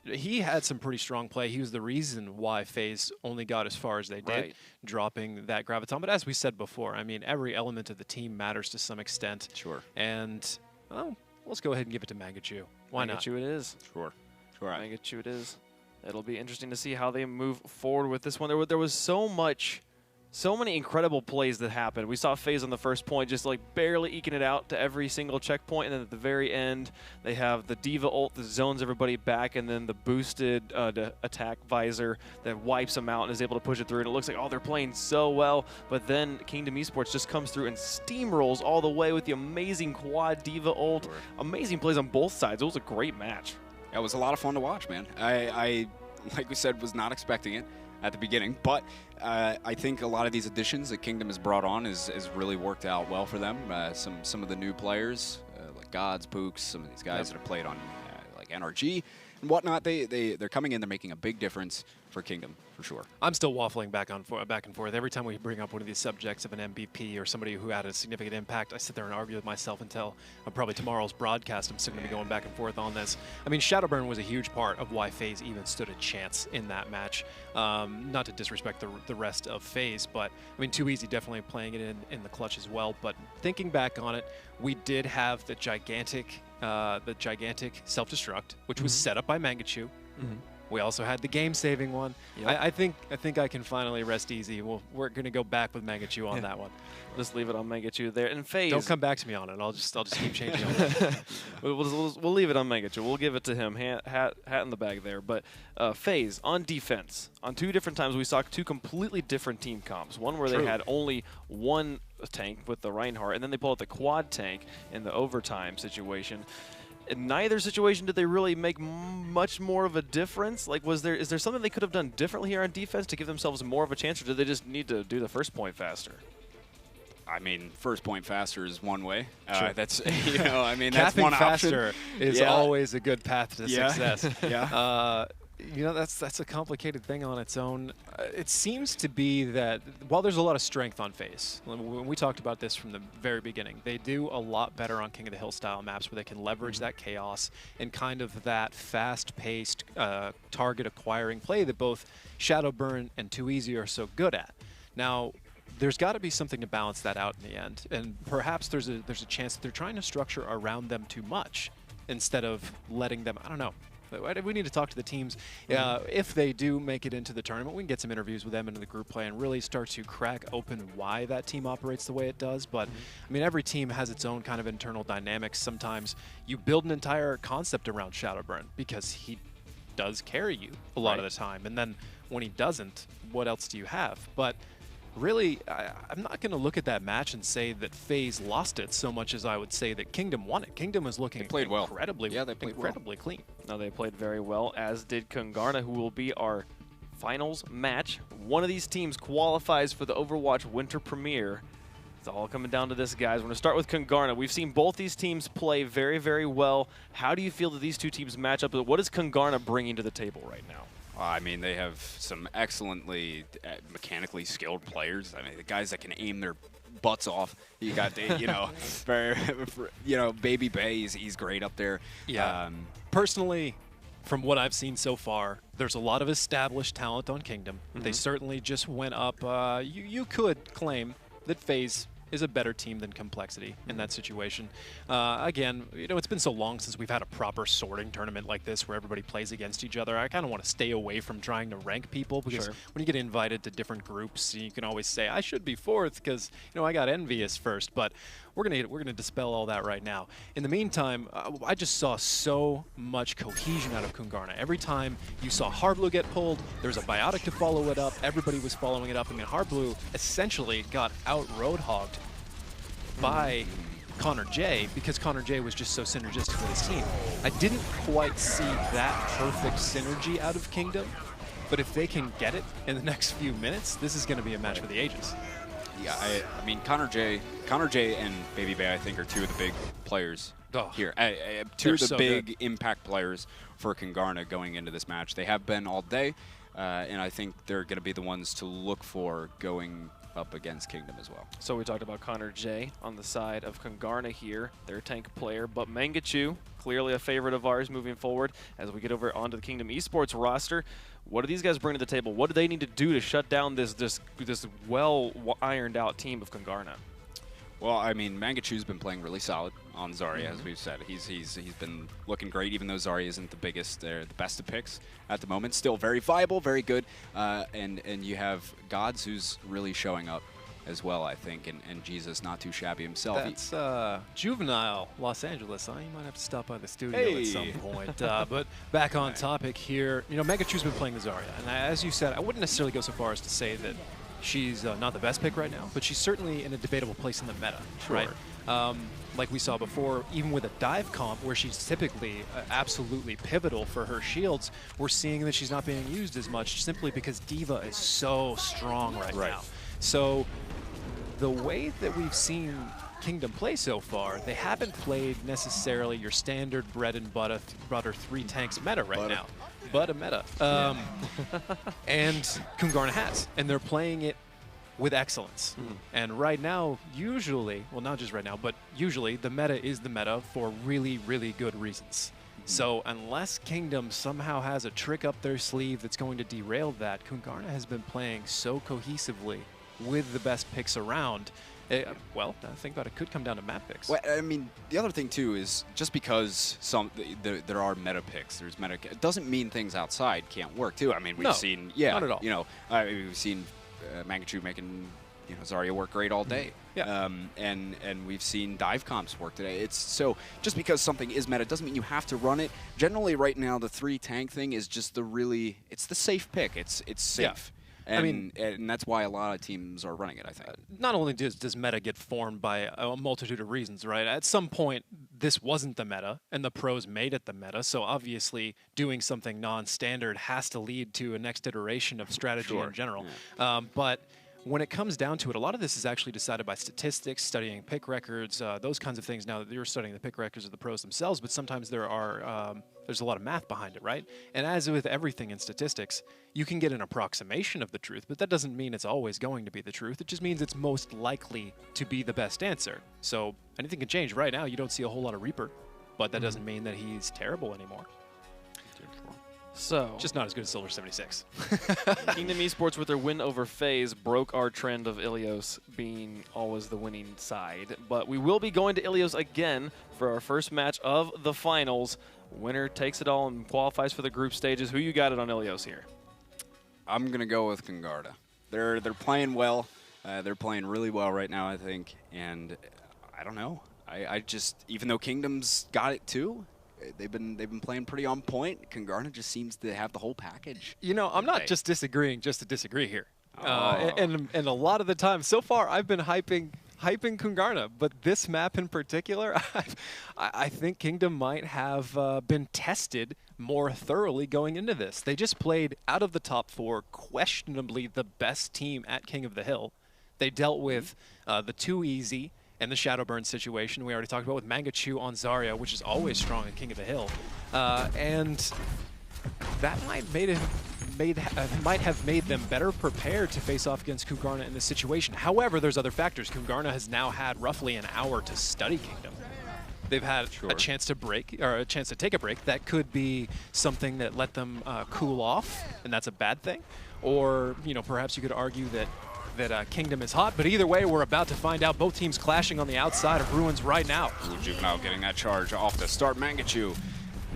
he had some pretty strong play. He was the reason why FaZe only got as far as they did, dropping that Graviton. But as we said before, I mean, every element of the team matters to some extent. Sure. And, well, let's go ahead and give it to Mangachu. Why not? Mangachu it is. Sure. Mangachu it is. It'll be interesting to see how they move forward with this one. There was so many incredible plays that happened. We saw FaZe on the first point just like barely eking it out to every single checkpoint, and then at the very end they have the D.Va ult that zones everybody back, and then the boosted attack visor that wipes them out and is able to push it through, and it looks like, oh, they're playing so well, but then Kingdom Esports just comes through and steamrolls all the way with the amazing quad D.Va ult. Sure. Amazing plays on both sides. It was a great match. It was a lot of fun to watch, man. I like we said, was not expecting it at the beginning, but I think a lot of these additions that Kingdom has brought on has really worked out well for them. Some of the new players, like Gods, Pooks, some of these guys that have played on like NRG and whatnot, they're coming in, they're making a big difference for Kingdom, for sure. I'm still waffling back and forth. Every time we bring up one of these subjects of an MVP or somebody who had a significant impact, I sit there and argue with myself until probably tomorrow's broadcast. I'm still going to be going back and forth on this. I mean, Shadowburn was a huge part of why FaZe even stood a chance in that match. Not to disrespect the rest of FaZe, but I mean, Too Easy definitely playing it in the clutch as well. But thinking back on it, we did have the gigantic self-destruct, which was set up by Mangachu. We also had the game-saving one. Yep. I think I can finally rest easy. We're going to go back with Mangachu on that one. Just leave it on Mangachu there. And FaZe, don't come back to me on it. I'll just keep changing on it. We'll leave it on Mangachu. We'll give it to him. Hat in the bag there. But FaZe on defense. On two different times, we saw two completely different team comps. One where they had only one tank with the Reinhardt, and then they pulled out the quad tank in the overtime situation. In neither situation did they really make much more of a difference. Like, is there something they could have done differently here on defense to give themselves more of a chance, or did they just need to do the first point faster? I mean, first point faster is one way. Sure. That's, you know, I mean, that's one faster option. is always a good path to success. Yeah. You know, that's a complicated thing on its own. It seems to be that while there's a lot of strength on FaZe, when we talked about this from the very beginning, they do a lot better on King of the Hill style maps where they can leverage that chaos and kind of that fast-paced target acquiring play that both Shadowburn and Too Easy are so good at. Now, there's got to be something to balance that out in the end, and perhaps there's a chance that they're trying to structure around them too much instead of letting them, I don't know. We need to talk to the teams. If they do make it into the tournament, we can get some interviews with them into the group play and really start to crack open why that team operates the way it does. But, I mean, every team has its own kind of internal dynamics. Sometimes you build an entire concept around Shadowburn because he does carry you a lot of the time. And then when he doesn't, what else do you have? But really, I'm not going to look at that match and say that FaZe lost it so much as I would say that Kingdom won it. Kingdom was looking incredibly, incredibly clean. No, they played very well, as did Kungarna, who will be our finals match. One of these teams qualifies for the Overwatch Winter Premiere. It's all coming down to this, guys. We're going to start with Kungarna. We've seen both these teams play very, very well. How do you feel that these two teams match up? What is Kungarna bringing to the table right now? I mean, they have some excellently mechanically skilled players. I mean, the guys that can aim their butts off. You got, you know, Baby Bay. He's great up there. Yeah. Personally, from what I've seen so far, there's a lot of established talent on Kingdom. They certainly just went up. You could claim that FaZe is a better team than Complexity in that situation. Again, you know, it's been so long since we've had a proper sorting tournament like this where everybody plays against each other. I kind of want to stay away from trying to rank people because when you get invited to different groups, you can always say, I should be 4th because, you know, I got Envious first. But we're gonna dispel all that right now. In the meantime, I just saw so much cohesion out of Kungarna. Every time you saw Hardblue get pulled, there was a Biotic to follow it up. Everybody was following it up. I mean, Hardblue essentially got out-roadhogged by Connor J because Connor J was just so synergistic with his team. I didn't quite see that perfect synergy out of Kingdom, but if they can get it in the next few minutes, this is going to be a match for the ages. Yeah, I mean, Connor J and Baby Bay, I think, are two of the big players here. Two of the big impact players for Kungarna going into this match. They have been all day, and I think they're going to be the ones to look for going up against Kingdom as well. So we talked about Connor J on the side of Kungarna here, their tank player, but Mangachu, clearly a favorite of ours moving forward as we get over onto the Kingdom Esports roster. What do these guys bring to the table? What do they need to do to shut down this well-ironed-out team of Kungarna? Well, I mean, Mangachu's been playing really solid on Zarya, as we've said. He's been looking great, even though Zarya isn't the biggest, the best of picks at the moment. Still very viable, very good. And you have Gods, who's really showing up as well, I think, and Jesus not too shabby himself. That's Juvenile, Los Angeles. You might have to stop by the studio at some point. But back on topic here, you know, Mangachu's been playing the Zarya, and as you said, I wouldn't necessarily go so far as to say that she's not the best pick right now, but she's certainly in a debatable place in the meta, right? Like we saw before, even with a dive comp where she's typically absolutely pivotal for her shields, we're seeing that she's not being used as much simply because D.Va is so strong right now. So the way that we've seen Kingdom play so far, they haven't played necessarily your standard bread and butter 3 tanks meta right now. But a meta. And Kungarna has. And they're playing it with excellence. And right now, usually, well, not just right now, but usually the meta is the meta for really, really good reasons. So unless Kingdom somehow has a trick up their sleeve that's going to derail that, Kungarna has been playing so cohesively with the best picks around. Well, I think about it could come down to map picks. Well, I mean, the other thing too is just because there are meta picks, there's meta, it doesn't mean things outside can't work too. I mean, we've seen, not at all. You know, we've seen Mangachu making, you know, Zarya work great all day. And we've seen dive comps work today. It's so just because something is meta doesn't mean you have to run it. Generally, right now, the 3 tank thing is just it's the safe pick. It's safe. And, I mean, and that's why a lot of teams are running it, I think. Not only does meta get formed by a multitude of reasons, right? At some point, this wasn't the meta, and the pros made it the meta. So obviously, doing something non-standard has to lead to a next iteration of strategy in general. But when it comes down to it, a lot of this is actually decided by statistics, studying pick records, those kinds of things. Now that you're studying the pick records of the pros themselves, but sometimes there's a lot of math behind it, right? And as with everything in statistics, you can get an approximation of the truth, but that doesn't mean it's always going to be the truth. It just means it's most likely to be the best answer. So anything can change. Right now, you don't see a whole lot of Reaper, but that doesn't mean that he's terrible anymore. So just not as good as Silver 76. Kingdom Esports with their win over FaZe broke our trend of Ilios being always the winning side. But we will be going to Ilios again for our first match of the finals. Winner takes it all and qualifies for the group stages. Who you got it on Ilios here? I'm gonna go with Kungarna. They're playing well. They're playing really well right now, I think. And I don't know. I just, even though Kingdom's got it too, they've been playing pretty on point. Kungarna just seems to have the whole package. You know, I'm not just disagreeing just to disagree here. And a lot of the time, so far, I've been hyping Kungarna, but this map in particular, I think Kingdom might have been tested more thoroughly going into this. They just played out of the top 4, questionably the best team at King of the Hill. They dealt with the too easy and the Shadowburn situation we already talked about with Mangachu on Zarya, which is always strong at King of the Hill. And that might have made them better prepared to face off against Kungarna in this situation. However, there's other factors. Kungarna has now had roughly an hour to study Kingdom. they've had a chance to break, or a chance to take a break. That could be something that let them cool off, and that's a bad thing. Or, you know, perhaps you could argue that Kingdom is hot, but either way, we're about to find out. Both teams clashing on the outside of Ruins right now. Ooh, Juvenile getting that charge off the start. Mangachu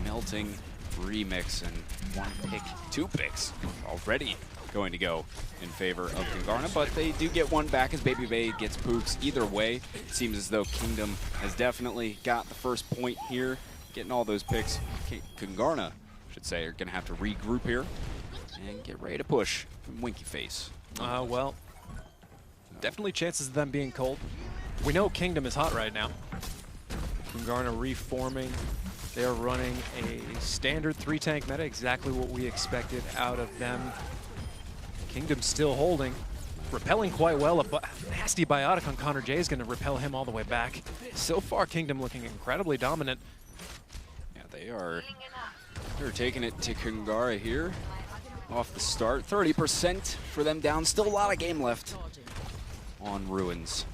melting Remix, and 1 pick, 2 picks already going to go in favor of Kungarna, but they do get 1 back as Baby Bay gets Pooks. Either way, it seems as though Kingdom has definitely got the first point here, getting all those picks. Kungarna, I should say, are going to have to regroup here and get ready to push from Winky Face. Well, definitely chances of them being cold. We know Kingdom is hot right now. Kungarna reforming. They are running a standard 3-tank meta, exactly what we expected out of them. Kingdom still holding, repelling quite well. A nasty biotic on Connor J is going to repel him all the way back. So far, Kingdom looking incredibly dominant. Yeah, they're taking it to Kungarna here off the start. 30% for them down. Still a lot of game left on Ruins.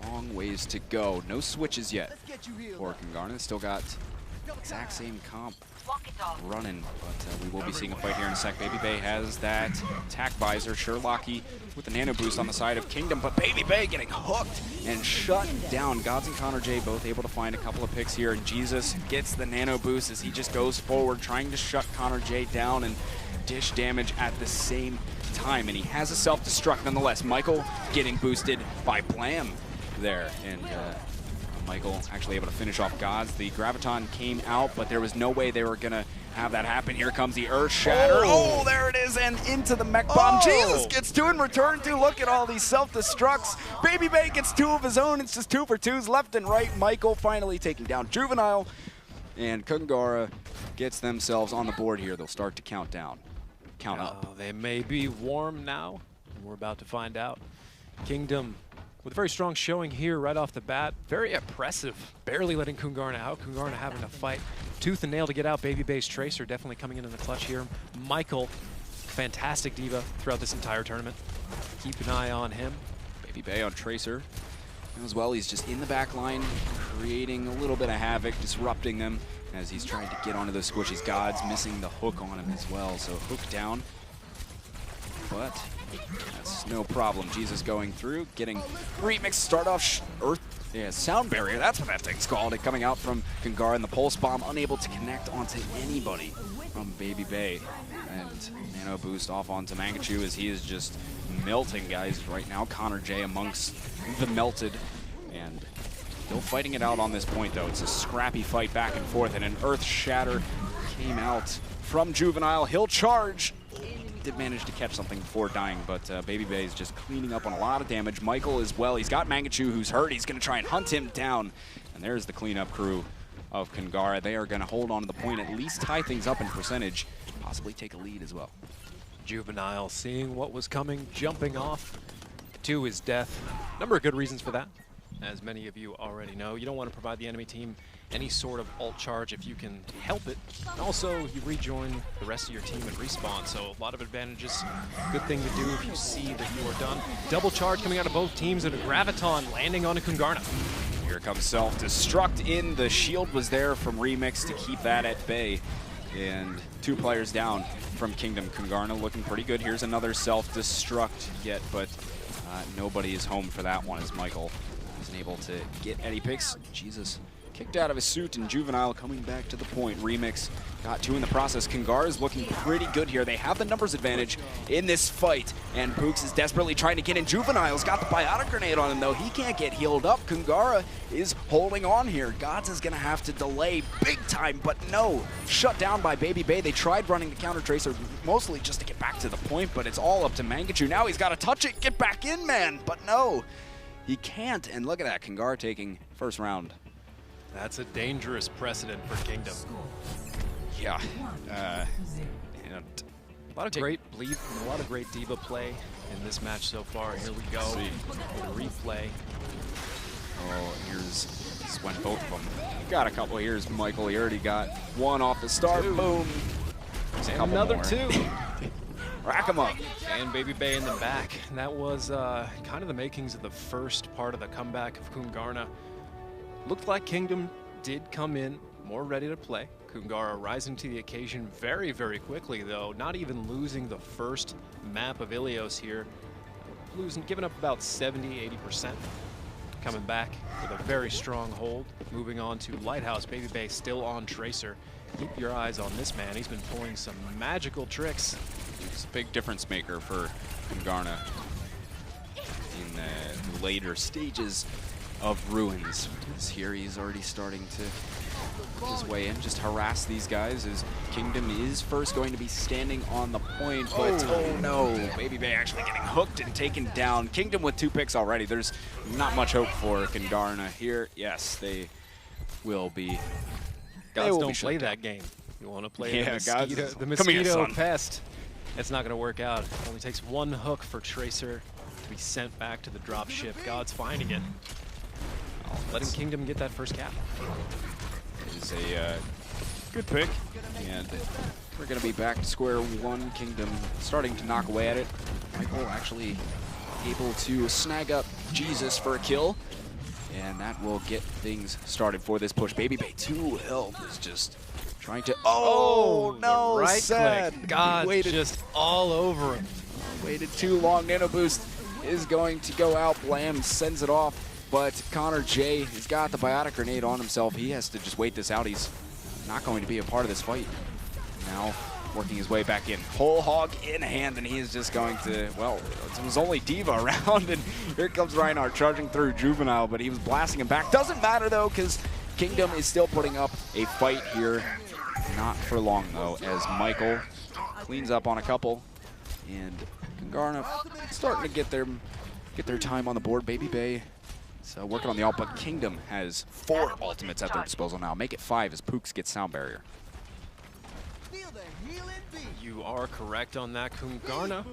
Long ways to go. No switches yet for Kungarna. Still got exact same comp running, but we will be seeing a fight here in a sec. Baby Bay has that attack visor. Sherlocky with the nano boost on the side of Kingdom, but Baby Bay getting hooked and shut down. Gods and Connor J both able to find a couple of picks here, and Jesus gets the nano boost as he just goes forward, trying to shut Connor J down and dish damage at the same time, and he has a self-destruct nonetheless. Michael getting boosted by Blam there, and Michael actually able to finish off Gods. The Graviton came out, but there was no way they were going to have that happen. Here comes the Earth Shatter. Oh, there it is, and into the mech bomb. Jesus gets 2 in return, too. Look at all these self-destructs. Baby Bay gets 2 of his own. It's just 2 for 2s left and right. Michael finally taking down Juvenile, and Kungarna gets themselves on the board here. They'll start to count down. Count up. They may be warm now. We're about to find out. Kingdom with a very strong showing here right off the bat. Very oppressive, barely letting Kungarna out. Kungarna having to fight tooth and nail to get out. Baby Bay's Tracer definitely coming in the clutch here. Michael, fantastic diva throughout this entire tournament. Keep an eye on him. Baby Bay on Tracer as well. He's just in the back line, creating a little bit of havoc, disrupting them as he's trying to get onto those squishies. Gods missing the hook on him as well, so hook down. But that's no problem. Jesus going through, getting Remix start off sound barrier. That's what that thing's called. It coming out from Kungarna, and the pulse bomb unable to connect onto anybody from Baby Bay. And nano boost off onto Mangachu as he is just melting guys right now. Connor J amongst the melted, and still fighting it out on this point though. It's a scrappy fight back and forth, and an Earth Shatter came out from Juvenile. He'll charge. Did manage to catch something before dying, but Baby Bay is just cleaning up on a lot of damage. Michael as well. He's got Mangachu who's hurt. He's going to try and hunt him down. And there's the cleanup crew of Kungarna. They are going to hold on to the point, at least tie things up in percentage, possibly take a lead as well. Juvenile seeing what was coming, jumping off to his death. Number of good reasons for that. As many of you already know, you don't want to provide the enemy team any sort of ult charge if you can help it. And also, you rejoin the rest of your team at respawn, so a lot of advantages. Good thing to do if you see that you are done. Double charge coming out of both teams, and a Graviton landing on a Kungarna. Here comes self-destruct in. The shield was there from Remix to keep that at bay. And 2 players down from Kingdom. Kungarna looking pretty good. Here's another self-destruct yet, but nobody is home for that one as Michael isn't able to get any picks. Jesus kicked out of his suit, and Juvenile coming back to the point. Remix got 2 in the process. Kungarna is looking pretty good here. They have the numbers advantage in this fight, and Pooks is desperately trying to get in. Juvenile's got the biotic grenade on him, though. He can't get healed up. Kungarna is holding on here. Gods is going to have to delay big time, but no. Shut down by Baby Bay. They tried running the counter tracer, mostly just to get back to the point, but it's all up to Mangachu. Now he's got to touch it. Get back in, man. But no, he can't. And look at that. Kungarna taking first round. That's a dangerous precedent for Kingdom. Yeah. A lot of great bleed and a lot of great diva play in this match so far. Here we go. The replay. Oh, this went both of them. Got a couple here's Michael. He already got 1 off the start. 2. Boom. And another more. 2. Rack him up. And Baby Bay in the back. And that was kind of the makings of the first part of the comeback of Kungarna. Looked like Kingdom did come in more ready to play. Kungara rising to the occasion very, very quickly, though, not even losing the first map of Ilios here. Giving up about 70–80%. Coming back with a very strong hold. Moving on to Lighthouse. Baby Bay still on Tracer. Keep your eyes on this man. He's been pulling some magical tricks. He's a big difference maker for Kungarna in the later stages of Ruins. Here he's already starting to work his way in, just harass these guys as Kingdom is first going to be standing on the point, but oh no, Baby Bay actually getting hooked and taken down. Kingdom with 2 picks already. There's not much hope for Kungarna here. Yes, they will be. Gods don't play that game. You want to play the mosquito pest. It's not going to work out. It only takes 1 hook for Tracer to be sent back to the drop ship. God's finding it. Letting Kingdom get that first cap. It is a good pick. And we're going to be back to square one. Kingdom starting to knock away at it. Michael actually able to snag up Jesus for a kill. And that will get things started for this push. Baby Bay 2 health is just trying to. Oh no! Right sad. click. God, just all over him. Waited too long. Nano Boost is going to go out. Blam sends it off, but Connor J has got the biotic grenade on himself. He has to just wait this out. He's not going to be a part of this fight. Now working his way back in. Whole hog in hand, and he is just going to, well, it was only Diva around, and here comes Reinhardt charging through Juvenile, but he was blasting him back. Doesn't matter, though, because Kingdom is still putting up a fight here. Not for long, though, as Michael cleans up on a couple, and Kungarna starting to get their time on the board. Baby Bay is working on the ult, but Kingdom has 4 ultimates at their disposal now. Make it 5 as Pooks gets Sound Barrier. You are correct on that, Kungarna.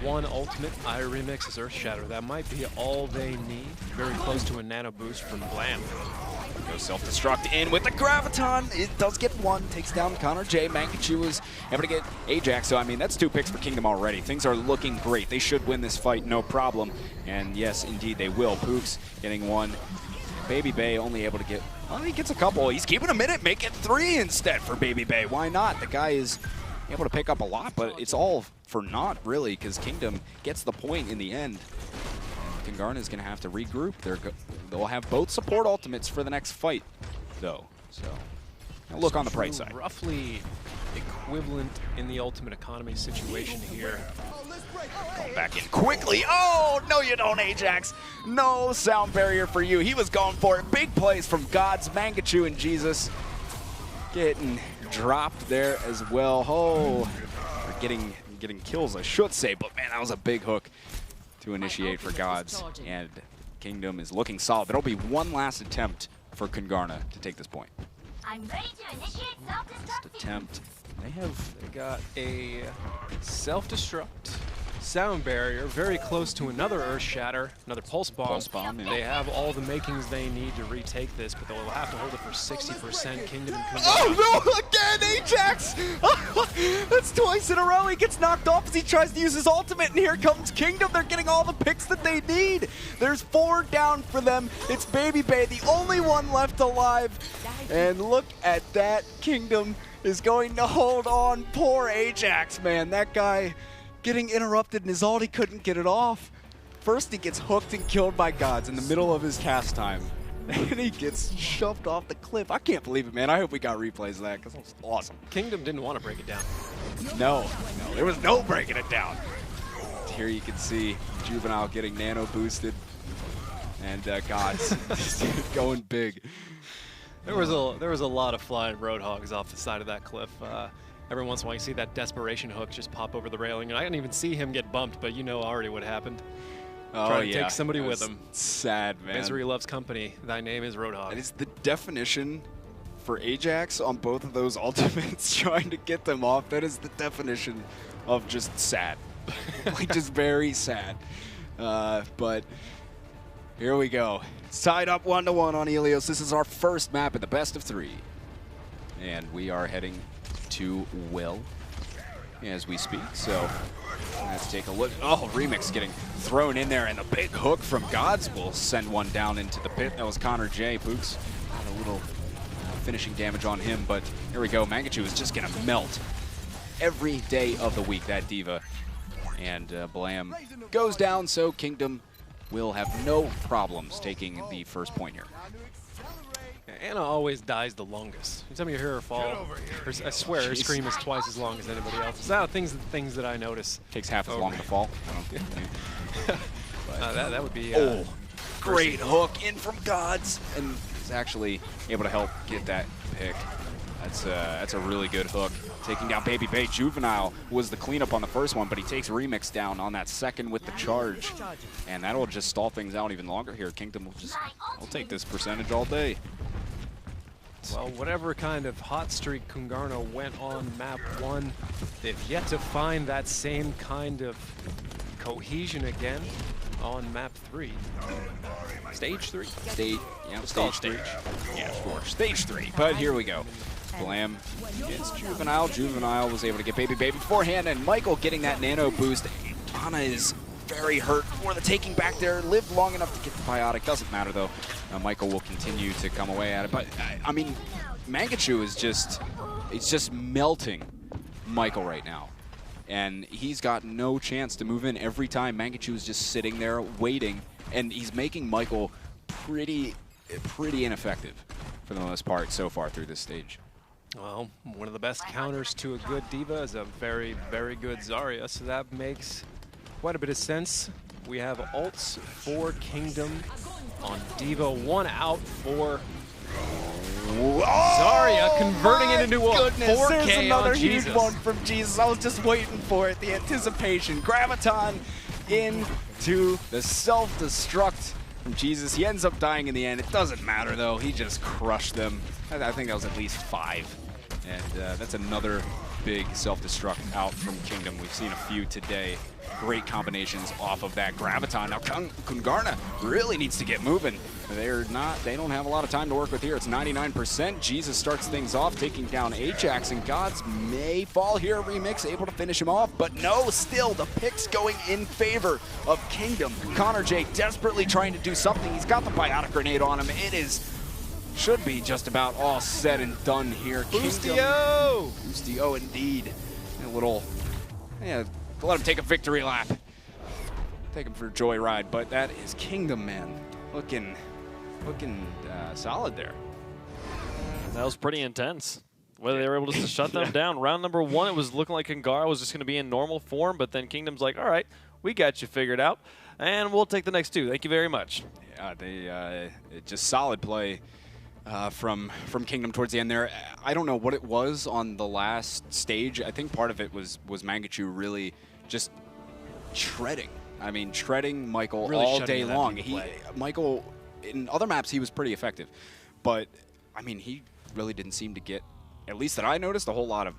1 ultimate I remix is Earth Shatter. That might be all they need. Very close to a nano boost from Blam. Goes self-destruct in with the Graviton. It does get 1. Takes down Connor J. Mankachu is able to get Ajax. So, I mean, that's 2 picks for Kingdom already. Things are looking great. They should win this fight, no problem. And yes, indeed, they will. Pooks getting 1. Baby Bay only able to get, well, he gets a couple. He's keeping a minute, make it 3 instead for Baby Bay. Why not? The guy is able to pick up a lot, but it's all for naught, really, because Kingdom gets the point in the end. Kungarna is going to have to regroup. They'll have both support ultimates for the next fight, though. So, look on the bright side. Roughly equivalent in the ultimate economy situation here. Going back in quickly. Oh, no you don't, Ajax. No sound barrier for you. He was going for it. Big plays from Gods, Mangachu, and Jesus. Getting dropped there as well. Oh, or getting kills, I should say. But, man, that was a big hook to initiate for Gods. And Kingdom is looking solid. There'll be 1 last attempt for Kungarna to take this point. I'm ready to initiate self-destruct. Last attempt. They got a self-destruct, sound barrier, very close to another Earth Shatter, another Pulse Bomb. Pulse Bomb, yeah. They have all the makings they need to retake this, but they'll have to hold it for 60%. Kingdom and Kungarna. Oh no, again, Ajax! That's 2 in a row. He gets knocked off as he tries to use his ultimate, and here comes Kingdom. They're getting all the picks that they need. There's 4 down for them. It's Baby Bay, the only one left alive. And look at that. Kingdom is going to hold on. Poor Ajax, man. That guy getting interrupted in his ult, he couldn't get it off. First he gets hooked and killed by Gods in the middle of his cast time. And he gets shoved off the cliff. I can't believe it, man. I hope we got replays of that, because that was awesome. Kingdom didn't want to break it down. No, there was no breaking it down. Here you can see Juvenile getting nano boosted. And Gods going big. There was a lot of flying Roadhogs off the side of that cliff. Every once in a while you see that desperation hook just pop over the railing, and I didn't even see him get bumped, but you know already what happened. Oh, Trying to take somebody with him. Sad, man. Misery loves company. Thy name is Roadhog. That is the definition for Ajax on both of those ultimates, trying to get them off. That is the definition of just sad. Like, just very sad. But here we go. It's tied up 1-1 on Ilios. This is our first map in the best of 3. And we are heading to Will as we speak. So let's take a look. Oh, Remix getting thrown in there, and the big hook from Gods will send one down into the pit. That was Connor J. Pooks a little finishing damage on him, but here we go. Mangachu is just going to melt every day of the week, that diva. And Blam goes down, so Kingdom will have no problems taking the first point here. Anna always dies the longest. Every time you hear her fall, I swear her scream is twice as long as anybody else's. Things that I notice. Takes half as long to fall. That would be... oh, great hook in from Gods, and is actually able to help get that pick. That's a really good hook. Taking down Baby Bay. Juvenile was the cleanup on the first one, but he takes Remix down on that second with the charge. And that'll just stall things out even longer here. Kingdom will take this percentage all day. Well, whatever kind of hot streak Kungarna went on map 1, they've yet to find that same kind of cohesion again on map 3. Stage 3? Stage 3. Yeah, sure. Stage 3. But here we go. Blam gets Juvenile. Juvenile was able to get Baby beforehand, and Michael getting that nano boost. Anna is very hurt for the taking back there. Lived long enough to get the biotic. Doesn't matter, though. Michael will continue to come away at it. But, I mean, Mangachu is just melting Michael right now. And he's got no chance to move in. Every time Mangachu is just sitting there waiting, and he's making Michael pretty ineffective for the most part so far through this stage. Well, one of the best counters to a good diva is a very, very good Zarya, so that makes quite a bit of sense. We have ults for Kingdom on diva, 1 out for Zarya, converting it into a 4K. There's another huge Jesus. one from Jesus. I was just waiting for it, the anticipation. Graviton into the self-destruct from Jesus. He ends up dying in the end. It doesn't matter, though. He just crushed them. I think that was at least 5. And that's another big self-destruct out from Kingdom. We've seen a few today. Great combinations off of that Graviton. Now Kungarna really needs to get moving. They don't have a lot of time to work with here. It's 99%. Jesus starts things off, taking down Ajax, and Gods may fall here. Remix able to finish him off, but no, still the picks going in favor of Kingdom. Connor J desperately trying to do something. He's got the biotic grenade on him. It should be just about all said and done here. Boostio! Boostio indeed. A little, let him take a victory lap. Take him for a joyride, but that is Kingdom, man. Looking solid there. That was pretty intense. Whether they were able to shut them down. Round number 1, it was looking like Kungarna was just going to be in normal form, but then Kingdom's like, all right, we got you figured out, and we'll take the next 2. Thank you very much. Yeah, just solid play from Kingdom towards the end there. I don't know what it was on the last stage. I think part of it was Mangachu really just shredding. I mean, shredding Michael really all day long. Michael, in other maps, he was pretty effective. But, I mean, he really didn't seem to get, at least that I noticed, a whole lot of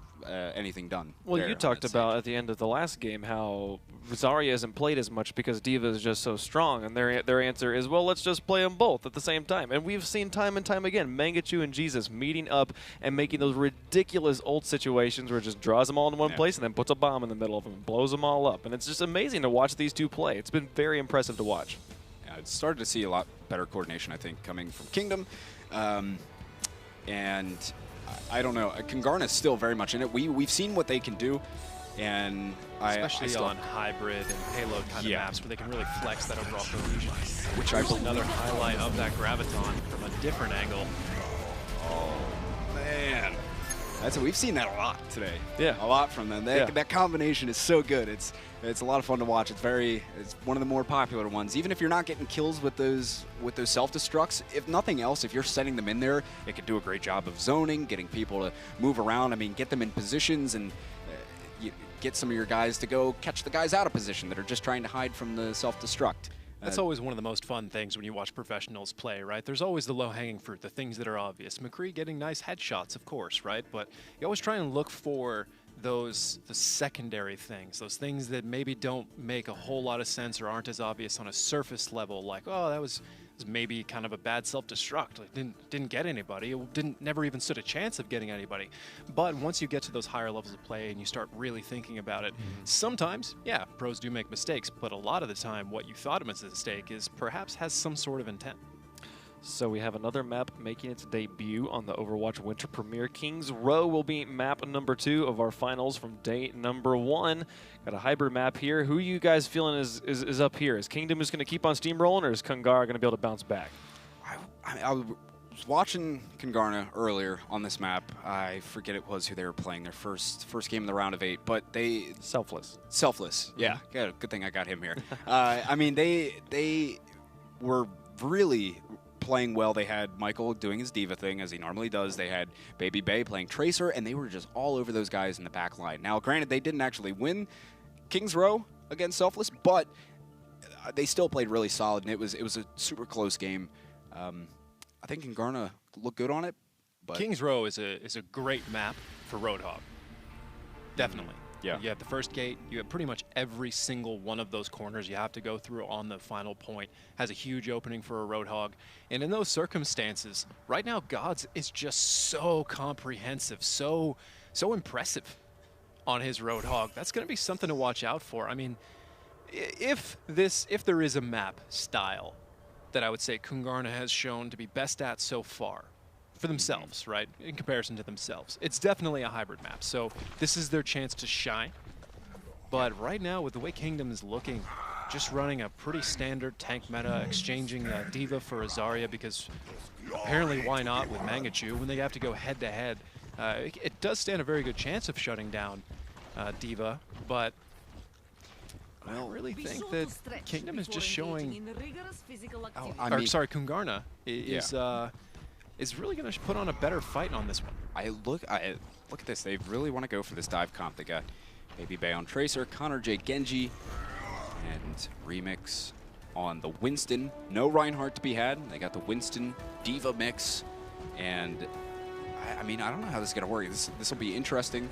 anything done. Well, you talked about at the end of the last game how Zarya isn't played as much because Diva is just so strong, and their answer is, well, let's just play them both at the same time. And we've seen time and time again, Mangachu and Jesus meeting up and making those ridiculous ult situations where it just draws them all into one place and then puts a bomb in the middle of them and blows them all up. And it's just amazing to watch these two play. It's been very impressive to watch. Yeah, it's started to see a lot better coordination, I think, coming from Kingdom. And I don't know. Kungarna is still very much in it. We've seen what they can do, and especially on hybrid and payload kind of maps where they can really flex that overall cohesion. Which Here's another highlight of that Graviton from a different angle. Oh man, we've seen that a lot today. Yeah, a lot from them. That combination is so good. It's a lot of fun to watch. It's one of the more popular ones. Even if you're not getting kills with those self-destructs, if nothing else, if you're setting them in there, it can do a great job of zoning, getting people to move around. I mean, get them in positions and you get some of your guys to go catch the guys out of position that are just trying to hide from the self-destruct. That's always one of the most fun things when you watch professionals play, right? There's always the low-hanging fruit, the things that are obvious. McCree getting nice headshots, of course, right? But you always try and look for the secondary things, those things that maybe don't make a whole lot of sense or aren't as obvious on a surface level, like, oh, that was maybe kind of a bad self-destruct. Like, didn't get anybody. It never even stood a chance of getting anybody. But once you get to those higher levels of play and you start really thinking about it, sometimes, yeah, pros do make mistakes, but a lot of the time what you thought of as a mistake is perhaps has some sort of intent. So we have another map making its debut on the Overwatch Winter Premiere. Kings Row will be map number 2 of our finals from day number 1. Got a hybrid map here. Who are you guys feeling is up here? Is Kingdom just going to keep on steamrolling, or is Kungara going to be able to bounce back? I was watching Kungarna earlier on this map. I forget it was who they were playing, their first game in the round of 8, but they... Selfless. Selfless, yeah. Good thing I got him here. I mean, they were really playing well. They had Michael doing his diva thing, as he normally does. They had Baby Bay playing Tracer, and they were just all over those guys in the back line. Now, granted, they didn't actually win Kings Row against Selfless, but they still played really solid, and it was a super close game. I think Kungarna looked good on it. But Kings Row is a great map for Roadhog. Definitely. Yeah. You have the first gate. You have pretty much every single one of those corners you have to go through on the final point. Has a huge opening for a Roadhog. And in those circumstances, right now, Gods is just so comprehensive, so impressive on his Roadhog. That's going to be something to watch out for. I mean, if there is a map style that I would say Kungarna has shown to be best at so far, for themselves, right, in comparison to themselves, it's definitely a hybrid map. So this is their chance to shine. But right now, with the way Kingdom is looking, just running a pretty standard tank meta, exchanging Diva for a Zarya, because apparently why not with Mangachu when they have to go head-to-head. It does stand a very good chance of shutting down Diva, but I really think that Kingdom is just showing... Kungarna is really going to put on a better fight on this one. Look at this. They really want to go for this dive comp. They got Baby Bay on Tracer, Connor J. Genji, and Remix on the Winston. No Reinhardt to be had. They got the Winston Diva mix, and I mean, I don't know how this is going to work. This will be interesting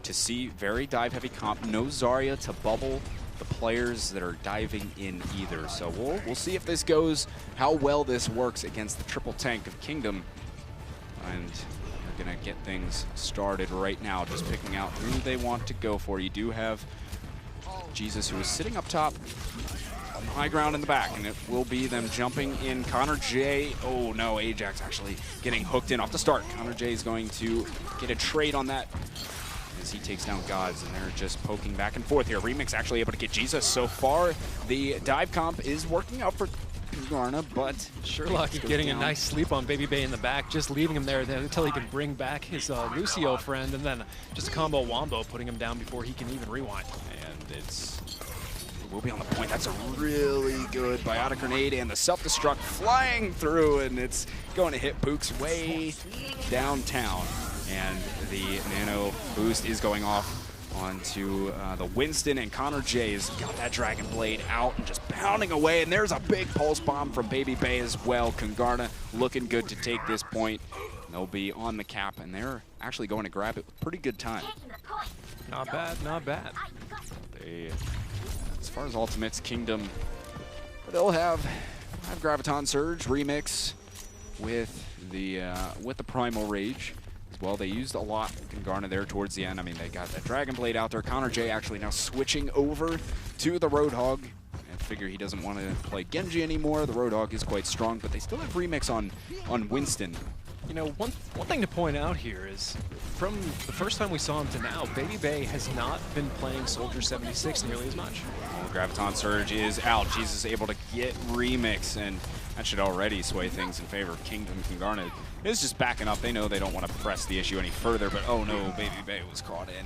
to see. Very dive-heavy comp. No Zarya to bubble the players that are diving in either. So we'll see if this goes, how well this works against the triple tank of Kingdom. And they're going to get things started right now, just picking out who they want to go for. You do have Jesus, who is sitting up top on the high ground in the back, and it will be them jumping in. Connor J. Oh no, Ajax actually getting hooked in off the start. Connor J is going to get a trade on that as he takes down Gods, and they're just poking back and forth here. Remix actually able to get Jesus so far. The dive comp is working out for Kungarna, but Sherlock getting down. A nice sleep on Baby Bay in the back, just leaving him there until he can bring back his Lucio friend, and then just a combo wombo, putting him down before he can even rewind. And we'll be on the point. That's a really good biotic grenade, and the self-destruct flying through, and it's going to hit Pook's way downtown. And the nano boost is going off onto the Winston, and Connor J has got that Dragon Blade out and just pounding away, and there's a big pulse bomb from Baby Bay as well. Kungarna looking good to take this point. They'll be on the cap, and they're actually going to grab it with pretty good time. Not bad, not bad. As far as ultimates, Kingdom, they'll have Graviton Surge Remix with the Primal Rage. Well, they used a lot Kungarna there towards the end. I mean, they got that Dragon Blade out there. Connor J actually now switching over to the Roadhog. I figure he doesn't want to play Genji anymore. The Roadhog is quite strong, but they still have Remix on Winston. You know, one thing to point out here is, from the first time we saw him to now, Baby Bay has not been playing Soldier 76 nearly as much. Well, Graviton Surge is out. Jesus able to get Remix, and that should already sway things in favor of Kingdom. Kungarna is just backing up. They know they don't want to press the issue any further, but oh no, Baby Bay was caught in.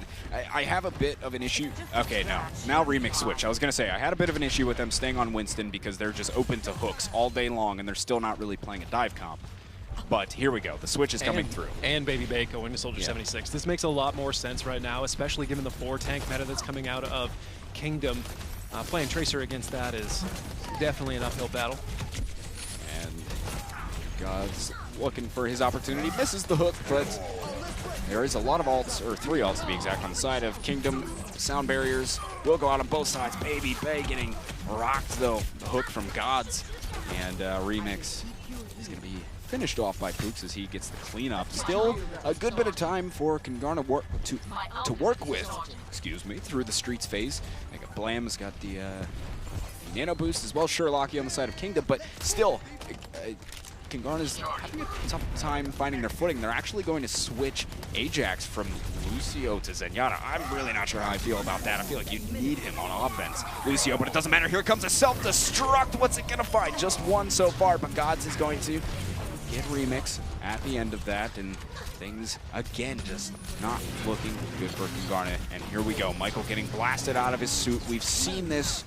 I have a bit of an issue. Okay, no. Now Remix switch. I was going to say, I had a bit of an issue with them staying on Winston because they're just open to hooks all day long, and they're still not really playing a dive comp. But here we go. The switch is coming through. And Baby Bay going to Soldier 76. This makes a lot more sense right now, especially given the 4-tank meta that's coming out of Kingdom. Playing Tracer against that is definitely an uphill battle. And God's looking for his opportunity. Misses the hook, but there is a lot of ults, or 3 ults to be exact, on the side of Kingdom. Sound barriers will go out on both sides. Baby Bay getting rocked, though. The hook from Gods. And Remix is going to be finished off by Pooks as he gets the cleanup. Still a good bit of time for Kungarna to work with, through the streets phase. Like Blam's got the nano boost as well. Sherlocky on the side of Kingdom, but still Kingarna's having a tough time finding their footing. They're actually going to switch Ajax from Lucio to Zenyatta. I'm really not sure how I feel about that. I feel like you need him on offense, Lucio, but it doesn't matter. Here comes a self-destruct. What's it gonna find? Just one so far, but Gods is going to get Remix at the end of that, and things, again, just not looking good for Kingarna. And here we go, Michael getting blasted out of his suit. We've seen this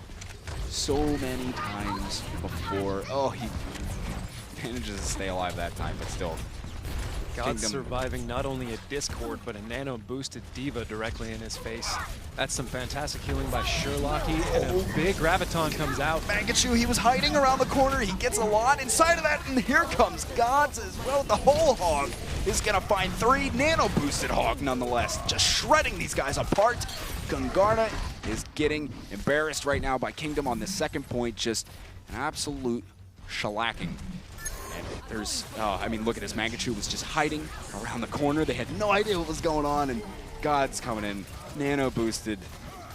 so many times before. Oh, he manages to stay alive that time, but still. God's surviving not only a Discord, but a nano-boosted Diva directly in his face. That's some fantastic healing by Sherlocky, and a big Graviton comes out. Mangachu, he was hiding around the corner. He gets a lot inside of that, and here comes Gods as well. The whole Hog is going to find 3 nano-boosted Hog nonetheless, just shredding these guys apart. Kingarna is getting embarrassed right now by Kingdom on the second point, just an absolute shellacking. And there's, I mean, look at this. Mangachu was just hiding around the corner. They had no idea what was going on, and God's coming in, nano boosted,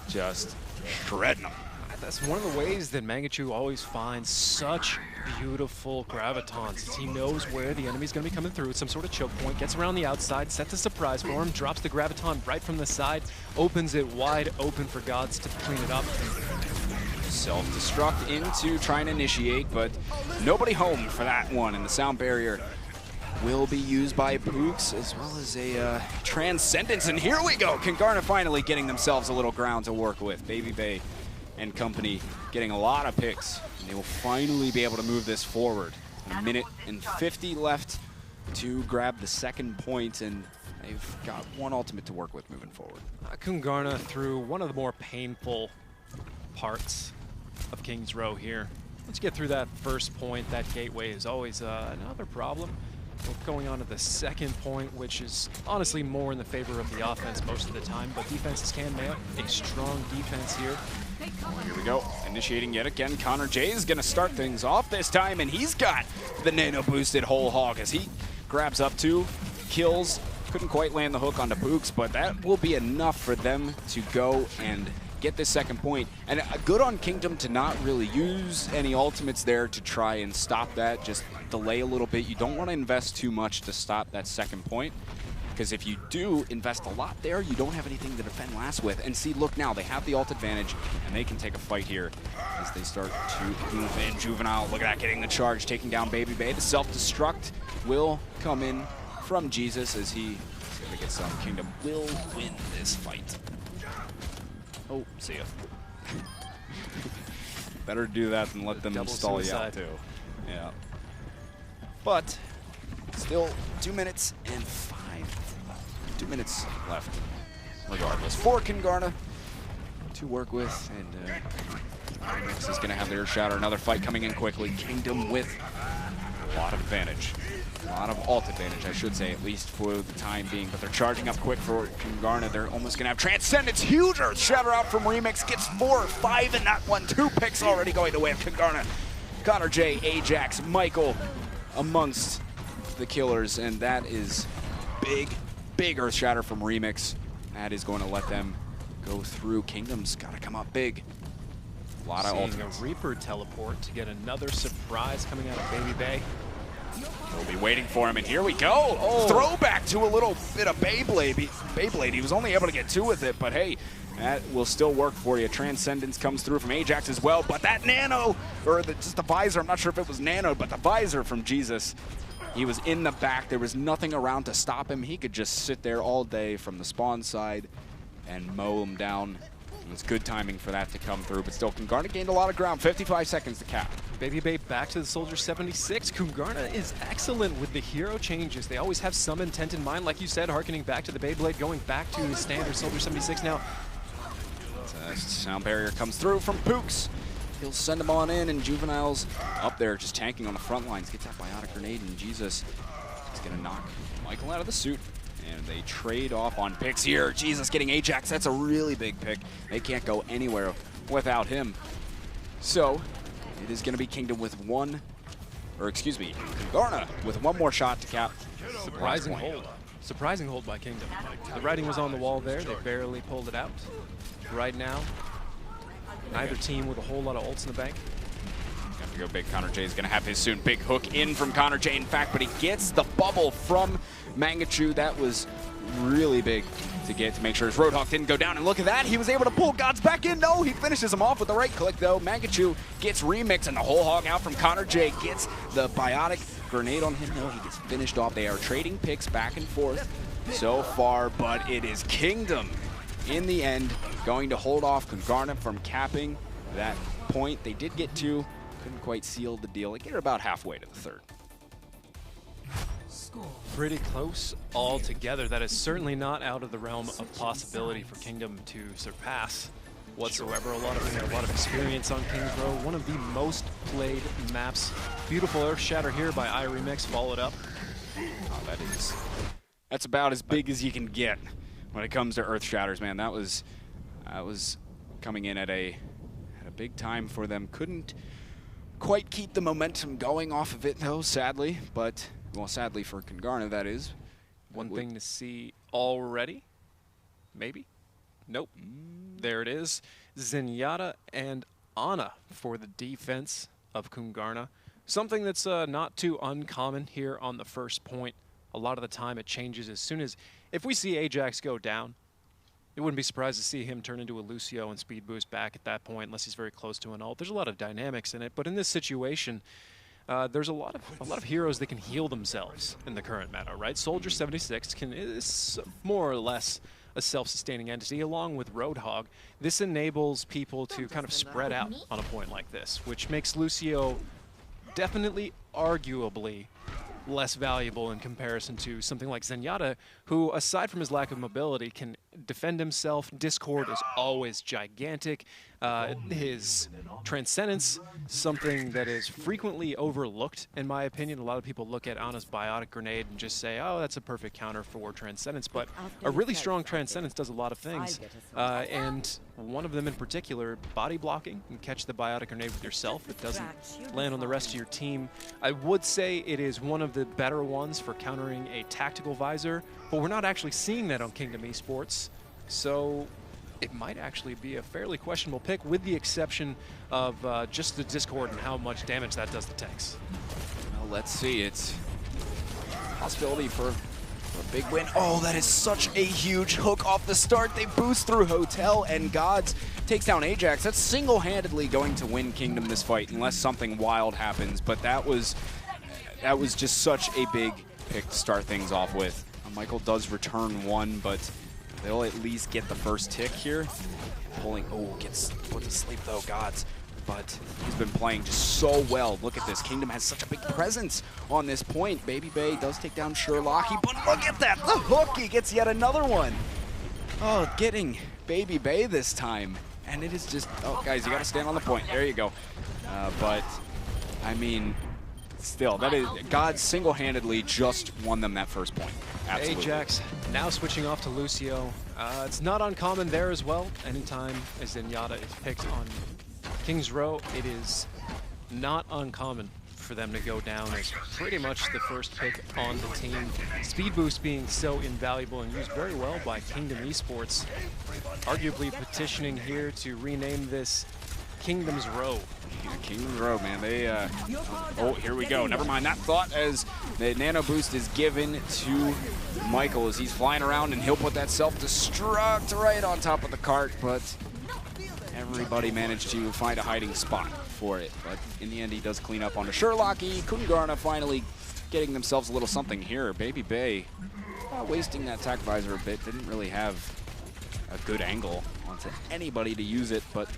just shredding them. That's one of the ways that Mangachu always finds such beautiful Gravitons. He knows where the enemy's going to be coming through. Some sort of choke point, gets around the outside, sets a surprise for him, drops the Graviton right from the side, opens it wide open for Gods to clean it up. Self-destruct into trying to initiate, but nobody home for that one, and the sound barrier will be used by Pooks as well as a Transcendence, and here we go! Kingarna finally getting themselves a little ground to work with. Baby Bay and company getting a lot of picks, and they will finally be able to move this forward. A minute and 50 left to grab the second point, and they've got one ultimate to work with moving forward. Kingarna through one of the more painful parts of King's Row here. Once you get through that first point, that gateway is always another problem. We're going on to the second point, which is honestly more in the favor of the offense most of the time, but defenses can nail a strong defense here. Here we go, initiating yet again. Connor J is gonna start things off this time, and he's got the nano boosted whole hog as he grabs up 2 kills. Couldn't quite land the hook onto Pooks, but that will be enough for them to go and get this second point. And good on Kingdom to not really use any ultimates there to try and stop that, just delay a little bit. You don't want to invest too much to stop that second point, because if you do invest a lot there, you don't have anything to defend last with. And see, look now, they have the ult advantage, and they can take a fight here as they start to move in. Juvenile, look at that, getting the charge, taking down Baby Bay. The self-destruct will come in from Jesus as he is going to get some. Kingdom will win this fight. Oh, see ya. Better do that than let them stall you out too. Yeah. But still 2 minutes and 2 minutes left. Regardless, for Kingarna to work with, and Remix is going to have their shatter. Another fight coming in quickly. Kingdom with a lot of advantage. A lot of ult advantage, I should say, at least for the time being. But they're charging up quick for Kingarna. They're almost going to have Transcendence. Huge Earth Shatter out from Remix. Gets 4 or 5 in that one. 2 picks already going to win. Kingarna, Connor J, Ajax, Michael amongst the killers. And that is big Earth Shatter from Remix. That is going to let them go through. Kingdom's got to come up big. A lot of ultimates. A Reaper teleport to get another surprise coming out of Baby Bay. We'll be waiting for him, and here we go. Oh. Throwback to a little bit of Beyblade. He was only able to get 2 with it, but hey, that will still work for you. Transcendence comes through from Ajax as well, but that nano, or just the visor, I'm not sure if it was nano, but the visor from Jesus, he was in the back. There was nothing around to stop him. He could just sit there all day from the spawn side and mow him down. It was good timing for that to come through, but still, Kingarna gained a lot of ground. 55 seconds to cap. Baby Bay back to the Soldier 76. Kingarna is excellent with the hero changes. They always have some intent in mind, like you said, harkening back to the Beyblade, going back to the standard Soldier 76 now. Sound barrier comes through from Pooks. He'll send them on in, and Juvenile's up there just tanking on the front lines. Gets that biotic grenade, and Jesus is going to knock Michael out of the suit. And they trade off on picks here. Jesus getting Ajax. That's a really big pick. They can't go anywhere without him. So it is going to be Kingdom with Kingarna with 1 more shot to cap. Surprising hold. Surprising hold by Kingdom. The writing was on the wall there. They barely pulled it out. Right now, neither team with a whole lot of ults in the bank. Have to go big. Connor J is going to have his soon. Big hook in from Connor J, in fact, but he gets the bubble from Mangachu. That was really big to get to make sure his Roadhog didn't go down. And look at that. He was able to pull Gods back in. No, he finishes him off with the right click, though. Mangachu gets remixed, and the whole hog out from Connor J gets the biotic grenade on him. No, he gets finished off. They are trading picks back and forth so far, but it is Kingdom in the end going to hold off Kungarna from capping that point. They did get two, couldn't quite seal the deal. They get about halfway to the third. Pretty close altogether. That is certainly not out of the realm of possibility for Kingdom to surpass whatsoever. A lot of them had a lot of experience on King's Row. One of the most played maps. Beautiful Earth Shatter here by iRemix, followed up. Oh, that's about as big as you can get when it comes to Earth Shatters, man. That was coming in at a big time for them. Couldn't quite keep the momentum going off of it, though, sadly. But, well, sadly for Kungarna, that is. One thing to see already, maybe? Nope. There it is. Zenyatta and Ana for the defense of Kungarna. Something that's not too uncommon here on the first point. A lot of the time it changes as soon as, if we see Ajax go down, it wouldn't be surprised to see him turn into a Lucio and speed boost back at that point, unless he's very close to an ult. There's a lot of dynamics in it, but in this situation, there's a lot of heroes that can heal themselves in the current meta, right? Soldier 76 is more or less a self-sustaining entity, along with Roadhog. This enables people to kind of spread out on a point like this, which makes Lucio definitely, arguably, less valuable in comparison to something like Zenyatta, who, aside from his lack of mobility, can defend himself. Discord is always gigantic. His Transcendence, something that is frequently overlooked, in my opinion. A lot of people look at Ana's Biotic Grenade and just say, oh, that's a perfect counter for Transcendence, but a really strong Transcendence does a lot of things, and one of them in particular, body blocking. You can catch the Biotic Grenade with yourself. It doesn't land on the rest of your team. I would say it is one of the better ones for countering a tactical visor, but we're not actually seeing that on Kingdom Esports, so it might actually be a fairly questionable pick, with the exception of just the Discord and how much damage that does to tanks. Well, let's see. It's a possibility for a big win. Oh, that is such a huge hook off the start. They boost through Hotel, and Gods takes down Ajax. That's single-handedly going to win Kingdom this fight, unless something wild happens. But that was just such a big pick to start things off with. Michael does return one, but they'll at least get the first tick here. Pulling, oh, gets put to sleep though, Gods. But he's been playing just so well. Look at this. Kingdom has such a big presence on this point. Baby Bay does take down Sherlocky, but look at that. The hook, he gets yet another one. Oh, getting Baby Bay this time. And it is just, oh, guys, you got to stand on the point. There you go. But, I mean, still, that is, God single-handedly just won them that first point. Absolutely. Ajax now switching off to Lucio. It's not uncommon there as well. Anytime Zenyatta is picked on King's Row, it is not uncommon for them to go down as pretty much the first pick on the team. Speed boost being so invaluable and used very well by Kingdom Esports. Arguably petitioning here to rename this Kingdom's Row. Yeah, Kingdom's Row, man. They, oh, here we go. Never mind that thought, as the nano boost is given to Michael as he's flying around, and he'll put that self-destruct right on top of the cart, but everybody managed to find a hiding spot for it. But in the end, he does clean up onto Sherlocky. Kungarna finally getting themselves a little something here. Baby Bay wasting that attack visor a bit. Didn't really have a good angle onto anybody to use it, but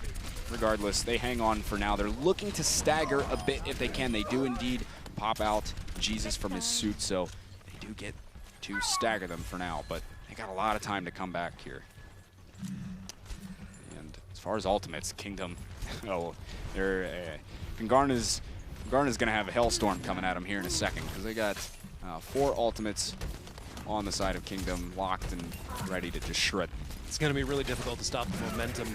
regardless, they hang on for now. They're looking to stagger a bit if they can. They do indeed pop out Jesus from his suit, so they do get to stagger them for now, but they got a lot of time to come back here. And as far as ultimates, Kingdom, oh, they're Kungarna's going to have a hellstorm coming at them here in a second, because they got 4 ultimates on the side of Kingdom, locked and ready to just shred. It's going to be really difficult to stop the momentum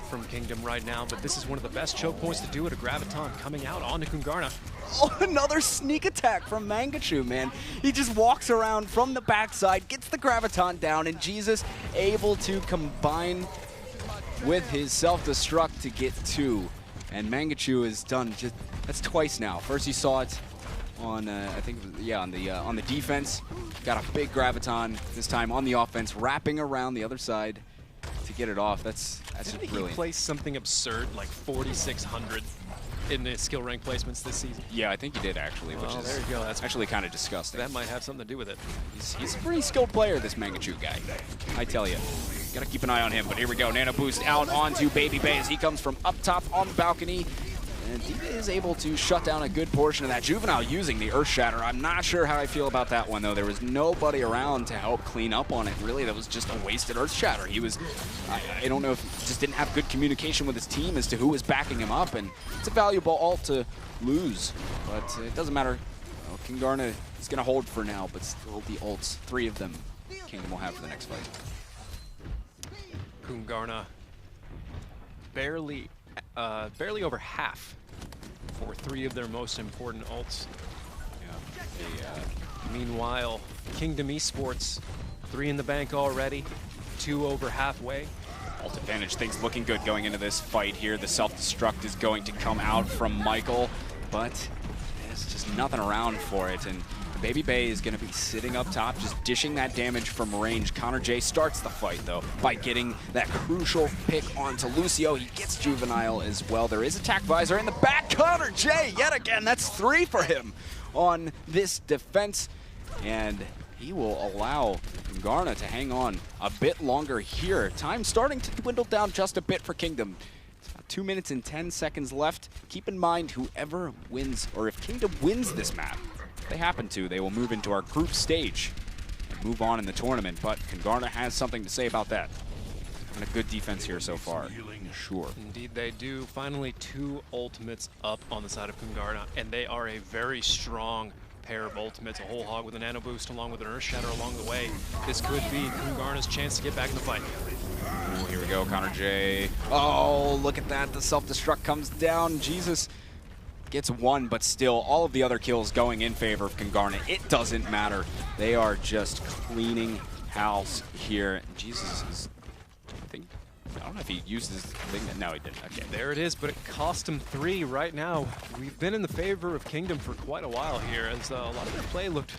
from Kingdom right now, but this is one of the best choke points to do it. A Graviton coming out onto Kungarna. Oh, another sneak attack from Mangachu, man. He just walks around from the backside, gets the Graviton down, and Jesus able to combine with his self-destruct to get 2. And Mangachu has done that's twice now. First you saw it on I think on the defense. Got a big graviton this time on the offense, wrapping around the other side to get it off. That's Didn't brilliant. he place something absurd like 4,600 in the skill rank placements this season? Yeah, I think he did actually, which Well, is there you go. That's actually kind of disgusting. that might have something to do with it. He's a pretty skilled player, this Mangachu guy. I tell you. Gotta keep an eye on him, but here we go. Nano Boost out onto Baby Bay as he comes from up top on the balcony. And he is able to shut down a good portion of that. Juvenile using the Earth Shatter. I'm not sure how I feel about that one, though. There was nobody around to help clean up on it, really. That was just a wasted Earth Shatter. He was, I don't know if he just didn't have good communication with his team as to who was backing him up. And it's a valuable ult to lose, but it doesn't matter. Well, King Garna is going to hold for now, but still the ults, 3 of them, Kingdom will have for the next fight. Kungarna barely over half for 3 of their most important ults. Meanwhile, Kingdom Esports, 3 in the bank already, 2 over halfway. Ult advantage, things looking good going into this fight here. The self-destruct is going to come out from Michael, but there's just nothing around for it. And Baby Bay is going to be sitting up top, just dishing that damage from range. Connor J starts the fight, though, by getting that crucial pick onto Lucio. He gets Juvenile as well. There is attack visor in the back. Connor J, yet again, that's 3 for him on this defense. And he will allow Garna to hang on a bit longer here. Time starting to dwindle down just a bit for Kingdom. It's about 2 minutes and 10 seconds left. Keep in mind, whoever wins, or if Kingdom wins this map, if they happen to, they will move into our group stage and move on in the tournament. But Kungarna has something to say about that. And a good defense here so far, sure. Indeed they do. Finally 2 ultimates up on the side of Kungarna, and they are a very strong pair of ultimates. A whole hog with a nano boost along with an Earth Shatter along the way. This could be Kungarna's chance to get back in the fight. Ooh, here we go, Connor J. Oh, look at that. The self-destruct comes down. Jesus. Gets 1, but still, all of the other kills going in favor of Kungarna. It doesn't matter. They are just cleaning house here. Jesus is, I don't know if he used his thing. No, he didn't. Okay. There it is, but it cost him 3 right now. We've been in the favor of Kingdom for quite a while here, as a lot of their play looked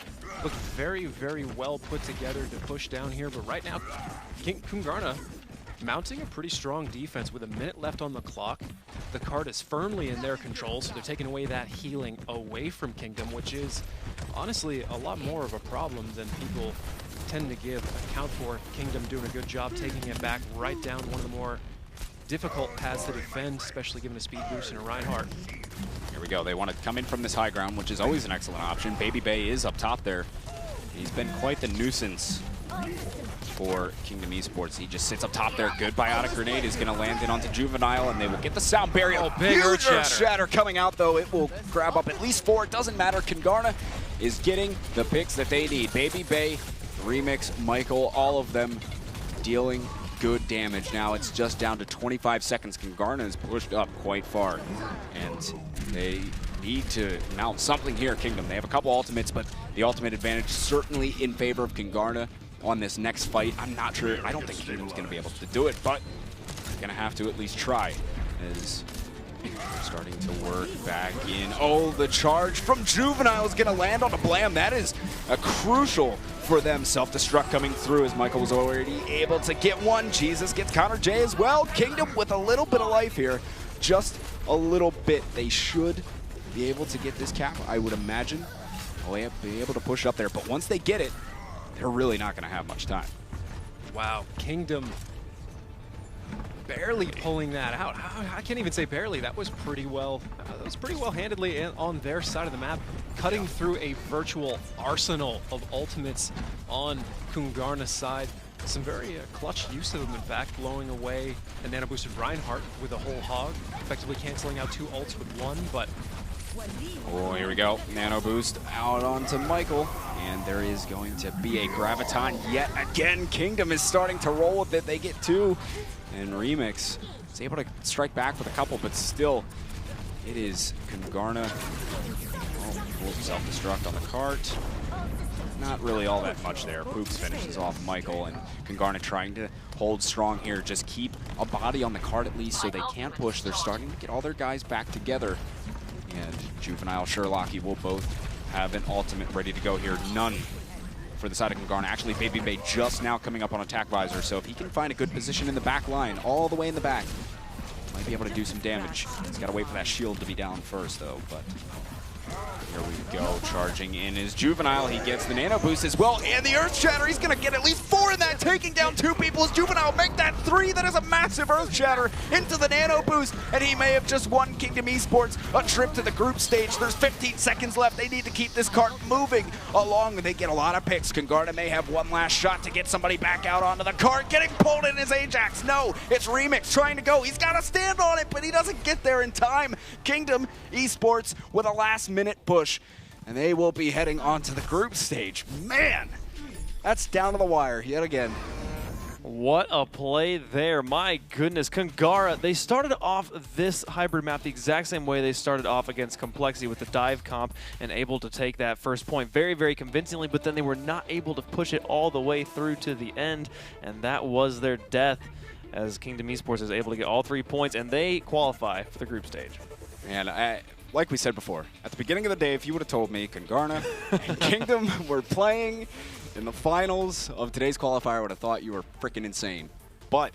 very, very well put together to push down here. But right now, Kungarna mounting a pretty strong defense with a minute left on the clock. The card is firmly in their control, so they're taking away that healing away from Kingdom, which is honestly a lot more of a problem than people tend to give account for. Kingdom doing a good job taking it back right down one of the more difficult paths to defend, especially given a speed boost and a Reinhardt. Here we go. They want to come in from this high ground, which is always an excellent option. Baby Bay is up top there. He's been quite the nuisance for Kingdom Esports. He just sits up top there. Good biotic grenade is going to land in onto Juvenile, and they will get the sound barrier. Oh, big Earth Shatter coming out, though. It will grab up at least 4. It doesn't matter. Kungarna is getting the picks that they need. Baby Bay, Remix, Michael, all of them dealing good damage. Now it's just down to 25 seconds. Kungarna is pushed up quite far, and they need to mount something here, Kingdom. They have a couple ultimates, but the ultimate advantage certainly in favor of Kungarna on this next fight. I'm not sure. I don't think Kingdom's going to be able to do it, but they're going to have to at least try, as they're starting to work back in. Oh, the charge from Juvenile is going to land on a Blam. That is a crucial for them. Self-destruct coming through as Michael was already able to get 1. Jesus gets Connor J as well. Kingdom with a little bit of life here. Just a little bit. They should be able to get this cap, I would imagine. They'll be able to push up there, but once they get it, they're really not going to have much time. Wow, Kingdom barely pulling that out. I can't even say barely. That was pretty well. That was pretty well handedly on their side of the map, cutting through a virtual arsenal of ultimates on Kungarna's side. Some very clutch use of them, in fact, blowing away a nano boosted Reinhardt with a whole hog, effectively canceling out 2 ults with 1, but. Oh, here we go. Nano boost out onto Michael. And there is going to be a graviton yet again. Kingdom is starting to roll with it. They get 2. And Remix is able to strike back with a couple, but still, it is Kungarna. Oh, self-destruct on the cart. Not really all that much there. Poops finishes off Michael, and Kungarna trying to hold strong here. Just keep a body on the card at least so they can't push. They're starting to get all their guys back together. And Juvenile, Sherlocky will both have an ultimate ready to go here. None for the side of Congarna. Actually, Baby Bay just now coming up on attack visor, so if he can find a good position in the back line, all the way in the back, might be able to do some damage. He's got to wait for that shield to be down first, though, but here we go. Charging in is Juvenile. He gets the nano boost as well, and the Earth Shatter. He's going to get at least 4 in that, taking down 2 people as Juvenile make that 3. That is a massive Earth Shatter into the nano boost, and he may have just won Kingdom Esports a trip to the group stage. There's 15 seconds left. They need to keep this cart moving along. They get a lot of picks. Congarna may have one last shot to get somebody back out onto the cart. Getting pulled in is Ajax. No, it's Remix trying to go. He's got to stand on it, but he doesn't get there in time. Kingdom Esports with a last-minute push, and they will be heading onto the group stage. Man, that's down to the wire yet again. What a play there. My goodness. Congarna, they started off this hybrid map the exact same way they started off against Complexity with the dive comp and able to take that first point very, very convincingly, but then they were not able to push it all the way through to the end, and that was their death as Kingdom Esports is able to get all 3 points, and they qualify for the group stage. And like we said before, at the beginning of the day, if you would have told me Congarna and Kingdom were playing in the finals of today's qualifier, I would have thought you were freaking insane. But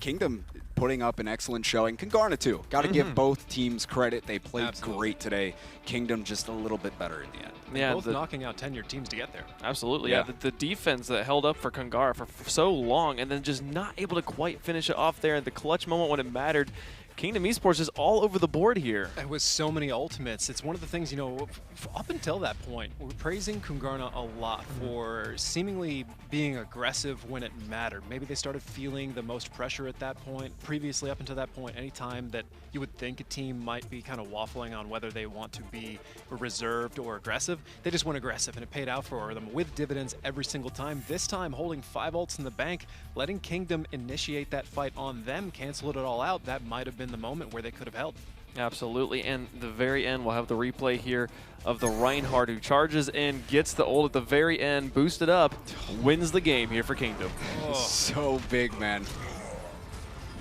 Kingdom putting up an excellent showing. Congarna too. Got to give both teams credit. They played great today. Kingdom just a little bit better in the end. Yeah, both knocking out tenured teams to get there. Absolutely, yeah. The defense that held up for Congarna for so long and then just not able to quite finish it off there at the clutch moment when it mattered. Kingdom Esports is all over the board here. It was so many ultimates. It's one of the things, you know, up until that point, we're praising Congarna a lot for seemingly being aggressive when it mattered. Maybe they started feeling the most pressure at that point. Previously, up until that point, anytime that you would think a team might be kind of waffling on whether they want to be reserved or aggressive, they just went aggressive, and it paid out for them with dividends every single time. This time, holding 5 ults in the bank, letting Kingdom initiate that fight on them, cancel it all out. That might have been the moment where they could have held. Absolutely, and the very end, we'll have the replay here of the Reinhardt who charges in, gets the ult at the very end, boosted up, wins the game here for Kingdom. Oh. So big, man.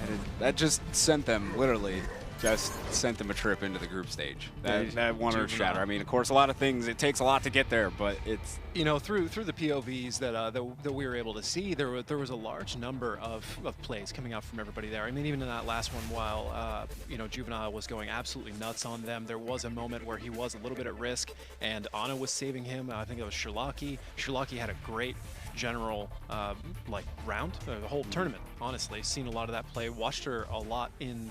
And that just sent them, literally, just sent them a trip into the group stage. That one Earth Shatter. I mean, of course, a lot of things, it takes a lot to get there, but it's... You know, through the POVs that we were able to see, there was a large number of plays coming out from everybody there. I mean, even in that last one, while, you know, Juvenile was going absolutely nuts on them, there was a moment where he was a little bit at risk, and Ana was saving him. I think it was Sherlocky. Sherlocky had a great general like round, the whole tournament, honestly. Seen a lot of that play, watched him a lot in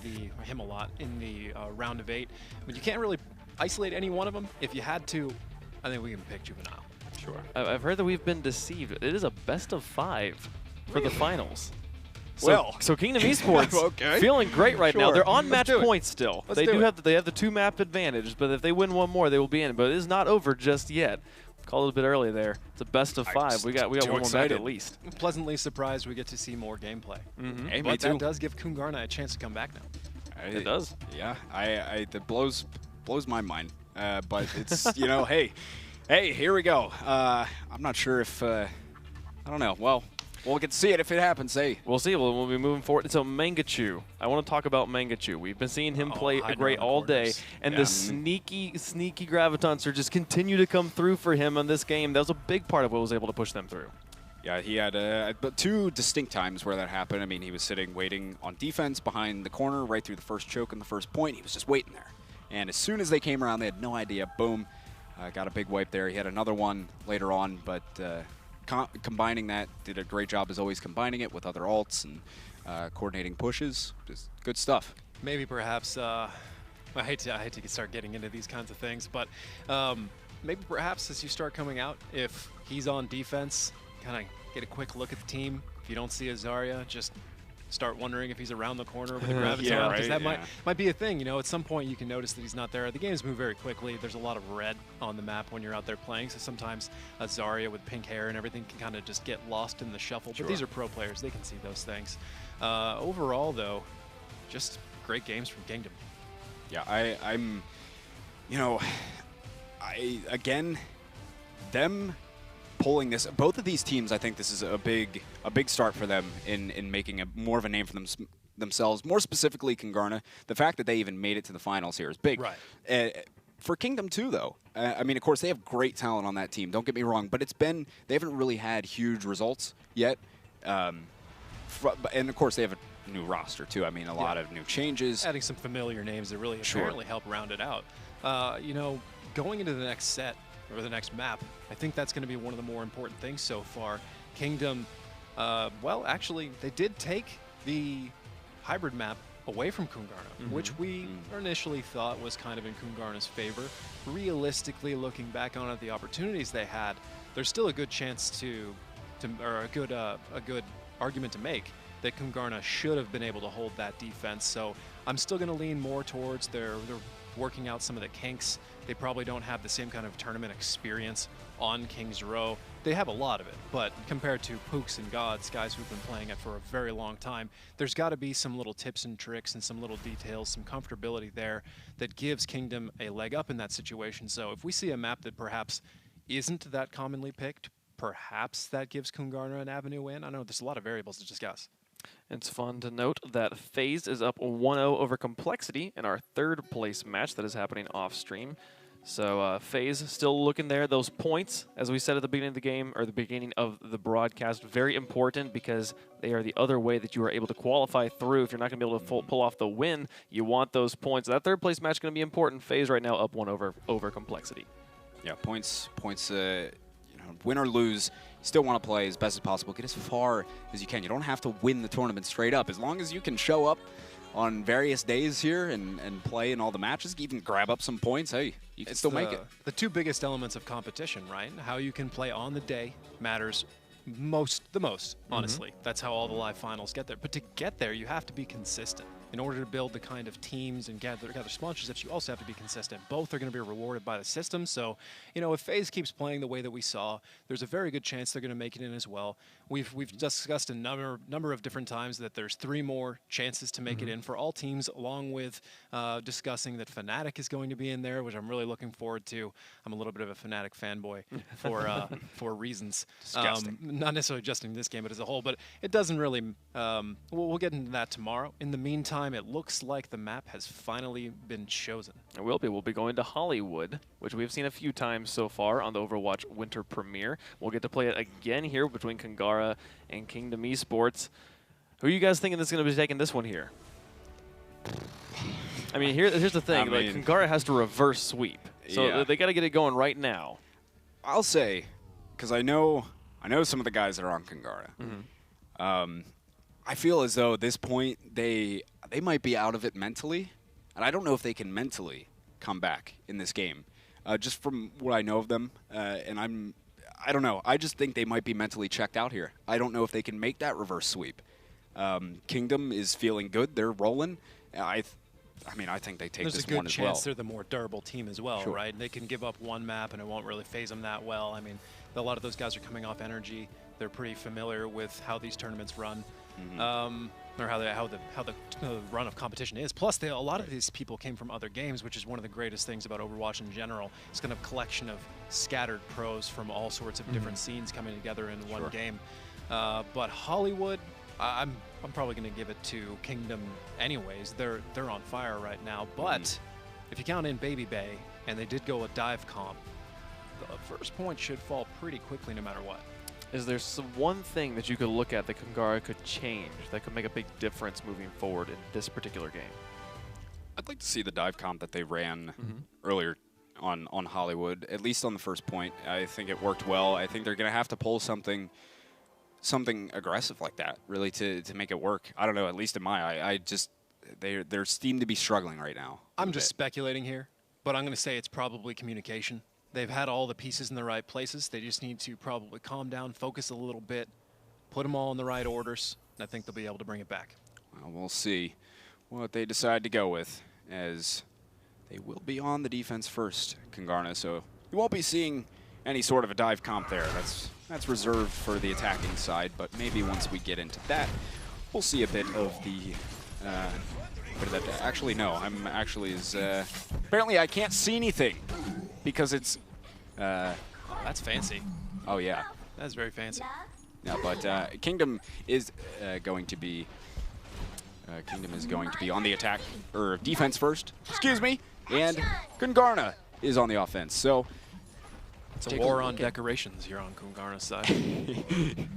the round of 8, but you can't really isolate any one of them. If you had to, I think we can pick Juvenile. Sure. I've heard that we've been deceived. It is a best of 5 for the finals. So Kingdom Esports feeling great right now. They're on match points still. They have the 2 map advantage, but if they win one more, they will be in. But it is not over just yet. Called it a bit early there. It's a best of 5. We got one more match at least. Pleasantly surprised we get to see more gameplay. Hey, but that does give Congarna a chance to come back now. It does. Yeah, that blows my mind. But it's, you know, hey, here we go. I'm not sure if, I don't know. Well, we'll get to see it if it happens, hey. We'll see. We'll be moving forward. So Mangachu. I want to talk about Mangachu. We've been seeing him play great all day, and the sneaky Gravitons are just continue to come through for him in this game. That was a big part of what was able to push them through. Yeah, he had 2 distinct times where that happened. I mean, he was sitting waiting on defense behind the corner right through the first choke and the first point. He was just waiting there. And as soon as they came around, they had no idea. Boom. Got a big wipe there. He had another one later on, but combining that, did a great job as always combining it with other ults and coordinating pushes. Just good stuff. Maybe perhaps, I hate to start getting into these kinds of things, but maybe perhaps as you start coming out, if he's on defense, kind of get a quick look at the team. If you don't see a Zarya, just start wondering if he's around the corner with the Graviton, because that might be a thing. You know, at some point you can notice that he's not there. The games move very quickly. There's a lot of red on the map when you're out there playing, so sometimes a Zarya with pink hair and everything can kind of just get lost in the shuffle. But these are pro players. They can see those things. Overall, though, just great games from Kingdom. Yeah, again, them pulling this. Both of these teams, I think this is a big start for them in making more of a name for themselves. More specifically, Kungarna. The fact that they even made it to the finals here is big. Right. For Kingdom too, though. I mean, of course, they have great talent on that team. Don't get me wrong, but they haven't really had huge results yet. And of course, they have a new roster too. I mean, a lot of new changes. Adding some familiar names that really apparently help round it out. You know, going into the next set or the next map, I think that's going to be one of the more important things so far. Kingdom, well, actually, they did take the hybrid map away from Kungarna, which we initially thought was kind of in Kungarna's favor. Realistically, looking back on it, the opportunities they had, there's still a good chance or a good argument to make that Kungarna should have been able to hold that defense. So I'm still going to lean more towards they're working out some of the kinks. They probably don't have the same kind of tournament experience on King's Row. They have a lot of it, but compared to Pooks and Gods, guys who've been playing it for a very long time, there's got to be some little tips and tricks and some little details, some comfortability there that gives Kingdom a leg up in that situation. So if we see a map that perhaps isn't that commonly picked, perhaps that gives Kungarna an avenue in. I know there's a lot of variables to discuss. It's fun to note that FaZe is up 1-0 over Complexity in our third place match that is happening off stream. So FaZe still looking there. Those points, as we said at the beginning of the game, or the beginning of the broadcast, very important because they are the other way that you are able to qualify through. If you're not going to be able to pull off the win, you want those points. That third place match is going to be important. FaZe right now up 1 over Complexity. Yeah, points. Win or lose, you still want to play as best as possible. Get as far as you can. You don't have to win the tournament straight up. As long as you can show up on various days here and play in all the matches, even grab up some points, hey, you can still make it. The two biggest elements of competition, right? How you can play on the day matters the most, honestly. That's how all the live finals get there. But to get there, you have to be consistent. In order to build the kind of teams and gather sponsorships, you also have to be consistent. Both are going to be rewarded by the system. So, you know, if FaZe keeps playing the way that we saw, there's a very good chance they're going to make it in as well. We've discussed a number of different times that there's 3 more chances to make it in for all teams, along with discussing that Fnatic is going to be in there, which I'm really looking forward to. I'm a little bit of a Fnatic fanboy for reasons. Not necessarily just in this game, but as a whole. But it doesn't really. We'll get into that tomorrow. In the meantime, it looks like the map has finally been chosen. It will be. We'll be going to Hollywood, which we've seen a few times so far on the Overwatch Winter Premiere. We'll get to play it again here between Kungara and Kingdom Esports. Who are you guys thinking is going to be taking this one here? I mean, here's the thing. Like, Kungara has to reverse sweep. So they got to get it going right now. I'll say, because I know some of the guys that are on Kungara. I feel as though at this point they might be out of it mentally, and I don't know if they can mentally come back in this game. Just from what I know of them, and I don't know. I just think they might be mentally checked out here. I don't know if they can make that reverse sweep. Kingdom is feeling good. They're rolling. I think they take this one as well. There's a good chance they're the more durable team as well, right? They can give up one map and it won't really phase them that well. I mean, a lot of those guys are coming off energy. They're pretty familiar with how these tournaments run. Or how the run of competition is. Plus, a lot of these people came from other games, which is one of the greatest things about Overwatch in general. It's kind of a collection of scattered pros from all sorts of different scenes coming together in one game. But Hollywood, I'm probably going to give it to Kingdom anyways. They're on fire right now. But if you count in Baby Bay, and they did go a dive comp, the first point should fall pretty quickly no matter what. Is there one thing that you could look at that Kungara could change that could make a big difference moving forward in this particular game? I'd like to see the dive comp that they ran earlier on Hollywood, at least on the first point. I think it worked well. I think they're going to have to pull something aggressive like that, really, to make it work. I don't know, at least in my eye. They seem to be struggling right now. I'm just speculating here, but I'm going to say it's probably communication. They've had all the pieces in the right places. They just need to probably calm down, focus a little bit, put them all in the right orders, and I think they'll be able to bring it back. Well, we'll see what they decide to go with, as they will be on the defense first, Kungarna, so you won't be seeing any sort of a dive comp there. That's reserved for the attacking side, but maybe once we get into that, we'll see a bit of the... Actually, no. I'm actually... apparently, I can't see anything. Because it's... that's fancy. Oh, yeah. That's very fancy. Yeah, but Kingdom is going to be on the attack, or defense first, excuse me, and Kungarna is on the offense. So It's a war on decorations here on Kungarna's side.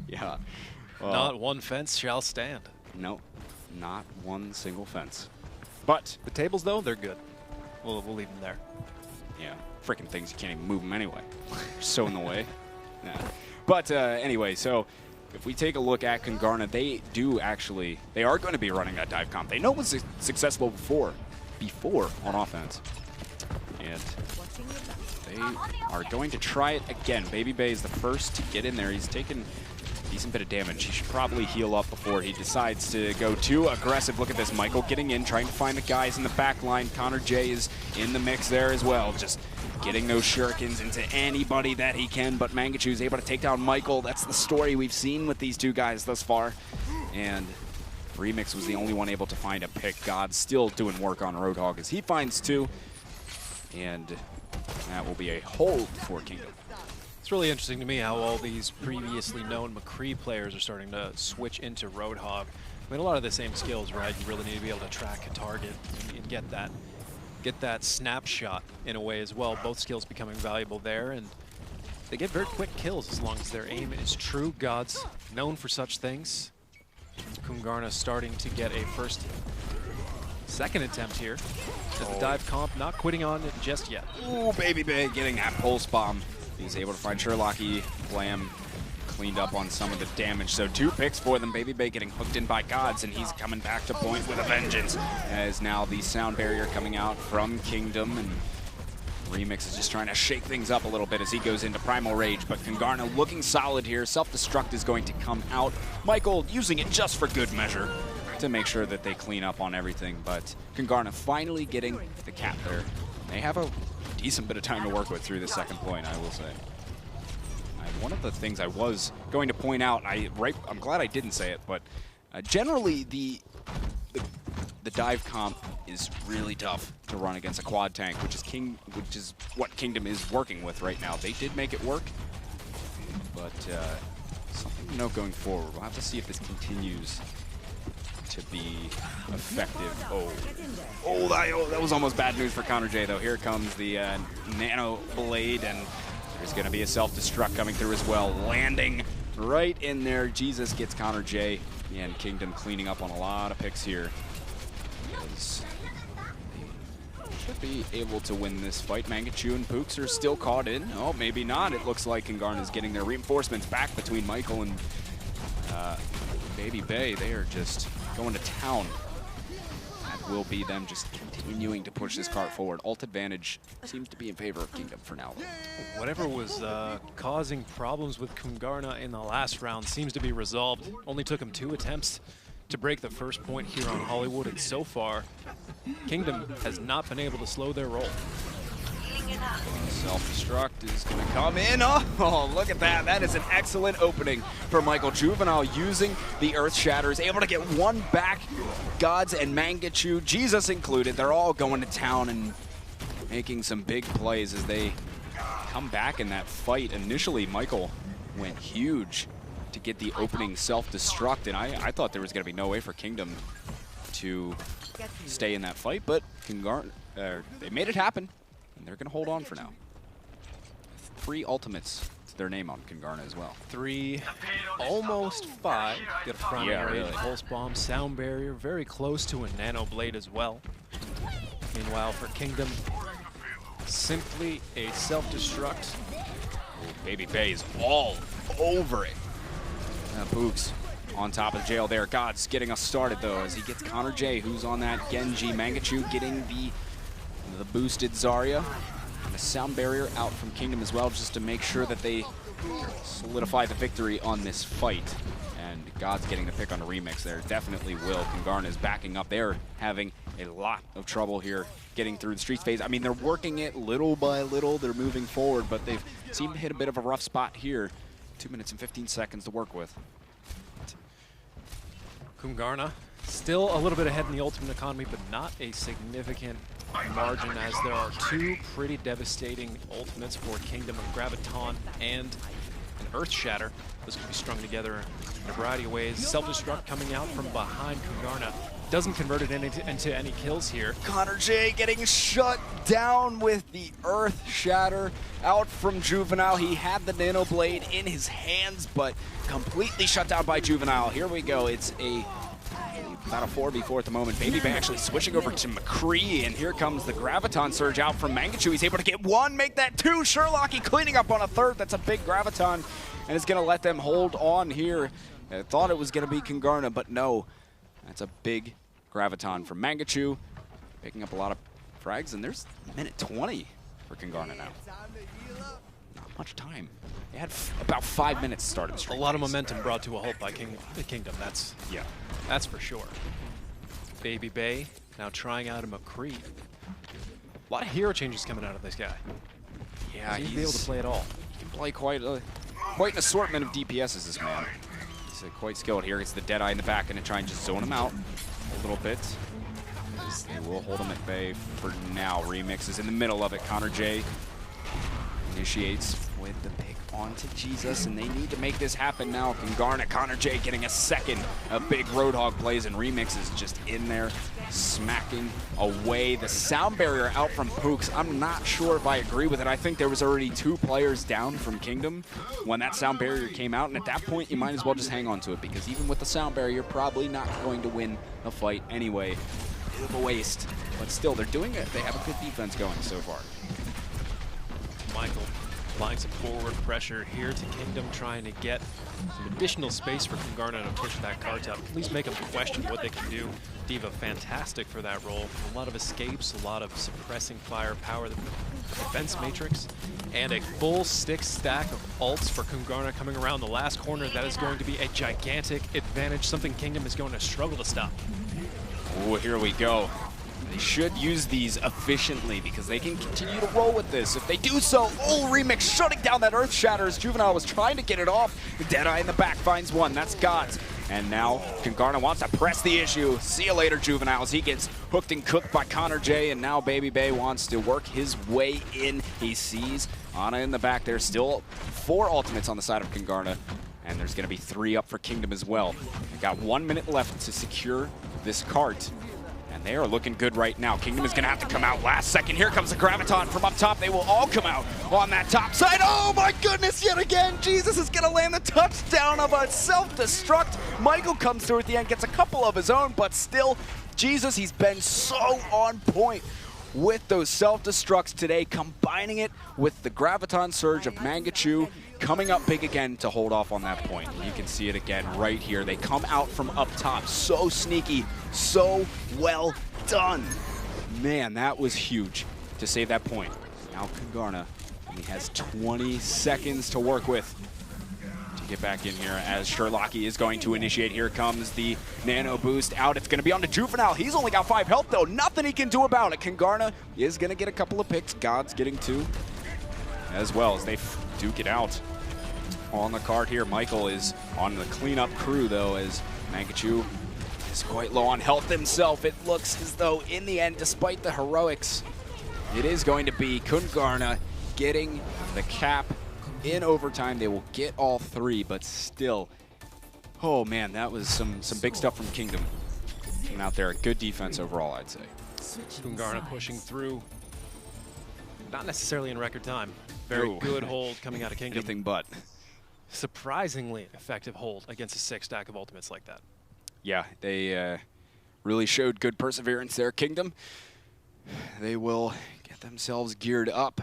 yeah. Not one fence shall stand. No, not one single fence. But The tables, though, they're good. We'll leave them there. yeah, freaking things, you can't even move them anyway. They're so in the way. Yeah. But anyway, so if we take a look at Kungarna, they are going to be running that dive comp. They know it was successful before on offense. And they are going to try it again. Baby Bay is the first to get in there. He's taken a decent bit of damage. He should probably heal up before he decides to go too aggressive. Look at this, Michael getting in, trying to find the guys in the back line. Connor J is in the mix there as well, just getting those shurikens into anybody that he can, but Mangachu is able to take down Michael. That's the story we've seen with these two guys thus far. And Remix was the only one able to find a pick. God's still doing work on Roadhog as he finds two. And that will be a hold for Kingdom. It's really interesting to me how all these previously known McCree players are starting to switch into Roadhog. I mean, a lot of the same skills, right? You really need to be able to track a target and get that snapshot in a way as well. Both skills becoming valuable there, and they get very quick kills as long as their aim is true. God's known for such things. Kungarna starting to get a second attempt here. As the dive comp not quitting on it just yet. Ooh, Baby Bay getting that pulse bomb. He's able to find Sherlocky, Blam cleaned up on some of the damage. So 2 picks for them. Baby Bay getting hooked in by Gods, and he's coming back to point with a vengeance. As now the sound barrier coming out from Kingdom, and Remix is just trying to shake things up a little bit as he goes into Primal Rage. But Kungarna looking solid here. Self-destruct is going to come out. Michael using it just for good measure to make sure that they clean up on everything. But Kungarna finally getting the cap there. They have a decent bit of time to work with through the second point, I will say. One of the things I was going to point out, I'm glad I didn't say it, but generally the dive comp is really tough to run against a quad tank, which is what Kingdom is working with right now. They did make it work, but something to note going forward. We'll have to see if this continues to be effective. Oh, that was almost bad news for Connor J, though. Here comes the Nano Blade, and there's going to be a self-destruct coming through as well. Landing right in there. Jesus gets Connor J, and Kingdom cleaning up on a lot of picks here. They should be able to win this fight. Mangachu and Pooks are still caught in. Oh, maybe not. It looks like Kungarna is getting their reinforcements back between Michael and Baby Bay. They are just going to town. That will be them just continuing to push this cart forward. Ult advantage seems to be in favor of Kingdom for now. Whatever was causing problems with Kungarna in the last round seems to be resolved. Only took him 2 attempts to break the first point here on Hollywood, and so far, Kingdom has not been able to slow their roll. Self-destruct is going to come in. Oh, look at that. That is an excellent opening for Michael. Juvenile using the Earth Shatter is able to get one back. Gods and Mangachu, Jesus included, they're all going to town and making some big plays as they come back in that fight. Initially, Michael went huge to get the opening self-destruct, and I thought there was going to be no way for Kingdom to stay in that fight, but they made it happen. And they're going to hold on for now. 3 ultimates to their name on Kungarna as well. 3, almost 5. Get a primary really. pulse bomb, sound barrier, very close to a nano blade as well. Meanwhile, for Kingdom, simply a self-destruct. Baby Bay is all over it. Boogs on top of the jail there. God's getting us started though as he gets Connor J, who's on that Genji. Mangachu getting the boosted Zarya, and the sound barrier out from Kingdom as well, just to make sure that they solidify the victory on this fight. And God's getting the pick on the Remix there. Definitely will. Kungarna is backing up. They're having a lot of trouble here getting through the streets phase. I mean, they're working it little by little. They're moving forward, but they've seemed to hit a bit of a rough spot here. 2 minutes and 15 seconds to work with. Kungarna still a little bit ahead in the ultimate economy, but not a significant margin, as there are 2 pretty devastating ultimates for Kingdom of Graviton and an Earth Shatter that's going to be strung together in a variety of ways. Self-destruct coming out from behind Kungarna. Doesn't convert it into any kills here. Connor J getting shut down with the Earth Shatter out from Juvenile. He had the Nano Blade in his hands, but completely shut down by Juvenile. Here we go. It's about a 4v4 at the moment. Baby Bay actually switching over to McCree, and here comes the Graviton Surge out from Mangachu. He's able to get one, make that two. Sherlocky cleaning up on a third. That's a big Graviton, and it's going to let them hold on here. I thought it was going to be Kungarna, but no. That's a big Graviton from Mangachu, picking up a lot of frags, and there's minute 20 for Kungarna now. Not much time. They had about 5 minutes to start the stream. A lot of momentum brought to a halt by the Kingdom. That's for sure. Baby Bay now trying out a McCree. A lot of hero changes coming out of this guy. Yeah, he's able to play it all. He can play quite an assortment of DPSs, this man. He's quite skilled here. It's the Deadeye in the back, going to try and just zone him out a little bit. They will hold him at bay for now. Remix is in the middle of it. Connor J initiates with the pick onto Jesus, and they need to make this happen now. Kungarna, Connor J getting a second. A big Roadhog plays, and Remix is just in there smacking away. The sound barrier out from Pooks, I'm not sure if I agree with it. I think there was already 2 players down from Kingdom when that sound barrier came out, and at that point you might as well just hang on to it, because even with the sound barrier, you're probably not going to win the fight anyway. Bit of a waste, but still, they're doing it. They have a good defense going so far. Michael applying some forward pressure here to Kingdom, trying to get some additional space for Kungarna to push that cart up. At least make them question what they can do. D.Va fantastic for that role. A lot of escapes, a lot of suppressing firepower, the defense matrix, and a full stick stack of ults for Kungarna coming around the last corner. That is going to be a gigantic advantage, something Kingdom is going to struggle to stop. Oh, here we go. They should use these efficiently because they can continue to roll with this. If they do so, Remix shutting down that Earth Shatter as Juvenile was trying to get it off. Deadeye in the back finds one. That's Gods. And now Kungarna wants to press the issue. See you later, Juveniles. He gets hooked and cooked by Connor J, and now Baby Bay wants to work his way in. He sees Ana in the back. There's still 4 ultimates on the side of Kungarna, and there's going to be 3 up for Kingdom as well. They got 1 minute left to secure this cart. And they are looking good right now. Kingdom is going to have to come out last second. Here comes the Graviton from up top. They will all come out on that top side. Oh my goodness, yet again. Jesus is going to land the touchdown of a self-destruct. Michael comes through at the end, gets a couple of his own, but still, Jesus, he's been so on point with those self-destructs today, combining it with the Graviton Surge of Mangachu, coming up big again to hold off on that point. You can see it again right here. They come out from up top. So sneaky, so well done. Man, that was huge to save that point. Now Kungarna only has 20 seconds to work with to get back in here as Sherlocky is going to initiate. Here comes the nano boost out. It's going to be on to Juvenile. He's only got 5 health, though. Nothing he can do about it. Kungarna is going to get a couple of picks. God's getting 2 as well as they duke it out on the card here. Michael is on the cleanup crew, though, as Mangachu is quite low on health himself. It looks as though, in the end, despite the heroics, it is going to be Kungarna getting the cap in overtime. They will get all 3, but still, oh man, that was some big stuff from Kingdom. Came out there, good defense overall, I'd say. Kungarna pushing through, not necessarily in record time. Very good hold coming out of Kingdom. Anything but. Surprisingly effective hold against a 6 stack of ultimates like that. Yeah, they really showed good perseverance there. Kingdom, they will get themselves geared up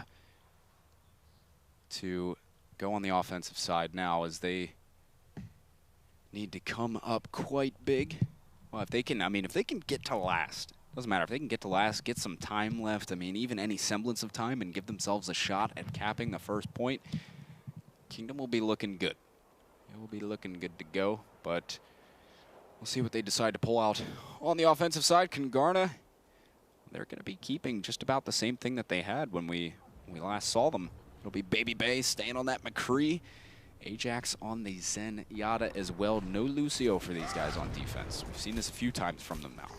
to go on the offensive side now, as they need to come up quite big. Well, if they can, if they can get to last, doesn't matter. If they can get to last, get some time left, even any semblance of time, and give themselves a shot at capping the first point, Kingdom will be looking good. It will be looking good to go, but we'll see what they decide to pull out. On the offensive side, Kungarna, they're going to be keeping just about the same thing that they had when we last saw them. It'll be Baby Bay staying on that McCree. Ajax on the Zen Yada as well. No Lucio for these guys on defense. We've seen this a few times from them now.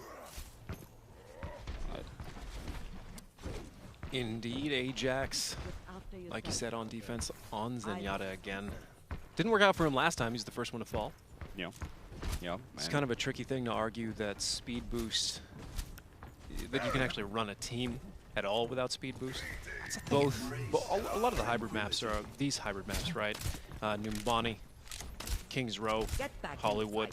Indeed, Ajax, like you said, on defense, on Zenyatta again. Didn't work out for him last time. He's the first one to fall. Yeah. Yeah. It's kind of a tricky thing to argue that speed boost, that you can actually run a team at all without speed boost. Both, a lot of the hybrid maps are these hybrid maps, right? Numbani, Kings Row, Hollywood.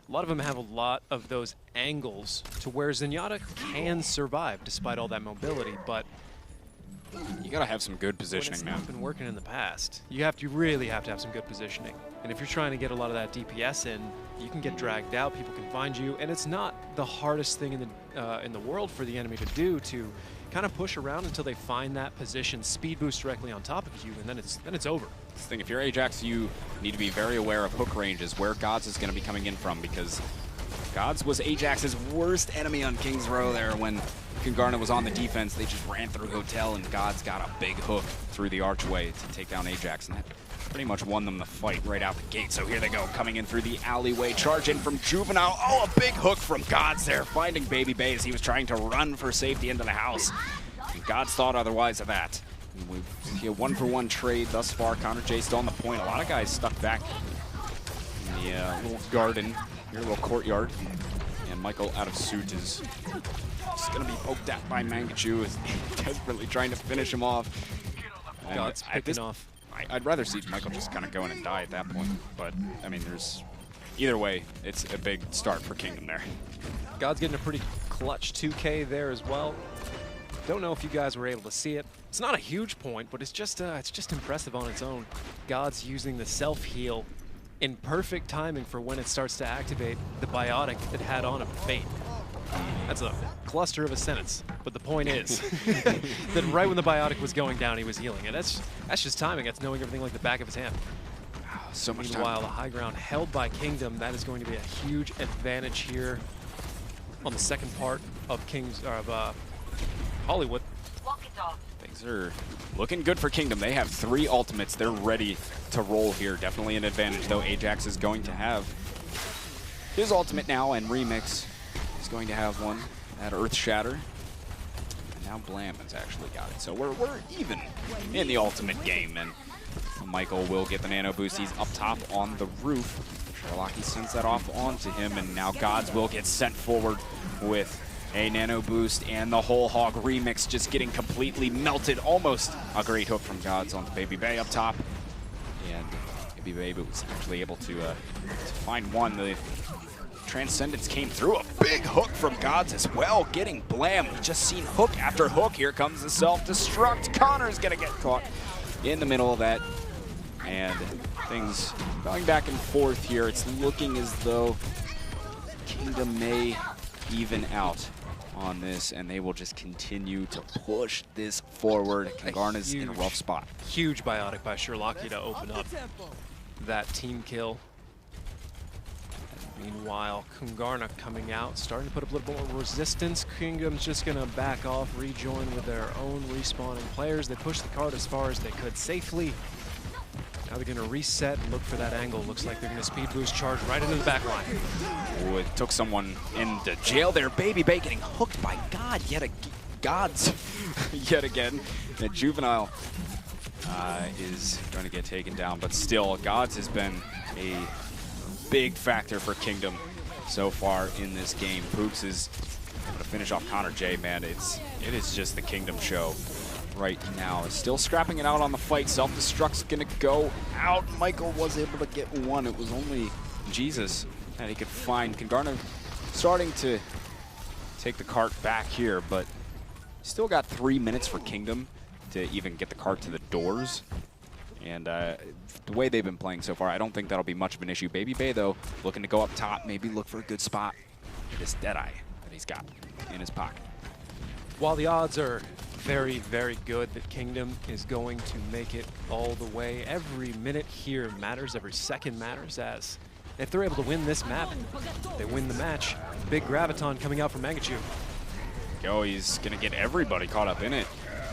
A lot of them have a lot of those angles to where Zenyatta can survive despite all that mobility, but you gotta have some good positioning, man. It's not been working in the past. You really have to have some good positioning. And if you're trying to get a lot of that DPS in, you can get dragged out, people can find you, and it's not the hardest thing in the world for the enemy to do, to kind of push around until they find that position, speed boost directly on top of you, and then it's over. This thing, if you're Ajax, you need to be very aware of hook ranges, where Gods is going to be coming in from, because Gods was Ajax's worst enemy on Kings Row there when Kungarna was on the defense. They just ran through Hotel, and Gods got a big hook through the archway to take down Ajax, and that pretty much won them the fight right out the gate. So here they go, coming in through the alleyway, charge in from Juvenile. Oh, a big hook from Gods there, finding Baby Bay as he was trying to run for safety into the house. And Gods thought otherwise of that. We see a one-for-one trade thus far. Connor J still on the point. A lot of guys stuck back in the little garden, your little courtyard. And Michael out of suit is just going to be poked at by Mangachu, is desperately trying to finish him off. And God's picking off. I'd rather see Michael just kind of go in and die at that point. But, I mean, either way, it's a big start for Kingdom there. God's getting a pretty clutch 2K there as well. Don't know if you guys were able to see it. It's not a huge point, but it's just impressive on its own. God's using the self-heal in perfect timing for when it starts to activate the biotic it had on him, Fate. That's a cluster of a sentence, but the point is that right when the biotic was going down, he was healing, and that's just timing. That's knowing everything like the back of his hand. So much time. Meanwhile, the high ground held by Kingdom, that is going to be a huge advantage here on the second part of Hollywood. Things are looking good for Kingdom. They have 3 ultimates. They're ready to roll here. Definitely an advantage, though. Ajax is going to have his ultimate now, and Remix is going to have one at Earth Shatter. And now Blam has actually got it. So we're even in the ultimate game, and Michael will get the nano boost. He's up top on the roof. Sherlocky sends that off onto him, and now Gods will get sent forward with a nano boost, and the whole hog Remix just getting completely melted. Almost a great hook from Gods onto Baby Bay up top. And Baby Bay was actually able to find one. The Transcendence came through. A big hook from Gods as well, getting Blam. We've just seen hook after hook. Here comes the self-destruct. Connor's gonna get caught in the middle of that. And things going back and forth here. It's looking as though Kingdom may even out on this, and they will just continue to push this forward. Kungarna's in a rough spot. Huge biotic by Sherlocky to open up that team kill. And meanwhile, Kungarna coming out, starting to put up a little more resistance. Kingdom's just going to back off, rejoin with their own respawning players. They pushed the card as far as they could safely. Now they're going to reset and look for that angle. Looks like they're going to speed boost charge right into the back line. Oh, it took someone into jail there. Baby Bay getting hooked by Gods yet again. And Juvenile is going to get taken down, but still, Gods has been a big factor for Kingdom so far in this game. Poops is able to finish off Connor J, man. It is just the Kingdom show right now. Still scrapping it out on the fight. Self-destruct's gonna go out. Michael was able to get one. It was only Jesus that he could find. Kungarna starting to take the cart back here, but still got 3 minutes for Kingdom to even get the cart to the doors. And the way they've been playing so far, I don't think that'll be much of an issue. Baby Bay, though, looking to go up top, maybe look for a good spot for this Deadeye that he's got in his pocket. While the odds are very, very good that Kingdom is going to make it all the way, every minute here matters, every second matters, as if they're able to win this map, they win the match. Big Graviton coming out from Mangachu. Go, he's going to get everybody caught up in it.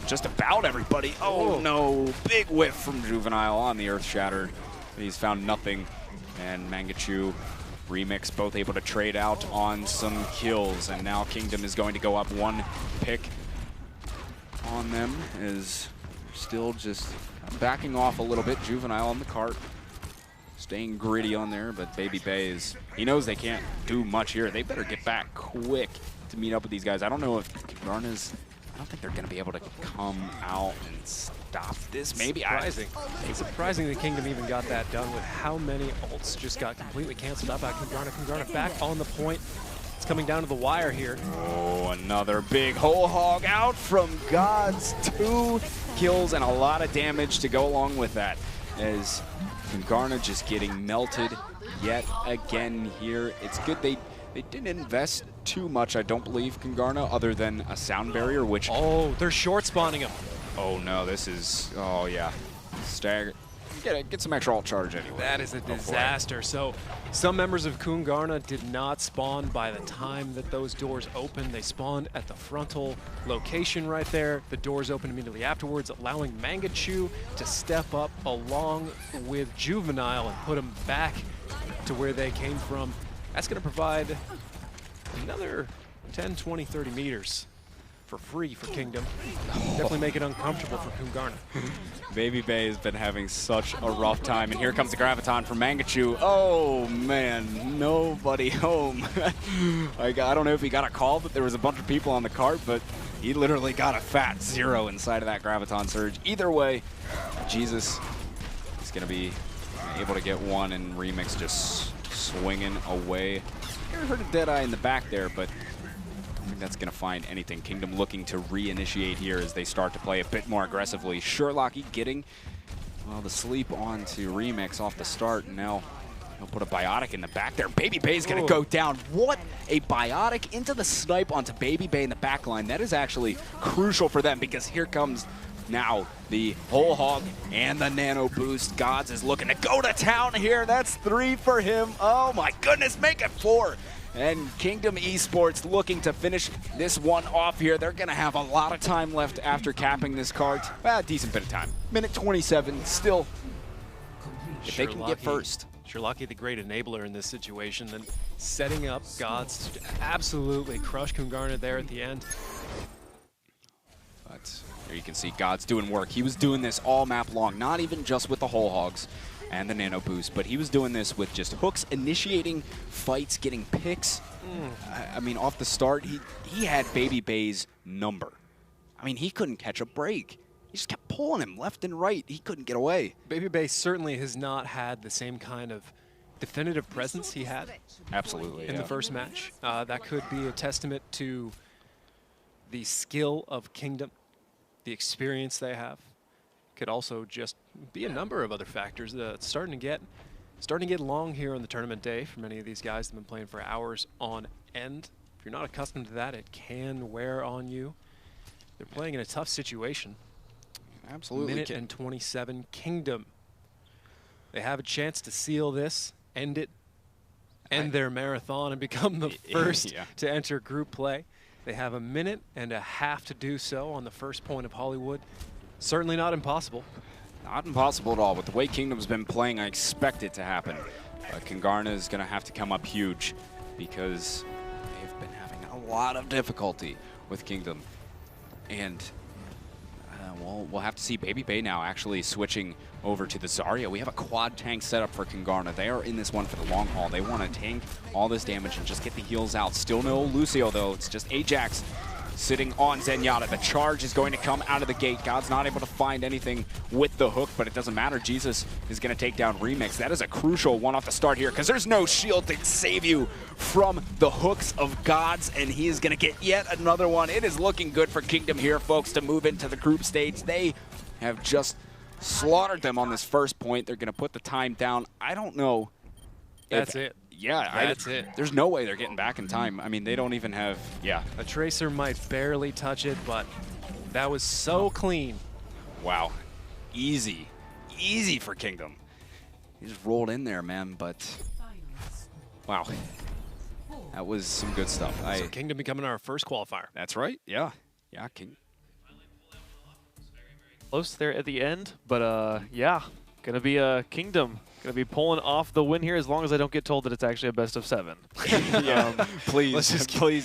Just about everybody. Oh no, big whiff from Juvenile on the Earth Shatter. He's found nothing, and Mangachu, Remix both able to trade out on some kills, and now Kingdom is going to go up 1 pick on them, is still just backing off a little bit. Juvenile on the cart. staying gritty on there, but Baby Bay he knows they can't do much here. They better get back quick to meet up with these guys. I don't know if Garna's, I don't think they're going to be able to come out and stop this. Maybe. It's surprising the Kingdom even got that done with how many ults just got completely canceled out by Kungarna. Kungarna back on the point. It's coming down to the wire here. Oh, another big whole hog out from Gods. 2 kills and a lot of damage to go along with that. As Kungarna just getting melted yet again here. It's good they didn't invest too much, I don't believe, Kungarna, other than a sound barrier, which... Oh, they're short spawning him. Oh no, this is... Oh yeah. Stagger. Get some extra ult charge anyway. That is a disaster. So some members of Kungarna did not spawn by the time that those doors opened. They spawned at the frontal location right there. The doors opened immediately afterwards, allowing Mangachu to step up along with Juvenile and put them back to where they came from. That's going to provide another 10, 20, 30 meters for free for Kingdom. Definitely make it uncomfortable for Kungarna. Baby Bay has been having such a rough time, and here comes the Graviton from Mangachu. Oh man, nobody home. I don't know if he got a call that there was a bunch of people on the cart, but he literally got a fat 0 inside of that Graviton Surge. Either way, Jesus is going to be able to get one, and Remix just swinging away. I heard a Deadeye in the back there, but I think that's going to find anything. Kingdom looking to reinitiate here as they start to play a bit more aggressively. Sherlocky getting, well, the sleep onto Remix off the start, and now he'll put a Biotic in the back there. Baby Bay's going to go down. What a Biotic into the snipe onto Baby Bay in the back line. That is actually crucial for them, because here comes now the whole hog and the nano boost. Gods is looking to go to town here. That's 3 for him. Oh my goodness, make it 4. And Kingdom Esports looking to finish this one off here. They're going to have a lot of time left after capping this card. Well, a decent bit of time. Minute 27, still, if they can get first. Sherlocky, the great enabler in this situation, then setting up Gods to absolutely crush Kungarna there at the end. But here you can see Gods doing work. He was doing this all map long, not even just with the whole hogs and the nano boost, but he was doing this with just hooks, initiating fights, getting picks. I mean, off the start, he had Baby Bay's number. I mean, he couldn't catch a break. He just kept pulling him left and right. He couldn't get away. Baby Bay certainly has not had the same kind of definitive presence he had Absolutely, in the first match. That could be a testament to the skill of Kingdom, the experience they have. Could also just be a number of other factors. It's starting to get long here on the tournament day for many of these guys that have been playing for hours on end. If you're not accustomed to that, it can wear on you. They're playing in a tough situation. Absolutely. Minute and 27, Kingdom. They have a chance to seal this, end it, end their marathon, and become the first to enter group play. They have a minute and a half to do so on the first point of Hollywood. Certainly not impossible. Not impossible at all. With the way Kingdom's been playing, I expect it to happen. Kungarna is going to have to come up huge, because they've been having a lot of difficulty with Kingdom. And we'll have to see Baby Bay now actually switching over to the Zarya. We have a quad tank set up for Kungarna. They are in this one for the long haul. They want to tank all this damage and just get the heals out. Still no Lucio, though. It's just Ajax sitting on Zenyatta. The charge is going to come out of the gate. God's not able to find anything with the hook, but it doesn't matter. Jesus is going to take down Remix. That is a crucial one off the start here, because there's no shield to save you from the hooks of Gods, and he is going to get yet another one. It is looking good for Kingdom here, folks, to move into the group stage. They have just slaughtered them on this first point. They're going to put the time down. I don't know. That's it. Yeah, that's it. There's no way they're getting back in time. I mean, they don't even have, A Tracer might barely touch it, but that was so clean. Wow. Easy. Easy for Kingdom. He just rolled in there, man, but wow. That was some good stuff. So Kingdom becoming our first qualifier. That's right. Yeah. Yeah, King. Close there at the end, but yeah, gonna be a Kingdom. Gonna be pulling off the win here, as long as I don't get told that it's actually a best of 7. Please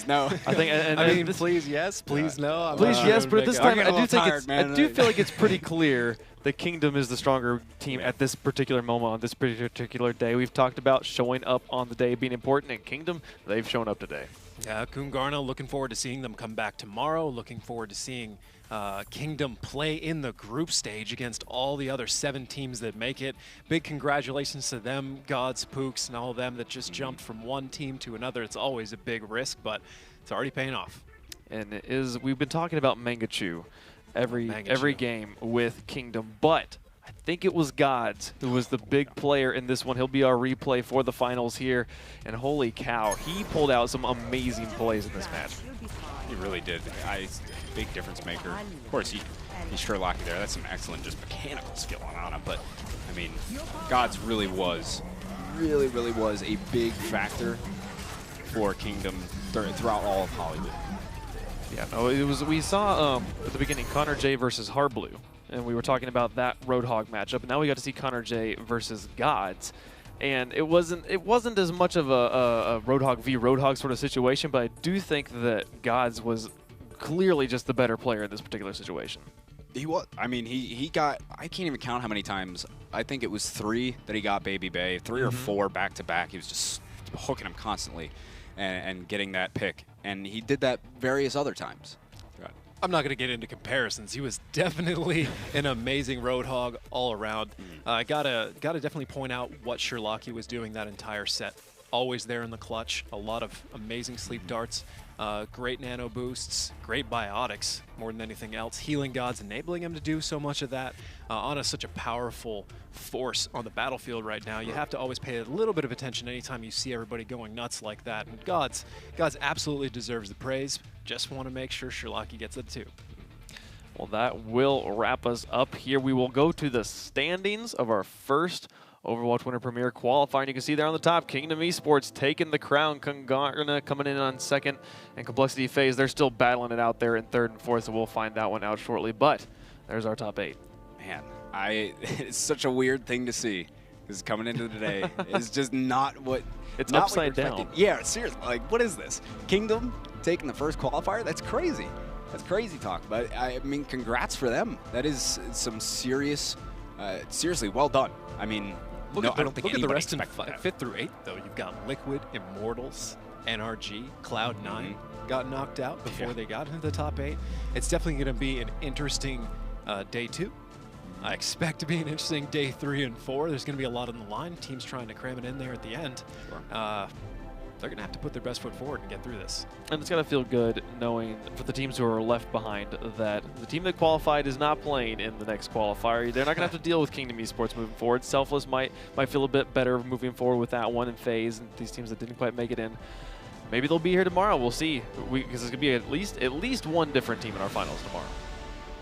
no. I think, please yes, please no. Please yes, but at this time I do think I do feel like it's pretty clear the Kingdom is the stronger team at this particular moment on this particular day. We've talked about showing up on the day being important, and Kingdom, they've shown up today. Yeah, Kungarna, looking forward to seeing them come back tomorrow. Looking forward to seeing Kingdom play in the group stage against all the other 7 teams that make it. Big congratulations to them, Gods, Pooks, and all of them that just jumped from one team to another. It's always a big risk, but it's already paying off. And we've been talking about Mangachu every game with Kingdom, but I think it was Gods who was the big player in this one. He'll be our replay for the finals here, and holy cow, he pulled out some amazing plays in this match. He really did. Big difference maker. Of course, he's Sherlocky there. That's some excellent just mechanical skill on him. But, I mean, Gods really was a big factor for Kingdom throughout all of Hollywood. Yeah, no, it was. We saw at the beginning Connor J versus Harblue, and we were talking about that Roadhog matchup. And now we got to see Connor J versus Gods, and it wasn't as much of a Roadhog v Roadhog sort of situation, but I do think that Gods was clearly just the better player in this particular situation. He was. I mean, he got. I can't even count how many times. I think it was 3 that he got Baby Bay, 3 or 4 back to back. He was just hooking him constantly, and getting that pick. And he did that various other times. I'm not going to get into comparisons. He was definitely an amazing Roadhog all around. I gotta definitely point out what Sherlocky was doing that entire set. Always there in the clutch. A lot of amazing sleep darts, great nano boosts, great biotics more than anything else. Healing Gods enabling him to do so much of that. Ana's such a powerful force on the battlefield right now. You have to always pay a little bit of attention anytime you see everybody going nuts like that. And Gods absolutely deserves the praise. Just want to make sure Sherlocky gets it too. Well, that will wrap us up here. We will go to the standings of our first Overwatch Winter Premiere qualifying. You can see there on the top, Kingdom Esports taking the crown. Kungarna coming in on 2nd, and Complexity FaZe, they're still battling it out there in 3rd and 4th, so we'll find that one out shortly. But there's our top 8. Man, it's such a weird thing to see. Because coming into the day is just not what it's not upside what down. Yeah, seriously. Like, what is this? Kingdom taking the first qualifier? That's crazy. That's crazy talk. But I mean, congrats for them. That is some serious, seriously well done. I mean, Look at the rest in expected that. 5th through 8th, though. You've got Liquid, Immortals, NRG, Cloud9 got knocked out before they got into the top 8. It's definitely going to be an interesting day 2. I expect to be an interesting day 3 and 4. There's going to be a lot on the line. Teams trying to cram it in there at the end. Sure. They're going to have to put their best foot forward and get through this. And it's going to feel good knowing for the teams who are left behind that the team that qualified is not playing in the next qualifier. They're not going to have to deal with Kingdom Esports moving forward. Selfless might feel a bit better moving forward with that one in FaZe and these teams that didn't quite make it in. Maybe they'll be here tomorrow. We'll see. Because there's going to be at least one different team in our finals tomorrow.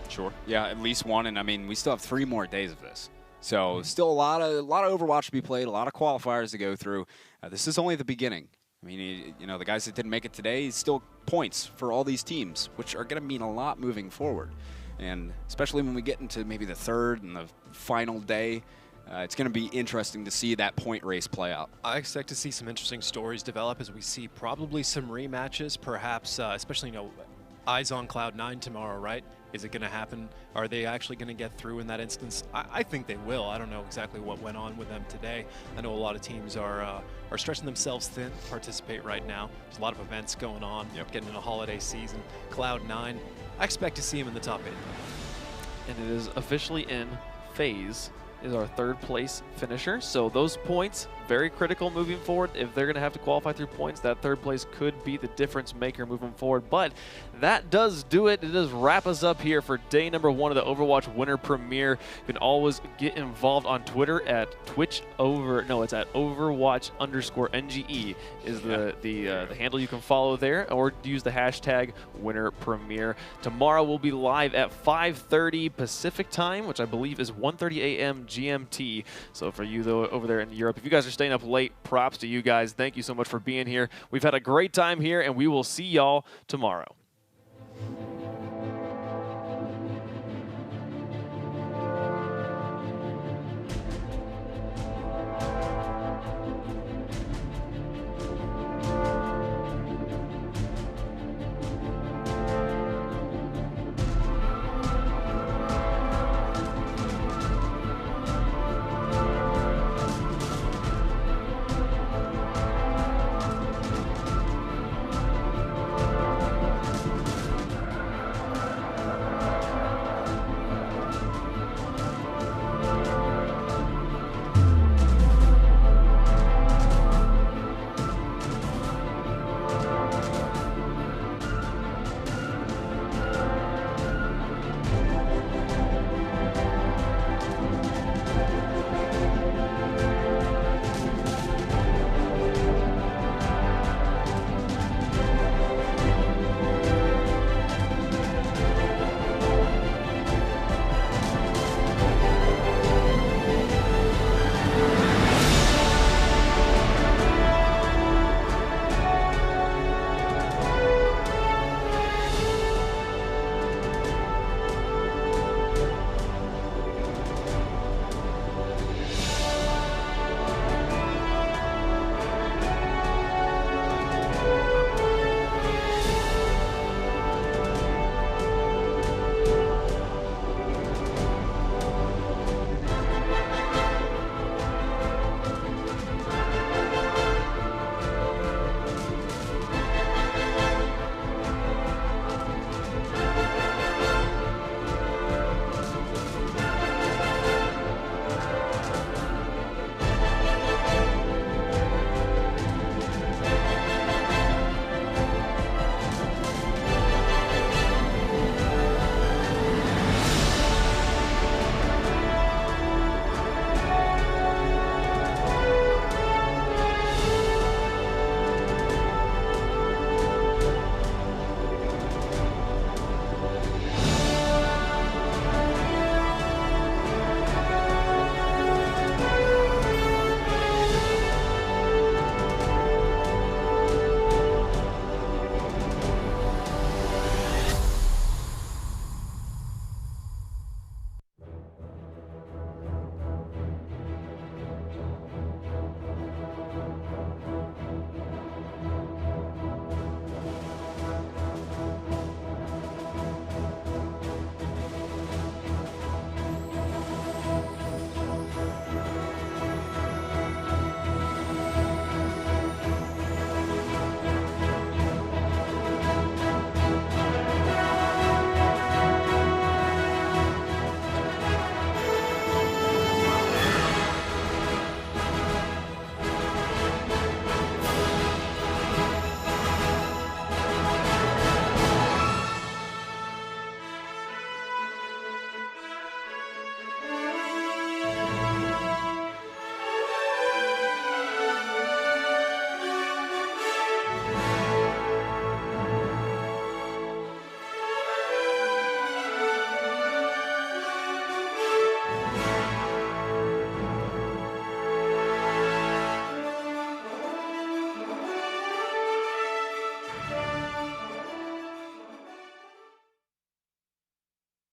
Sure. Yeah, at least one. And I mean, we still have 3 more days of this. So still a lot of Overwatch to be played, a lot of qualifiers to go through. This is only the beginning. I mean, you know, the guys that didn't make it today, still points for all these teams, which are going to mean a lot moving forward. And especially when we get into maybe the 3rd and the final day, it's going to be interesting to see that point race play out. I expect to see some interesting stories develop as we see probably some rematches, perhaps, especially, you know, eyes on Cloud9 tomorrow, right? Is it going to happen? Are they actually going to get through in that instance? I think they will. I don't know exactly what went on with them today. I know a lot of teams are stretching themselves thin to participate right now. There's a lot of events going on, getting into holiday season. Cloud9, I expect to see them in the top 8. And it is officially in. FaZe is our 3rd place finisher. So those points, very critical moving forward. If they're going to have to qualify through points, that 3rd place could be the difference maker moving forward. But that does do it. It does wrap us up here for day number 1 of the Overwatch Winter Premiere. You can always get involved on Twitter at it's at Overwatch_NGE is the handle you can follow there, or use the hashtag Winter Premiere. Tomorrow we'll be live at 5:30 Pacific time, which I believe is 1:30 a.m. GMT. So for you though over there in Europe, if you guys are staying up late, props to you guys. Thank you so much for being here. We've had a great time here, and we will see y'all tomorrow.